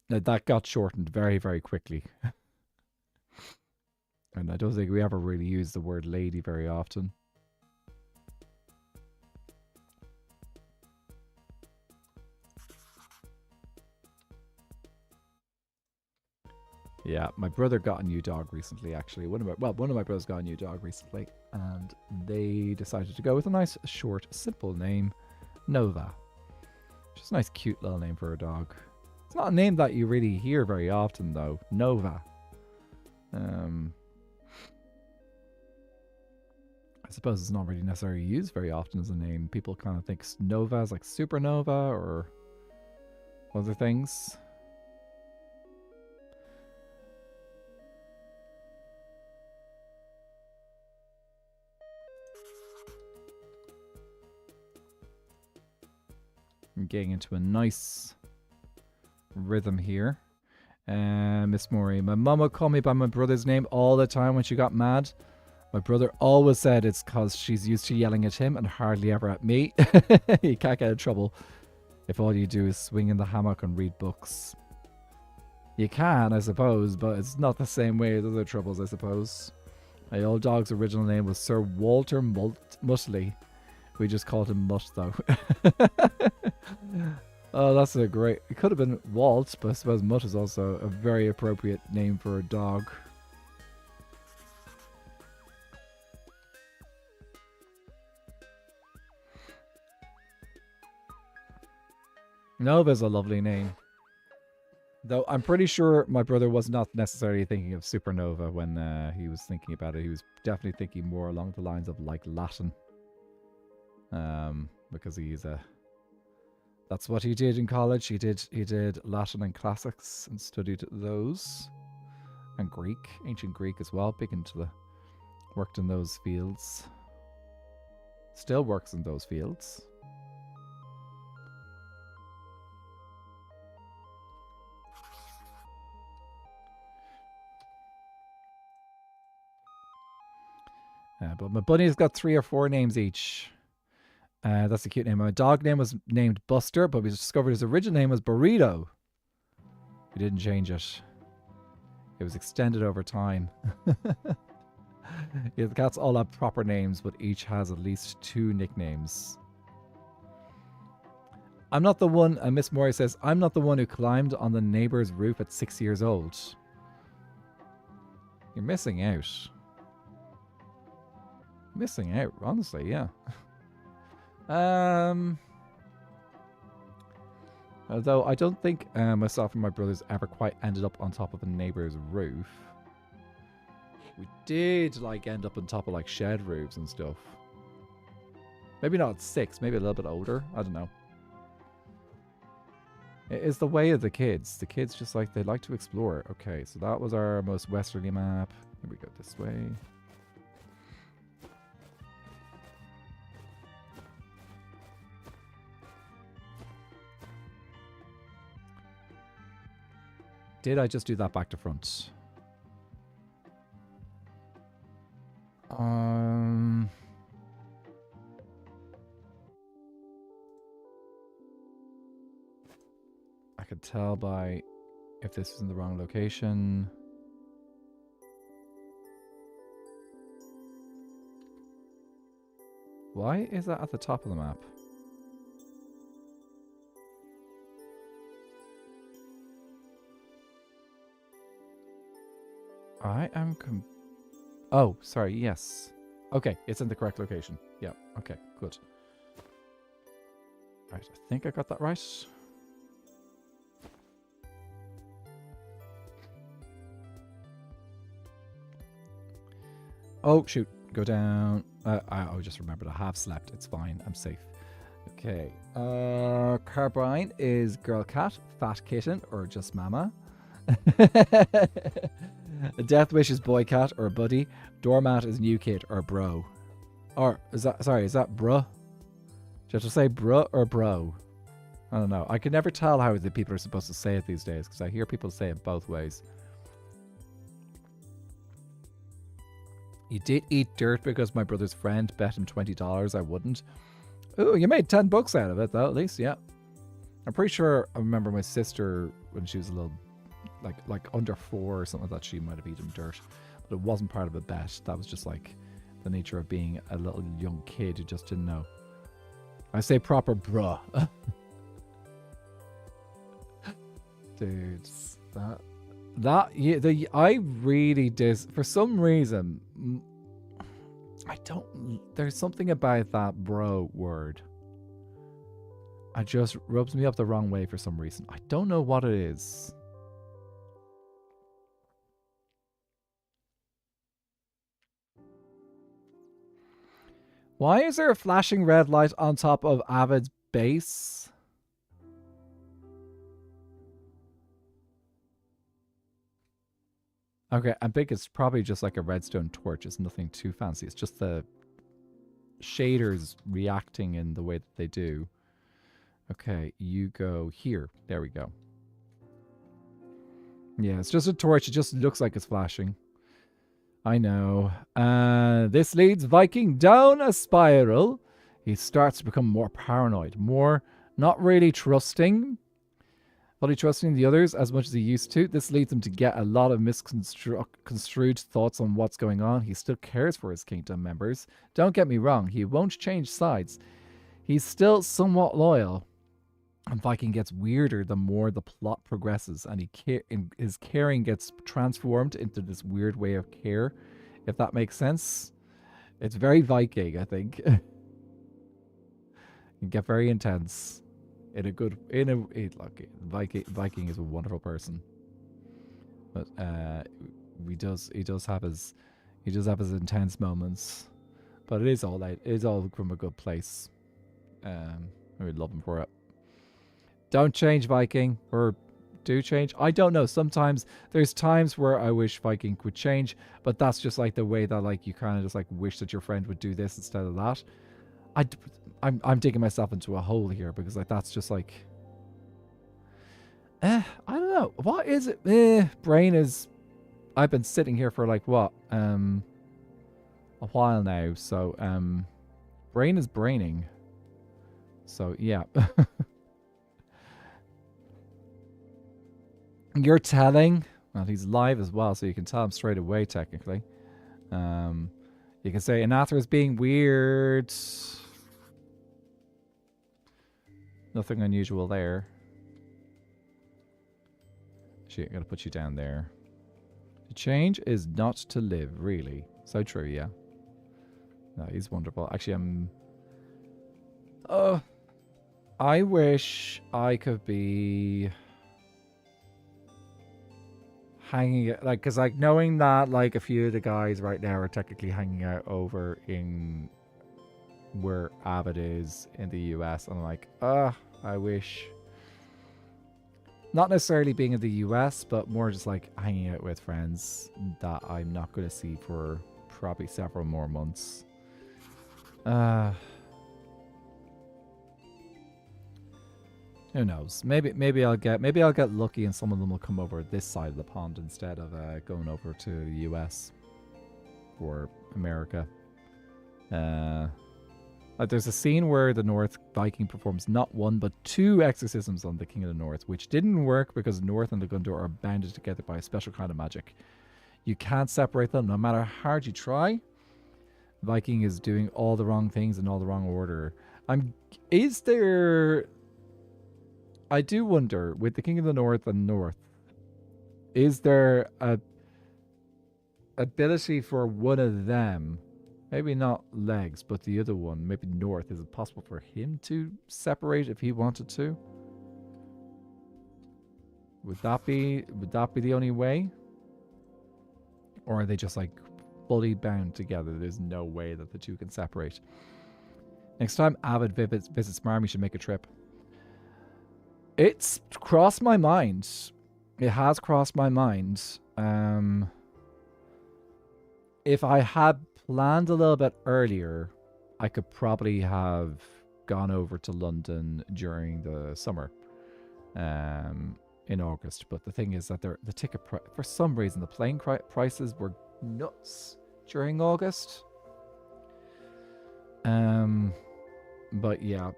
That got shortened very, very quickly. And I don't think we ever really use the word lady very often. Yeah, my brother got a new dog recently, actually. One of my brothers got a new dog recently, and they decided to go with a nice, short, simple name, Nova. Just a nice, cute little name for a dog. It's not a name that you really hear very often, though. Nova. I suppose it's not really necessarily used very often as a name. People kind of think Nova is like supernova or other things. I'm getting into a nice rhythm here. Miss Maury, my mum would call me by my brother's name all the time when she got mad. My brother always said it's because she's used to yelling at him and hardly ever at me. You can't get in trouble if all you do is swing in the hammock and read books. You can, I suppose, but it's not the same way as other troubles, I suppose. My old dog's original name was Sir Walter Muttley. We just called him Mutt, though. Oh, that's a great... It could have been Walt, but I suppose Mutt is also a very appropriate name for a dog. Nova's a lovely name. Though I'm pretty sure my brother was not necessarily thinking of supernova when he was thinking about it. He was definitely thinking more along the lines of like Latin. Because he's a... That's what he did in college. He did Latin and classics and studied those. And Greek, ancient Greek as well. Big into the... Worked in those fields. Still works in those fields. But my bunny's got 3 or 4 names each. That's a cute name. My dog name was named Buster, but we discovered his original name was Burrito. We didn't change it. It was extended over time. Yeah, the cats all have proper names, but each has at least 2 nicknames. I'm not the one, Miss Mori says, I'm not the one who climbed on the neighbor's roof at 6 years old. You're missing out. Missing out, honestly, yeah. Although I don't think myself and my brothers ever quite ended up on top of a neighbor's roof. We did like end up on top of like shed roofs and stuff. Maybe not at 6, maybe a little bit older. I don't know. It is the way of the kids. The kids just like, they like to explore. Okay, so that was our most westerly map. Here we go this way. Did I just do that back to front? I could tell by if this is in the wrong location. Why is that at the top of the map? I am oh, sorry, yes. Okay, it's in the correct location. Yeah, okay, good. Right, I think I got that right. Oh, shoot. Go down. I just remembered I have slept. It's fine. I'm safe. Okay. Carbine is girl cat, fat kitten, or just mama. Death Wish is boy cat or buddy. Doormat is new kid or bro. Or is that, sorry, is that bruh? Do you have to say bruh or bro? I don't know. I can never tell how the people are supposed to say it these days because I hear people say it both ways. You did eat dirt because my brother's friend bet him $20 I wouldn't. Ooh, you made $10 out of it though, at least, yeah. I'm pretty sure I remember my sister when she was a little, like under 4 or something like that, she might have eaten dirt. But it wasn't part of a bet. That was just like the nature of being a little young kid who just didn't know. I say proper bruh. Dudes, I really did, for some reason, there's something about that bro word. It just rubs me up the wrong way for some reason. I don't know what it is. Why is there a flashing red light on top of Avid's base? Okay, I think it's probably just like a redstone torch. It's nothing too fancy. It's just the shaders reacting in the way that they do. Okay, you go here. There we go. Yeah, it's just a torch. It just looks like it's flashing. I know. This leads Viking down a spiral. He starts to become more paranoid, more not really trusting the others as much as he used to. This leads him to get a lot of misconstrued thoughts on what's going on. He still cares for his kingdom members. Don't get me wrong, he won't change sides. He's still somewhat loyal. And Viking gets weirder the more the plot progresses, and his caring gets transformed into this weird way of care, if that makes sense. It's very Viking, I think. It can get very intense. Viking is a wonderful person, but he does have his intense moments, but it is all from a good place. We love him for it. Don't change, Viking, or do change. I don't know. Sometimes there's times where I wish Viking would change, but that's just like the way that like you kind of just like wish that your friend would do this instead of that. I'm digging myself into a hole here because like that's just like I don't know. What is it? Brain is I've been sitting here for like what? A while now. So brain is braining. So yeah. You're telling? Well, he's live as well, so you can tell him straight away technically. You can say Anathra is being weird. Nothing unusual there. Actually, I'm going to put you down there. To change is not to live, really. So true, yeah. No, he's wonderful. Actually, I wish I could be hanging it, like, because, like, knowing that, like, a few of the guys right now are technically hanging out over in where Avid is in the US, and I'm like, I wish, not necessarily being in the US, but more just like hanging out with friends that I'm not going to see for probably several more months. Who knows? Maybe I'll get lucky and some of them will come over this side of the pond instead of going over to the US or America. Like there's a scene where the North Viking performs not one but 2 exorcisms on the King of the North, which didn't work because the North and the Gondor are bounded together by a special kind of magic. You can't separate them, no matter how hard you try. Viking is doing all the wrong things in all the wrong order. I do wonder, with the King of the North and North, is there a ability for one of them, maybe not legs, but the other one, maybe North, is it possible for him to separate if he wanted to? Would that be the only way? Or are they just like fully bound together? There's no way that the two can separate. Next time Avid visits Marm, we should make a trip. It's crossed my mind. It has crossed my mind. If I had planned a little bit earlier, I could probably have gone over to London during the summer, in August. But the thing is that the ticket for some reason the plane prices were nuts during August. But yeah,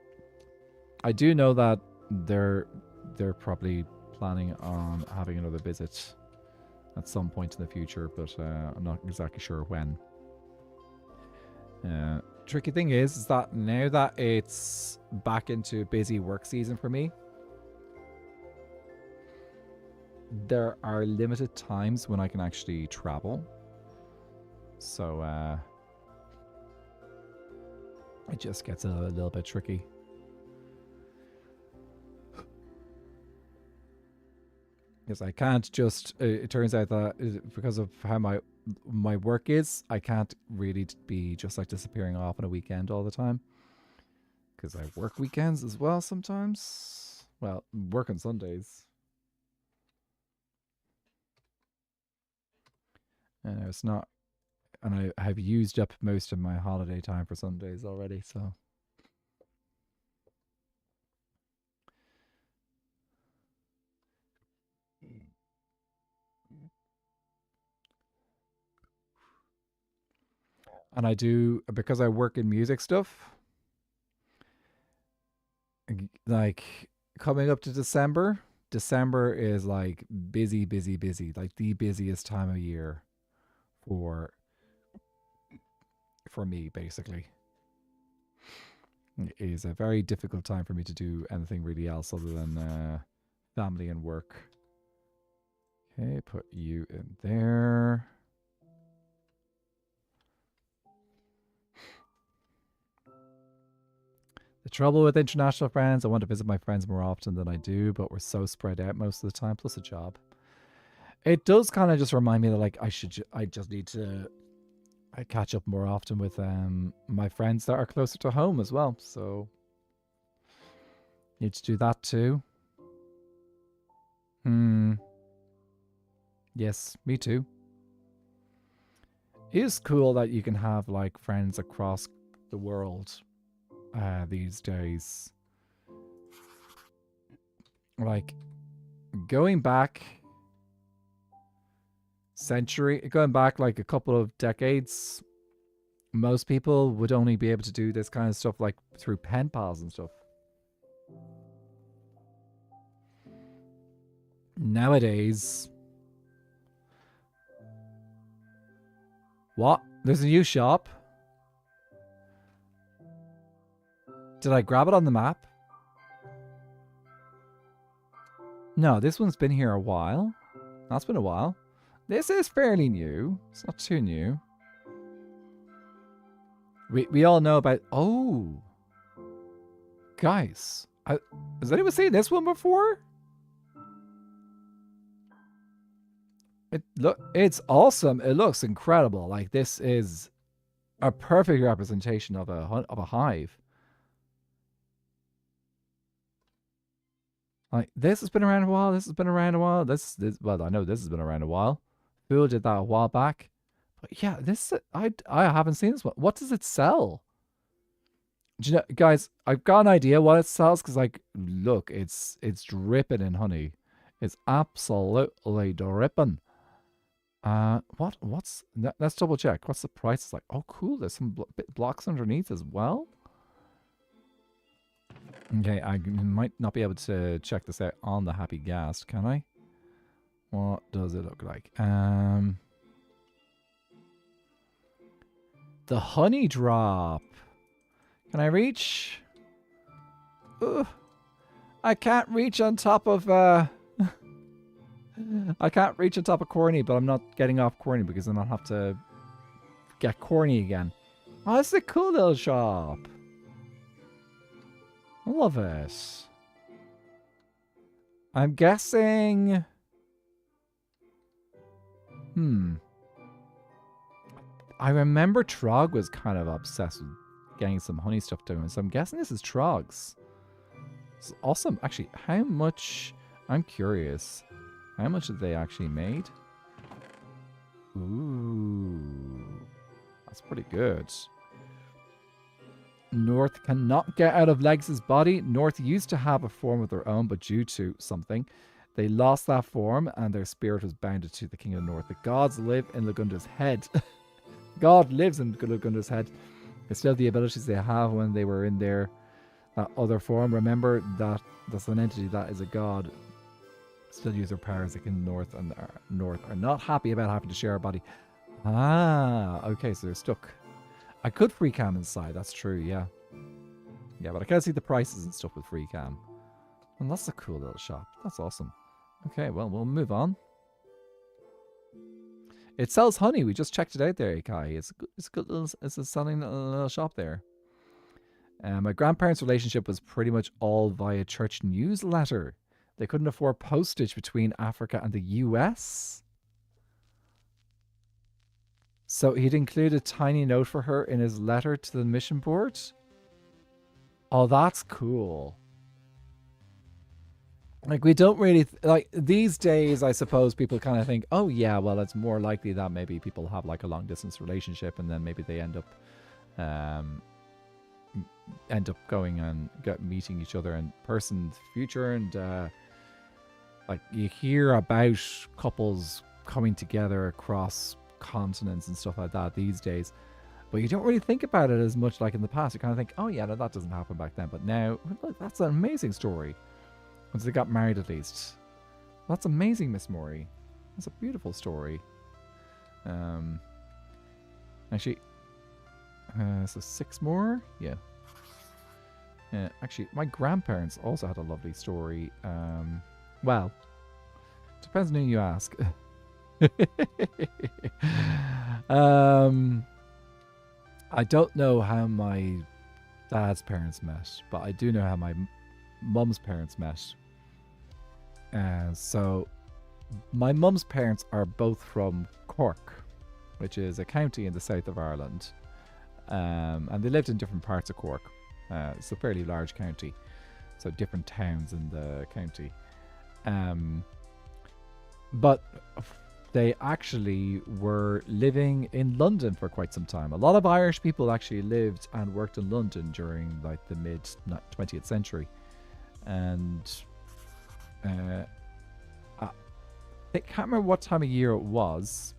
I do know that they're probably planning on having another visit at some point in the future, but I'm not exactly sure when. Tricky thing is that now that it's back into busy work season for me, there are limited times when I can actually travel. So it just gets a little bit tricky. Because I can't just, it turns out that because of how my work is, I can't really be just like disappearing off on a weekend all the time. Because I work weekends as well sometimes. Well, work on Sundays. And it's not, and I have used up most of my holiday time for Sundays already, so. And I do, because I work in music stuff, like coming up to December is like busy, busy, busy, like the busiest time of year for me, basically. It is a very difficult time for me to do anything really else other than family and work. Okay, put you in there. The trouble with international friends, I want to visit my friends more often than I do, but we're so spread out most of the time, plus a job. It does kind of just remind me that like I just need to catch up more often with my friends that are closer to home as well. So need to do that too. Yes, me too. It is cool that you can have like friends across the world these days. Like going back like a couple of decades, most people would only be able to do this kind of stuff like through pen pals and stuff. Nowadays, what? There's a new shop? Did I grab it on the map? No, this one's been here a while. That's been a while. This is fairly new. It's not too new. We all know about... Oh! Guys, has anyone seen this one before? It's awesome. It looks incredible. Like, this is a perfect representation of a hive. Like, this has been around a while. This has been around a while. Well, I know this has been around a while. Fool did that a while back. But yeah, I haven't seen this one. What does it sell? Do you know, guys, I've got an idea what it sells because, like, look, it's dripping in honey. It's absolutely dripping. Let's double check. What's the price? It's like, oh, cool. There's some blocks underneath as well. Okay, I might not be able to check this out on the Happy Ghast, can I? What does it look like? The honey drop. Can I reach? Ugh. I can't reach on top of I can't reach on top of Corny, but I'm not getting off Corny because then I'll have to get Corny again. Oh, this is a cool little shop. I love it. I'm guessing... I remember Trog was kind of obsessed with getting some honey stuff doing, so I'm guessing this is Trog's. It's awesome. Actually, how much... I'm curious. How much have they actually made? Ooh. That's pretty good. North cannot get out of Legs' body. North used to have a form of their own, but due to something, they lost that form and their spirit was bounded to the King of the North. The gods live in Lagunda's head. God lives in Lagunda's head. Instead of the abilities they have when they were in their other form. Remember that that's an entity that is a god. still use their powers like in the north are not happy about having to share a body. Ah, okay, so they're stuck. I could free cam inside, that's true, yeah. Yeah, but I can't see the prices and stuff with free cam. And that's a cool little shop. That's awesome. Okay, well, we'll move on. It sells honey. We just checked it out there, Kai. It's a good little, it's a selling little shop there. My grandparents' relationship was pretty much all via church newsletter. They couldn't afford postage between Africa and the US. So he'd include a tiny note for her in his letter to the mission board. Oh, that's cool. Like, we don't really... like, these days, I suppose people kind of think, oh, yeah, well, it's more likely that maybe people have, like, a long-distance relationship and then maybe they end up going and meeting each other in person in the future. And, like, you hear about couples coming together across continents and stuff like that these days. But you don't really think about it as much like in the past. You kind of think, oh, yeah, no, that doesn't happen back then. But now, look, that's an amazing story. Once they got married, at least. That's amazing, Miss Maury. That's a beautiful story. Actually, so 6 more? Yeah. Actually, my grandparents also had a lovely story. Well, depends on who you ask. I don't know how my dad's parents met, but I do know how my mum's parents met. So my mum's parents are both from Cork, which is a county in the south of Ireland, and they lived in different parts of Cork. It's a fairly large county, so different towns in the county. But they actually were living in London for quite some time. A lot of Irish people actually lived and worked in London during like the mid 20th century. And I can't remember what time of year it was.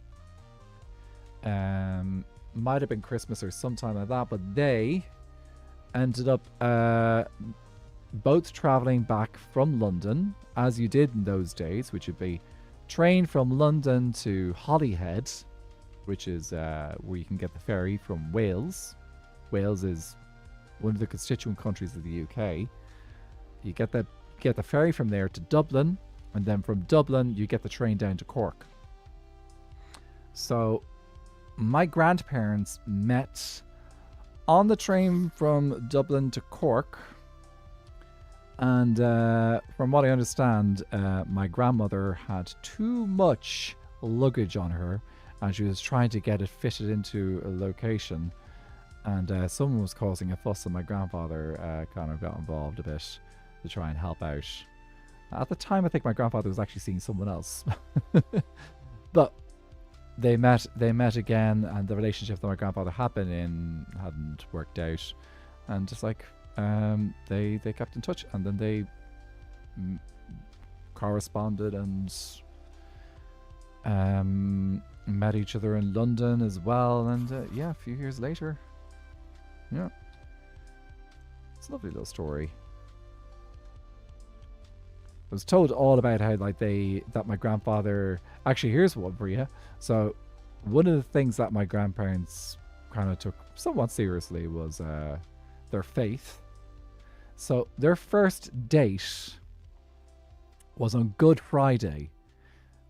Might have been Christmas or sometime like that, but they ended up both traveling back from London, as you did in those days, which would be train from London to Holyhead, which is where you can get the ferry from Wales. Wales is one of the constituent countries of the UK. You get the ferry from there to Dublin, and then from Dublin you get the train down to Cork. So my grandparents met on the train from Dublin to Cork, and from what I understand, my grandmother had too much luggage on her, and she was trying to get it fitted into a location, and someone was causing a fuss, and my grandfather kind of got involved a bit to try and help out. At the time, I think my grandfather was actually seeing someone else. But they met again, and the relationship that my grandfather had been in hadn't worked out, and just like they kept in touch, and then they corresponded and met each other in London as well, and yeah, a few years later. Yeah, it's a lovely little story. I was told all about how that my grandfather, actually here's one for you. So one of the things that my grandparents kind of took somewhat seriously was their faith. So their first date was on Good Friday,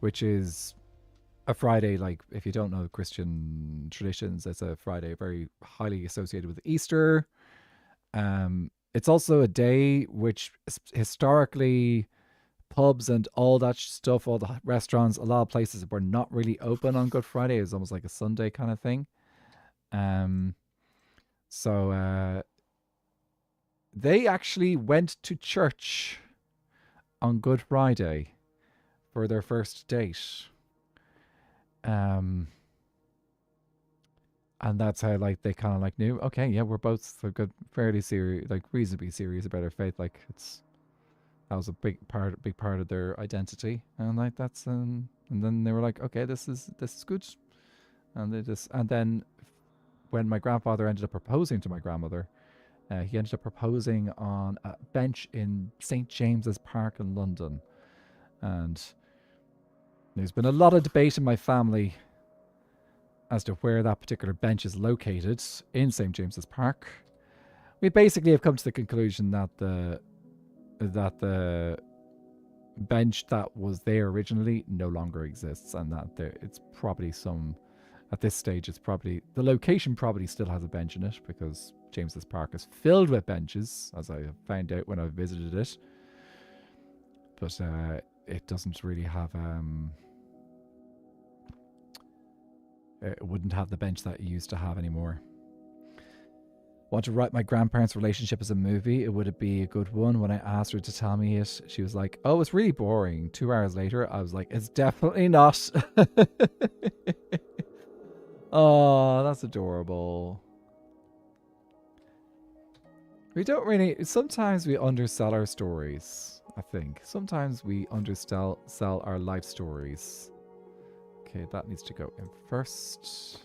which is a Friday, like if you don't know Christian traditions, it's a Friday very highly associated with Easter. It's also a day which historically pubs and all that stuff, all the restaurants, a lot of places were not really open on Good Friday. It was almost like a Sunday kind of thing. So they actually went to church on Good Friday for their first date. And that's how like they kind of like knew, okay, yeah, we're both fairly serious, like reasonably serious about our faith. Like that was a big part of their identity, and like that's and then they were like, okay, this is good, and then when my grandfather ended up proposing to my grandmother, he ended up proposing on a bench in St. James's Park in London, And there's been a lot of debate in my family as to where that particular bench is located in St. James's Park. We basically have come to the conclusion that the bench that was there originally no longer exists, and that it's probably at this stage, it's probably, the location probably still has a bench in it, because James's Park is filled with benches, as I found out when I visited it. But it doesn't really have, it wouldn't have the bench that it used to have anymore. Want to write my grandparents' relationship as a movie? Would it be a good one? When I asked her to tell me it, she was like, oh, it's really boring. 2 hours later, I was like, it's definitely not. Oh, that's adorable. We don't really... Sometimes we undersell our stories, I think. Sometimes we undersell our life stories. Okay, that needs to go in first.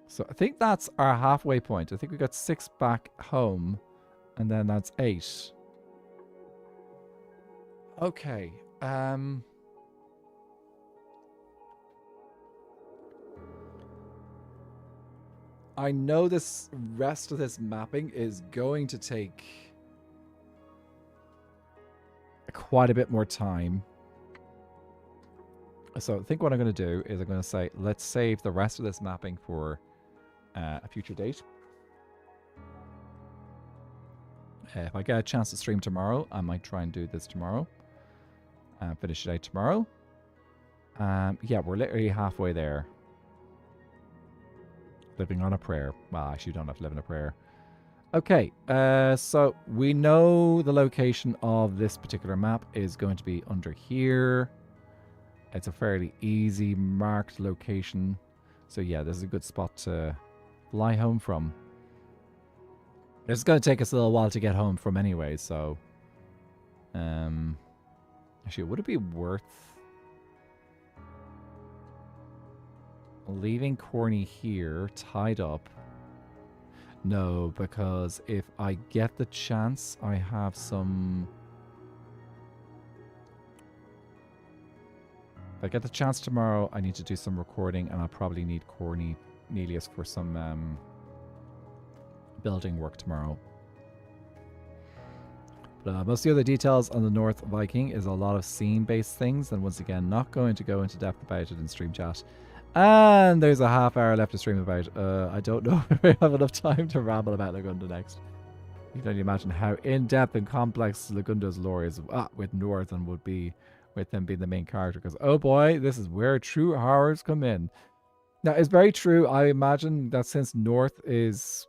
So I think that's our halfway point. I think we got 6 back home, and then that's 8. Okay. I know this rest of this mapping is going to take quite a bit more time. So I think what I'm going to do is I'm going to say, let's save the rest of this mapping for a future date. If I get a chance to stream tomorrow, I might try and do this tomorrow. Finish the day tomorrow. Yeah, we're literally halfway there. Living on a prayer. Well, actually, you don't have to live in a prayer. Okay, so we know the location of this particular map is going to be under here. It's a fairly easy marked location. So yeah, this is a good spot to fly home from. It's going to take us a little while to get home from anyway, so... actually, would it be worth... leaving Corny here, tied up? No, because if I get the chance, I have some... If I get the chance tomorrow, I need to do some recording, and I'll probably need Cornelius for some building work tomorrow. But most of the other details on the North Viking is a lot of scene-based things, and once again, not going to go into depth about it in stream chat. And there's a half hour left to stream about. I don't know if we have enough time to ramble about Lagunda next. You can only imagine how in-depth and complex Lagunda's lore is with North and would be with them being the main character. Because, oh boy, this is where true horrors come in. Now, it's very true. I imagine that since North is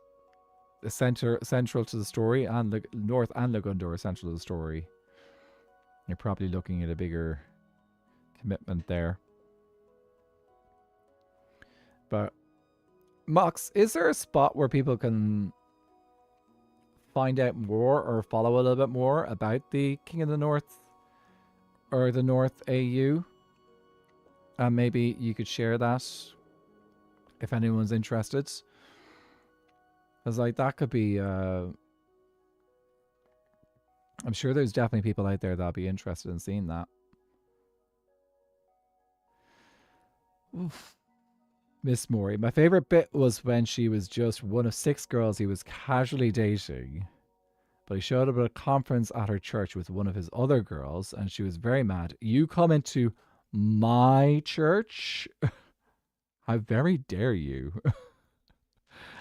central to the story, and North and Lagunda are central to the story, you're probably looking at a bigger commitment there. But, Mox, is there a spot where people can find out more or follow a little bit more about the King of the North or the North AU? And maybe you could share that if anyone's interested. Because, like, that could be... I'm sure there's definitely people out there that'll be interested in seeing that. Oof. Miss Mori. My favorite bit was when she was just one of 6 girls he was casually dating. But he showed up at a conference at her church with one of his other girls, and she was very mad. You come into my church? How very dare you?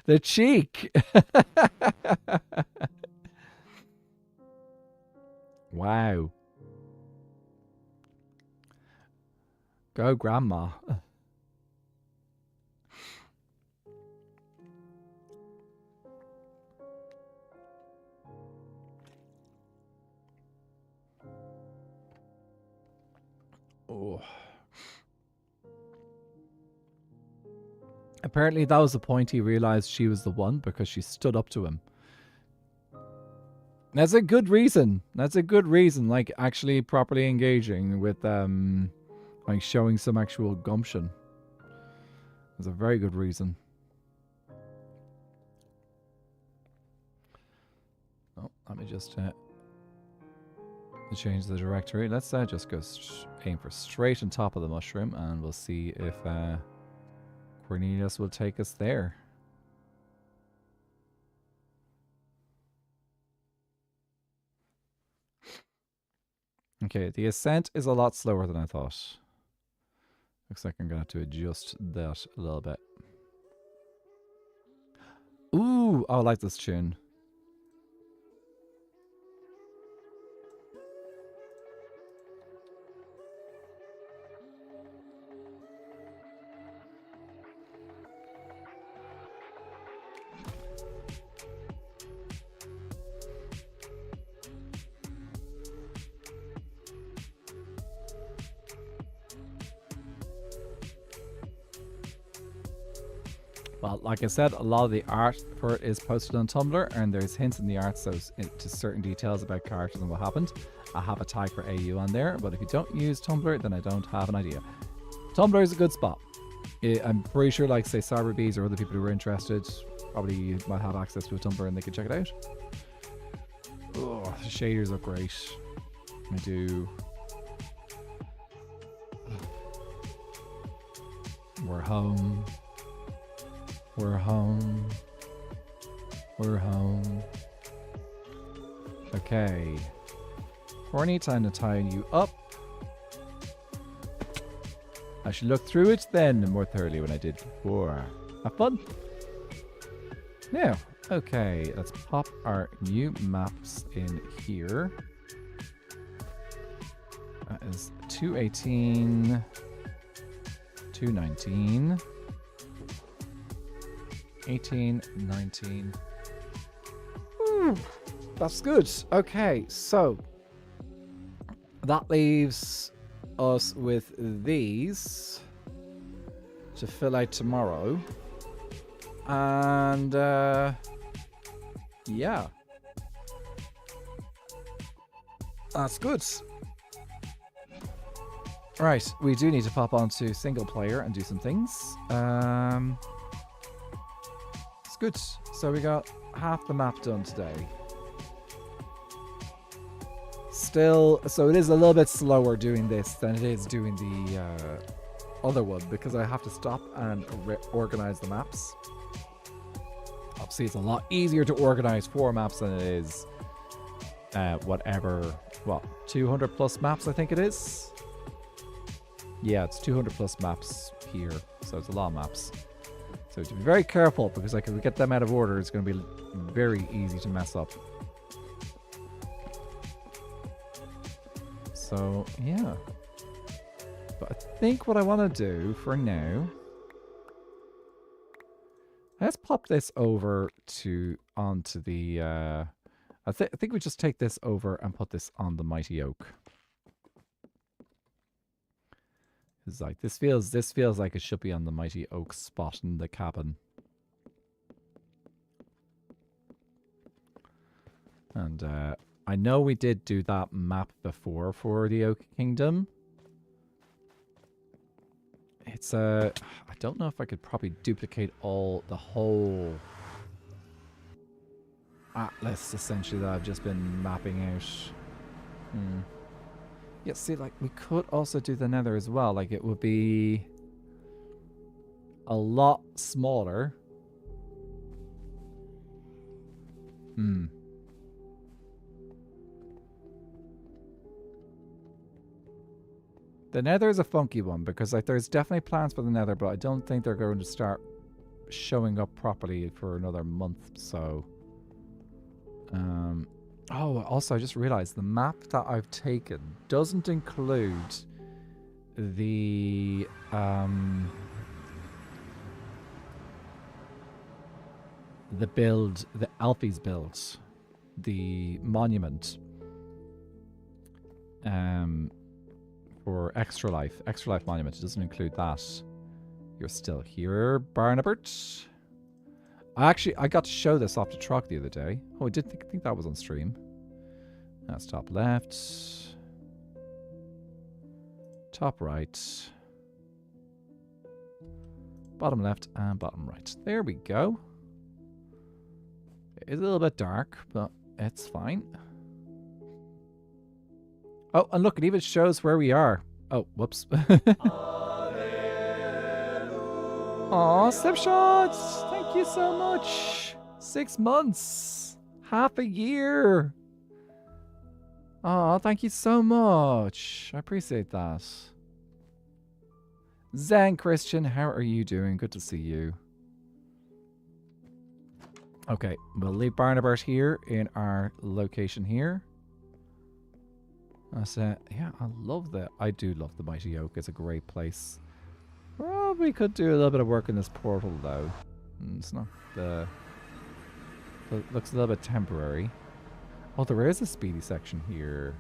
The cheek! Wow. Go, Grandma. Oh. Apparently that was the point he realized she was the one, because she stood up to him. That's a good reason. That's a good reason. Like, actually properly engaging with, like, showing some actual gumption. That's a very good reason. let me just change the directory. Let's just go aim for straight on top of the mushroom, and we'll see if Cornelius will take us there. Okay, the ascent is a lot slower than I thought. Looks like I'm going to have to adjust that a little bit. Ooh, I like this tune. Well, like I said, a lot of the art for it is posted on Tumblr, and there's hints in the art to certain details about characters and what happened. I have a tag for AU on there, but if you don't use Tumblr, then I don't have an idea. Tumblr is a good spot. I'm pretty sure, like, say, CyberBees or other people who are interested probably might have access to a Tumblr and they can check it out. Oh, the shaders look great. I do. We're home. We're home. We're home. Okay. Horny, time to tie you up. I should look through it then more thoroughly when I did before. Have fun. Now, okay, let's pop our new maps in here. That is 218, 219. 18, 19. Ooh, that's good. Okay, so that leaves us with these to fill out tomorrow. And yeah. That's good. Right, we do need to pop onto single player and do some things. Good. So we got half the map done today. Still, so it is a little bit slower doing this than it is doing the other one because I have to stop and organize the maps. Obviously, it's a lot easier to organize 4 maps than it is whatever, 200 plus maps I think it is. Yeah, it's 200 plus maps here, so it's a lot of maps. So to be very careful, because like if we get them out of order, it's going to be very easy to mess up. So, yeah. But I think what I want to do for now... Let's pop this over onto the... I think we just take this over and put this on the Mighty Oak. It's like this feels like it should be on the Mighty Oak spot in the cabin. And I know we did do that map before for the Oak Kingdom. It's I don't know if I could probably duplicate the whole atlas essentially that I've just been mapping out. Yeah, see, like, we could also do the Nether as well. Like, it would be a lot smaller. The Nether is a funky one because, like, there's definitely plans for the Nether, but I don't think they're going to start showing up properly for another month, so... Oh, also, I just realized the map that I've taken doesn't include the build, the Alfie's build, the monument for Extra Life monument. It doesn't include that. You're still here, Barnabert. I got to show this off to Trog the other day. Oh, I did think that was on stream. That's top left. Top right. Bottom left and bottom right. There we go. It's a little bit dark, but It's fine. Oh, and look, it even shows where we are. Oh, whoops. Aw, Slipshots! Thank you so much. 6 months. Half a year. Aw, thank you so much. I appreciate that. Zen Christian, how are you doing? Good to see you. Okay, we'll leave Barnabas here in our location here. Yeah, I do love the Mighty Oak. It's a great place. Probably could do a little bit of work in this portal though. It's not the... It looks a little bit temporary. Oh, there is a speedy section here.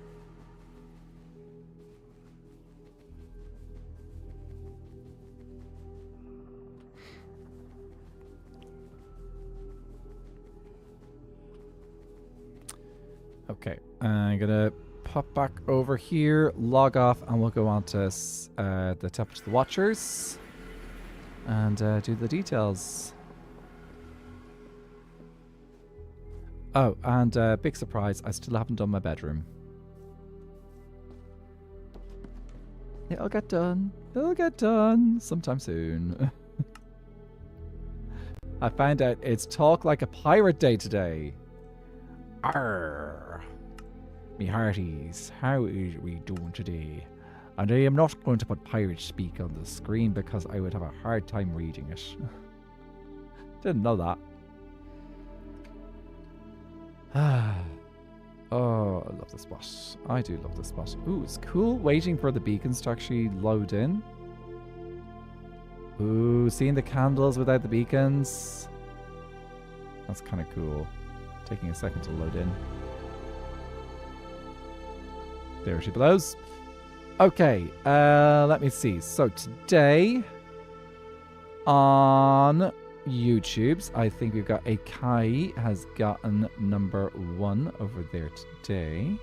Okay, I'm gonna pop back over here, log off, and we'll go on to the Temple of the Watchers and do the details. Oh, and big surprise, I still haven't done my bedroom. It'll get done. It'll get done sometime soon. I found out it's Talk Like a Pirate Day today. Arr. Me hearties, how is we doing today? And I am not going to put pirate speak on the screen because I would have a hard time reading it. Didn't know that. Oh, I love this spot. I do love this spot. Ooh, it's cool waiting for the beacons to actually load in. Ooh, seeing the candles without the beacons. That's kind of cool. Taking a second to load in. There she blows. Okay, let me see. So today on YouTube's, I think we've got a Kai has gotten number 1 over there today.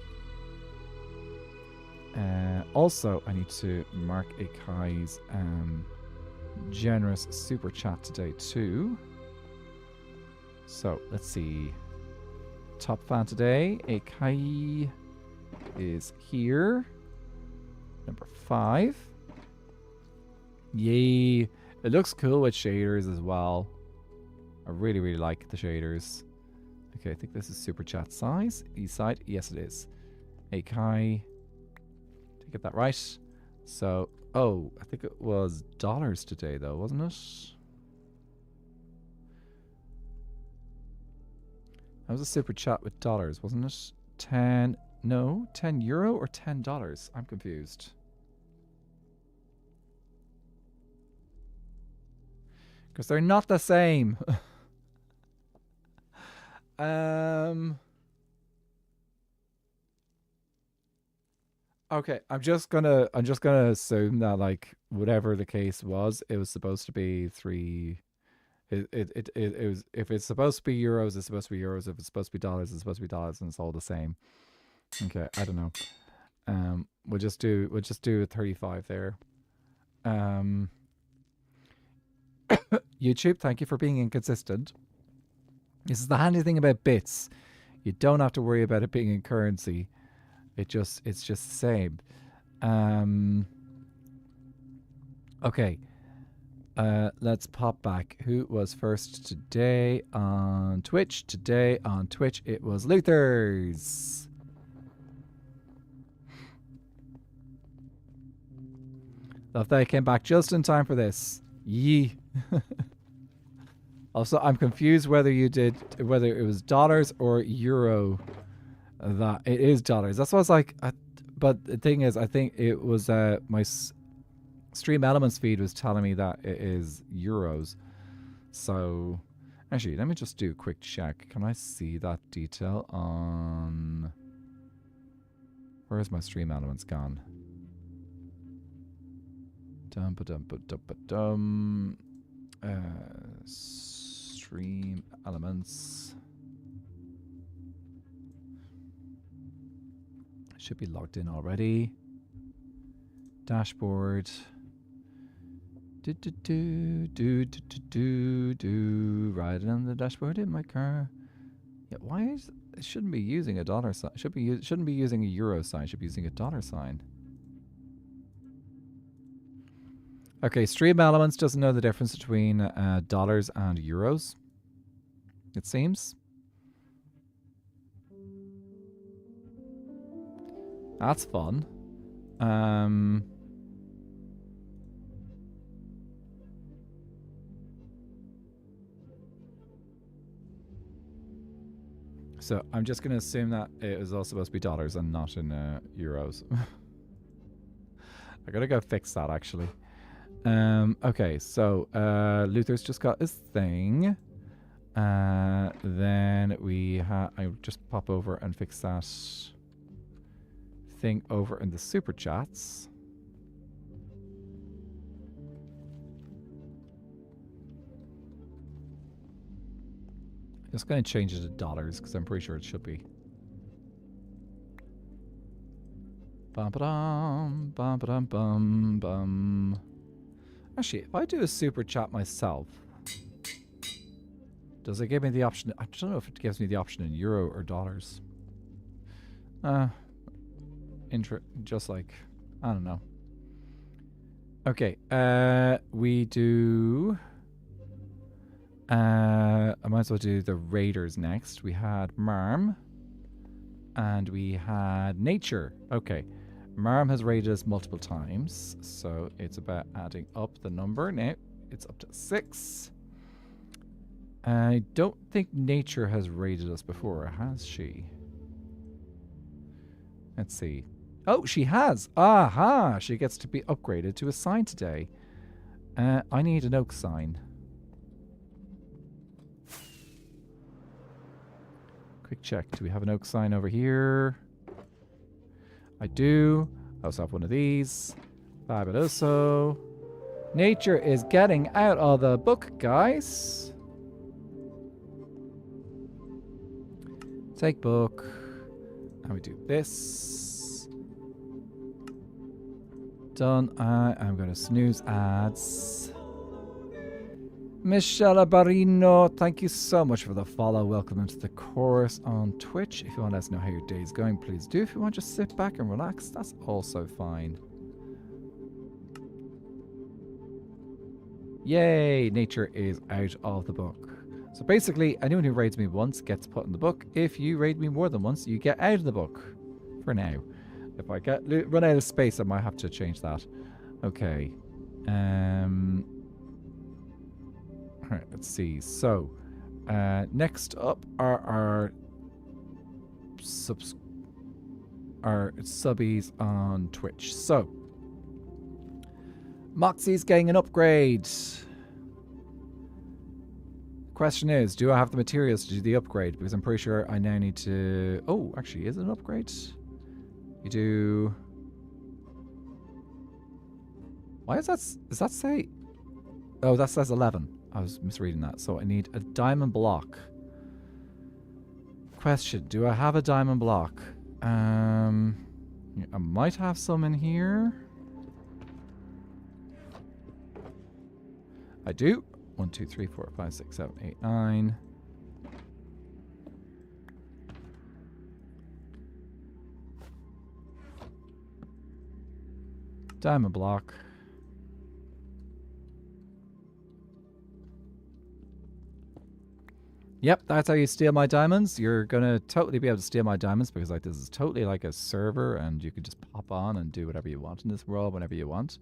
Also, I need to mark a Kai's generous super chat today too. So let's see. Top fan today, a Kai is here. Number 5. Yay. It looks cool with shaders as well. I really, really like the shaders. Okay, I think this is super chat size. East side. Yes, it is. A Kai. To get that right. So, oh, I think it was dollars today though, wasn't it? That was a super chat with dollars, wasn't it? 10 euro or $10? I'm confused. Because they're not the same. Okay, I'm just gonna assume that like whatever the case was, it was supposed to be 3. It was, if it's supposed to be euros, it's supposed to be euros. If it's supposed to be dollars, it's supposed to be dollars, and it's all the same. Okay, I don't know. We'll just do a 35 there. YouTube, thank you for being inconsistent. This is the handy thing about bits. You don't have to worry about it being in currency. It's just the same. Okay. Let's pop back. Who was first today on Twitch? Today on Twitch it was Luther's. Love that I came back just in time for this. Yee. Also, I'm confused whether it was dollars or euro. That it is dollars. That's what I was like. But the thing is, I think it was my Stream Elements feed was telling me that it is euros. So, actually, let me just do a quick check. Can I see that detail on... Where's my Stream Elements gone? Stream Elements. Should be logged in already. Dashboard. Riding on the dashboard in my car. Yeah, why is it shouldn't be using a dollar sign. Shouldn't be using a euro sign. Should be using a dollar sign. Okay, Stream Elements doesn't know the difference between dollars and euros. It seems. That's fun. So I'm just going to assume that it was all supposed to be dollars and not in euros. I gotta go fix that actually. Okay, so Luther's just got his thing. Then I just pop over and fix that thing over in the super chats. Just going to change it to dollars because I'm pretty sure it should be. Bum bum bum bum bum. Actually, if I do a super chat myself, does it give me the option? I don't know if it gives me the option in euro or dollars. Just like, I don't know. Okay, we do. I might as well do the Raiders next. We had Marm. And we had Nature. Okay. Marm has raided us multiple times. So it's about adding up the number. Now it's up to 6. I don't think Nature has raided us before, has she? Let's see. Oh, she has. Aha! She gets to be upgraded to a sign today. I need an oak sign. Quick check. Do we have an oak sign over here? I do. I also have one of these. Fabuloso. Nature is getting out of the book, guys. Take book. And we do this. Done. I'm going to snooze ads. Michelle Barino, thank you so much for the follow. Welcome into the chorus on Twitch. If you want to let us know how your day is going, please do. If you want to just sit back and relax, that's also fine. Yay! Nature is out of the book. So basically, anyone who raids me once gets put in the book. If you raid me more than once, you get out of the book. For now. If I run out of space, I might have to change that. Okay. Alright, let's see. So, next up are our subbies on Twitch. So, Moxie's getting an upgrade. Question is, do I have the materials to do the upgrade? Because I'm pretty sure I now need to... Oh, actually, is it an upgrade? You do... Why does that say... Oh, that says 11. I was misreading that. So I need a diamond block. Question, do I have a diamond block? I might have some in here. I do. 1, 2, 3, 4, 5, 6, 7, 8, 9. Diamond block. Yep, that's how you steal my diamonds. You're gonna totally be able to steal my diamonds because like this is totally like a server and you can just pop on and do whatever you want in this world whenever you want.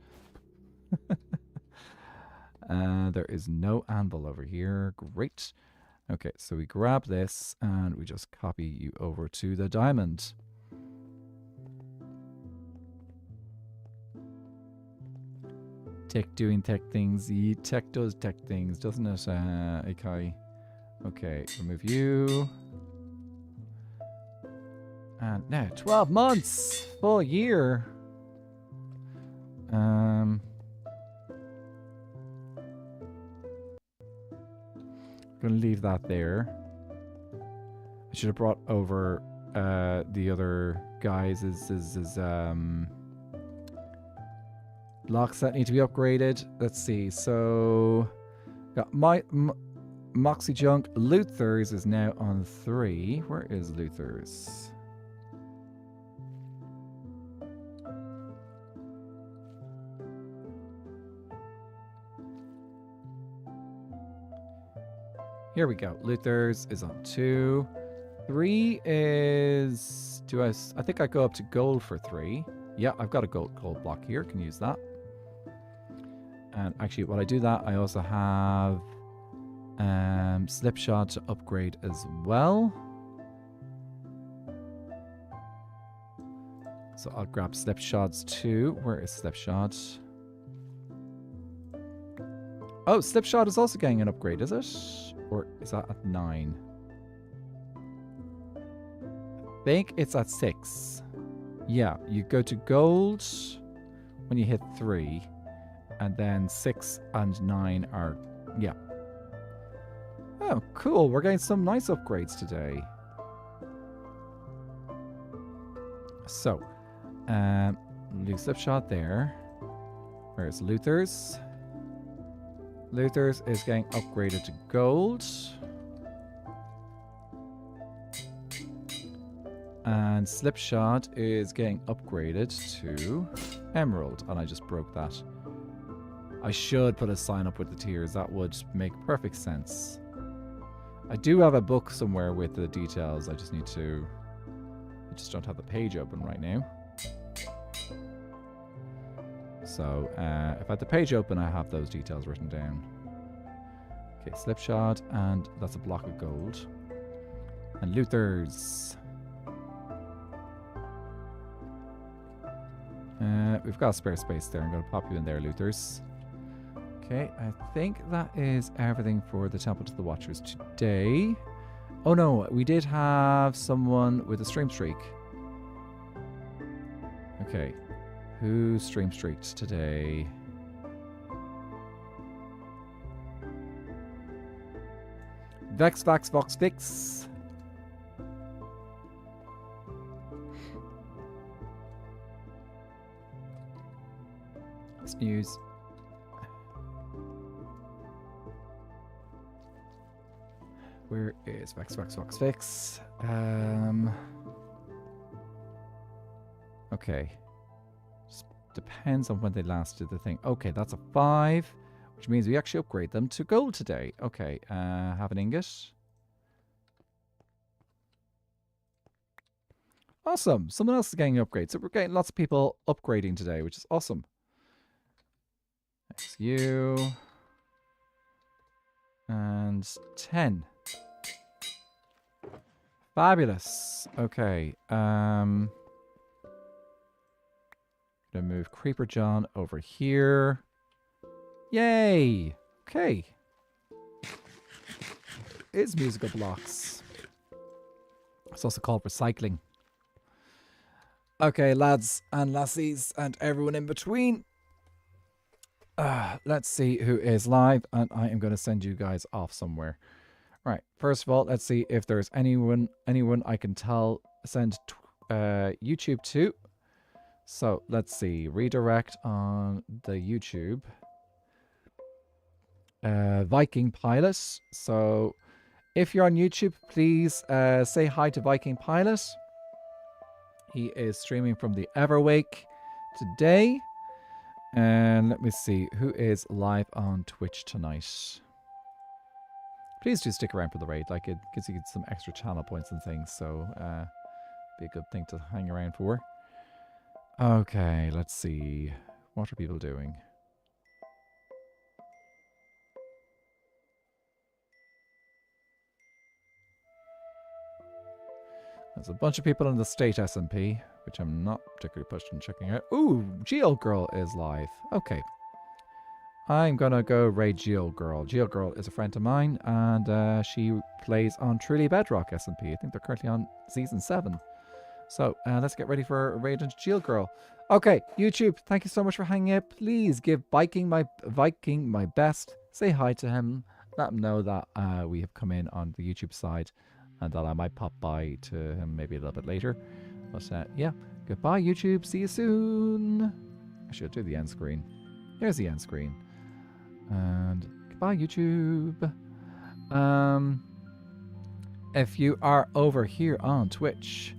There is no anvil over here. Great. Okay, so we grab this and we just copy you over to the diamond. Tech doing tech things. Tech does tech things, doesn't it, Ikai? Okay, remove you. And now 12 months! Full year! Gonna leave that there. I should have brought over the other guys' blocks that need to be upgraded. Let's see, so got Moxie Junk. Luther's is now on 3. Where is Luther's? Here we go. Luther's is on 2. 3 is... I think I go up to gold for 3. Yeah, I've got a gold block here. Can use that. And actually, while I do that, I also have Slipshod to upgrade as well. So I'll grab Slipshods too. Where is Slipshod? Oh, Slipshod is also getting an upgrade, is it? Or is that at 9? I think it's at 6. Yeah, you go to gold when you hit 3. And then 6 and 9 are... Yeah. Oh, cool. We're getting some nice upgrades today. So, Slipshot there. Where's Luther's? Luther's is getting upgraded to gold. And Slipshot is getting upgraded to emerald. And I just broke that. I should put a sign up with the tiers. That would make perfect sense. I do have a book somewhere with the details. I just need to... I just don't have the page open right now. So, if I had the page open, I have those details written down. Okay, Slipshod, and that's a block of gold. And Luther's. We've got spare space there. I'm going to pop you in there, Luther's. Okay, I think that is everything for the Temple to the Watchers today. Oh no, we did have someone with a stream streak. Okay, who stream streaked today? Vex, Vax, Vox, Vix. Snooze. Where is Vex, Vex, Vox, Vix? Okay. Just depends on when they last did the thing. Okay, that's a 5, which means we actually upgrade them to gold today. Okay, have an ingot. Awesome. Someone else is getting an upgrade. So we're getting lots of people upgrading today, which is awesome. That's you. And 10. Fabulous. Okay. Gonna move Creeper John over here. Yay! Okay. It's musical blocks. It's also called recycling. Okay, lads and lassies and everyone in between. Let's see who is live, and I am going to send you guys off somewhere. Right. First of all, let's see if there's anyone I can send YouTube to. So let's see. Redirect on the YouTube. Viking Pilot. So if you're on YouTube, please say hi to Viking Pilot. He is streaming from the Everwake today. And let me see who is live on Twitch tonight. Please do stick around for the raid. Like, it gives you some extra channel points and things, so be a good thing to hang around for. Okay, let's see. What are people doing? There's a bunch of people in the state SMP, which I'm not particularly pushed on checking out. Ooh, Gaeilge is live. Okay. I'm gonna go raid Gaeilge. Gaeilge is a friend of mine, and she plays on Truly Bedrock SMP. I think they're currently on Season 7. So, let's get ready for a raid into Gaeilge. Okay, YouTube, thank you so much for hanging out. Please give Viking my best. Say hi to him. Let him know that we have come in on the YouTube side, and that I might pop by to him maybe a little bit later. But yeah, goodbye YouTube, see you soon. I should do the end screen. Here's the end screen. And goodbye YouTube. If you are over here on Twitch,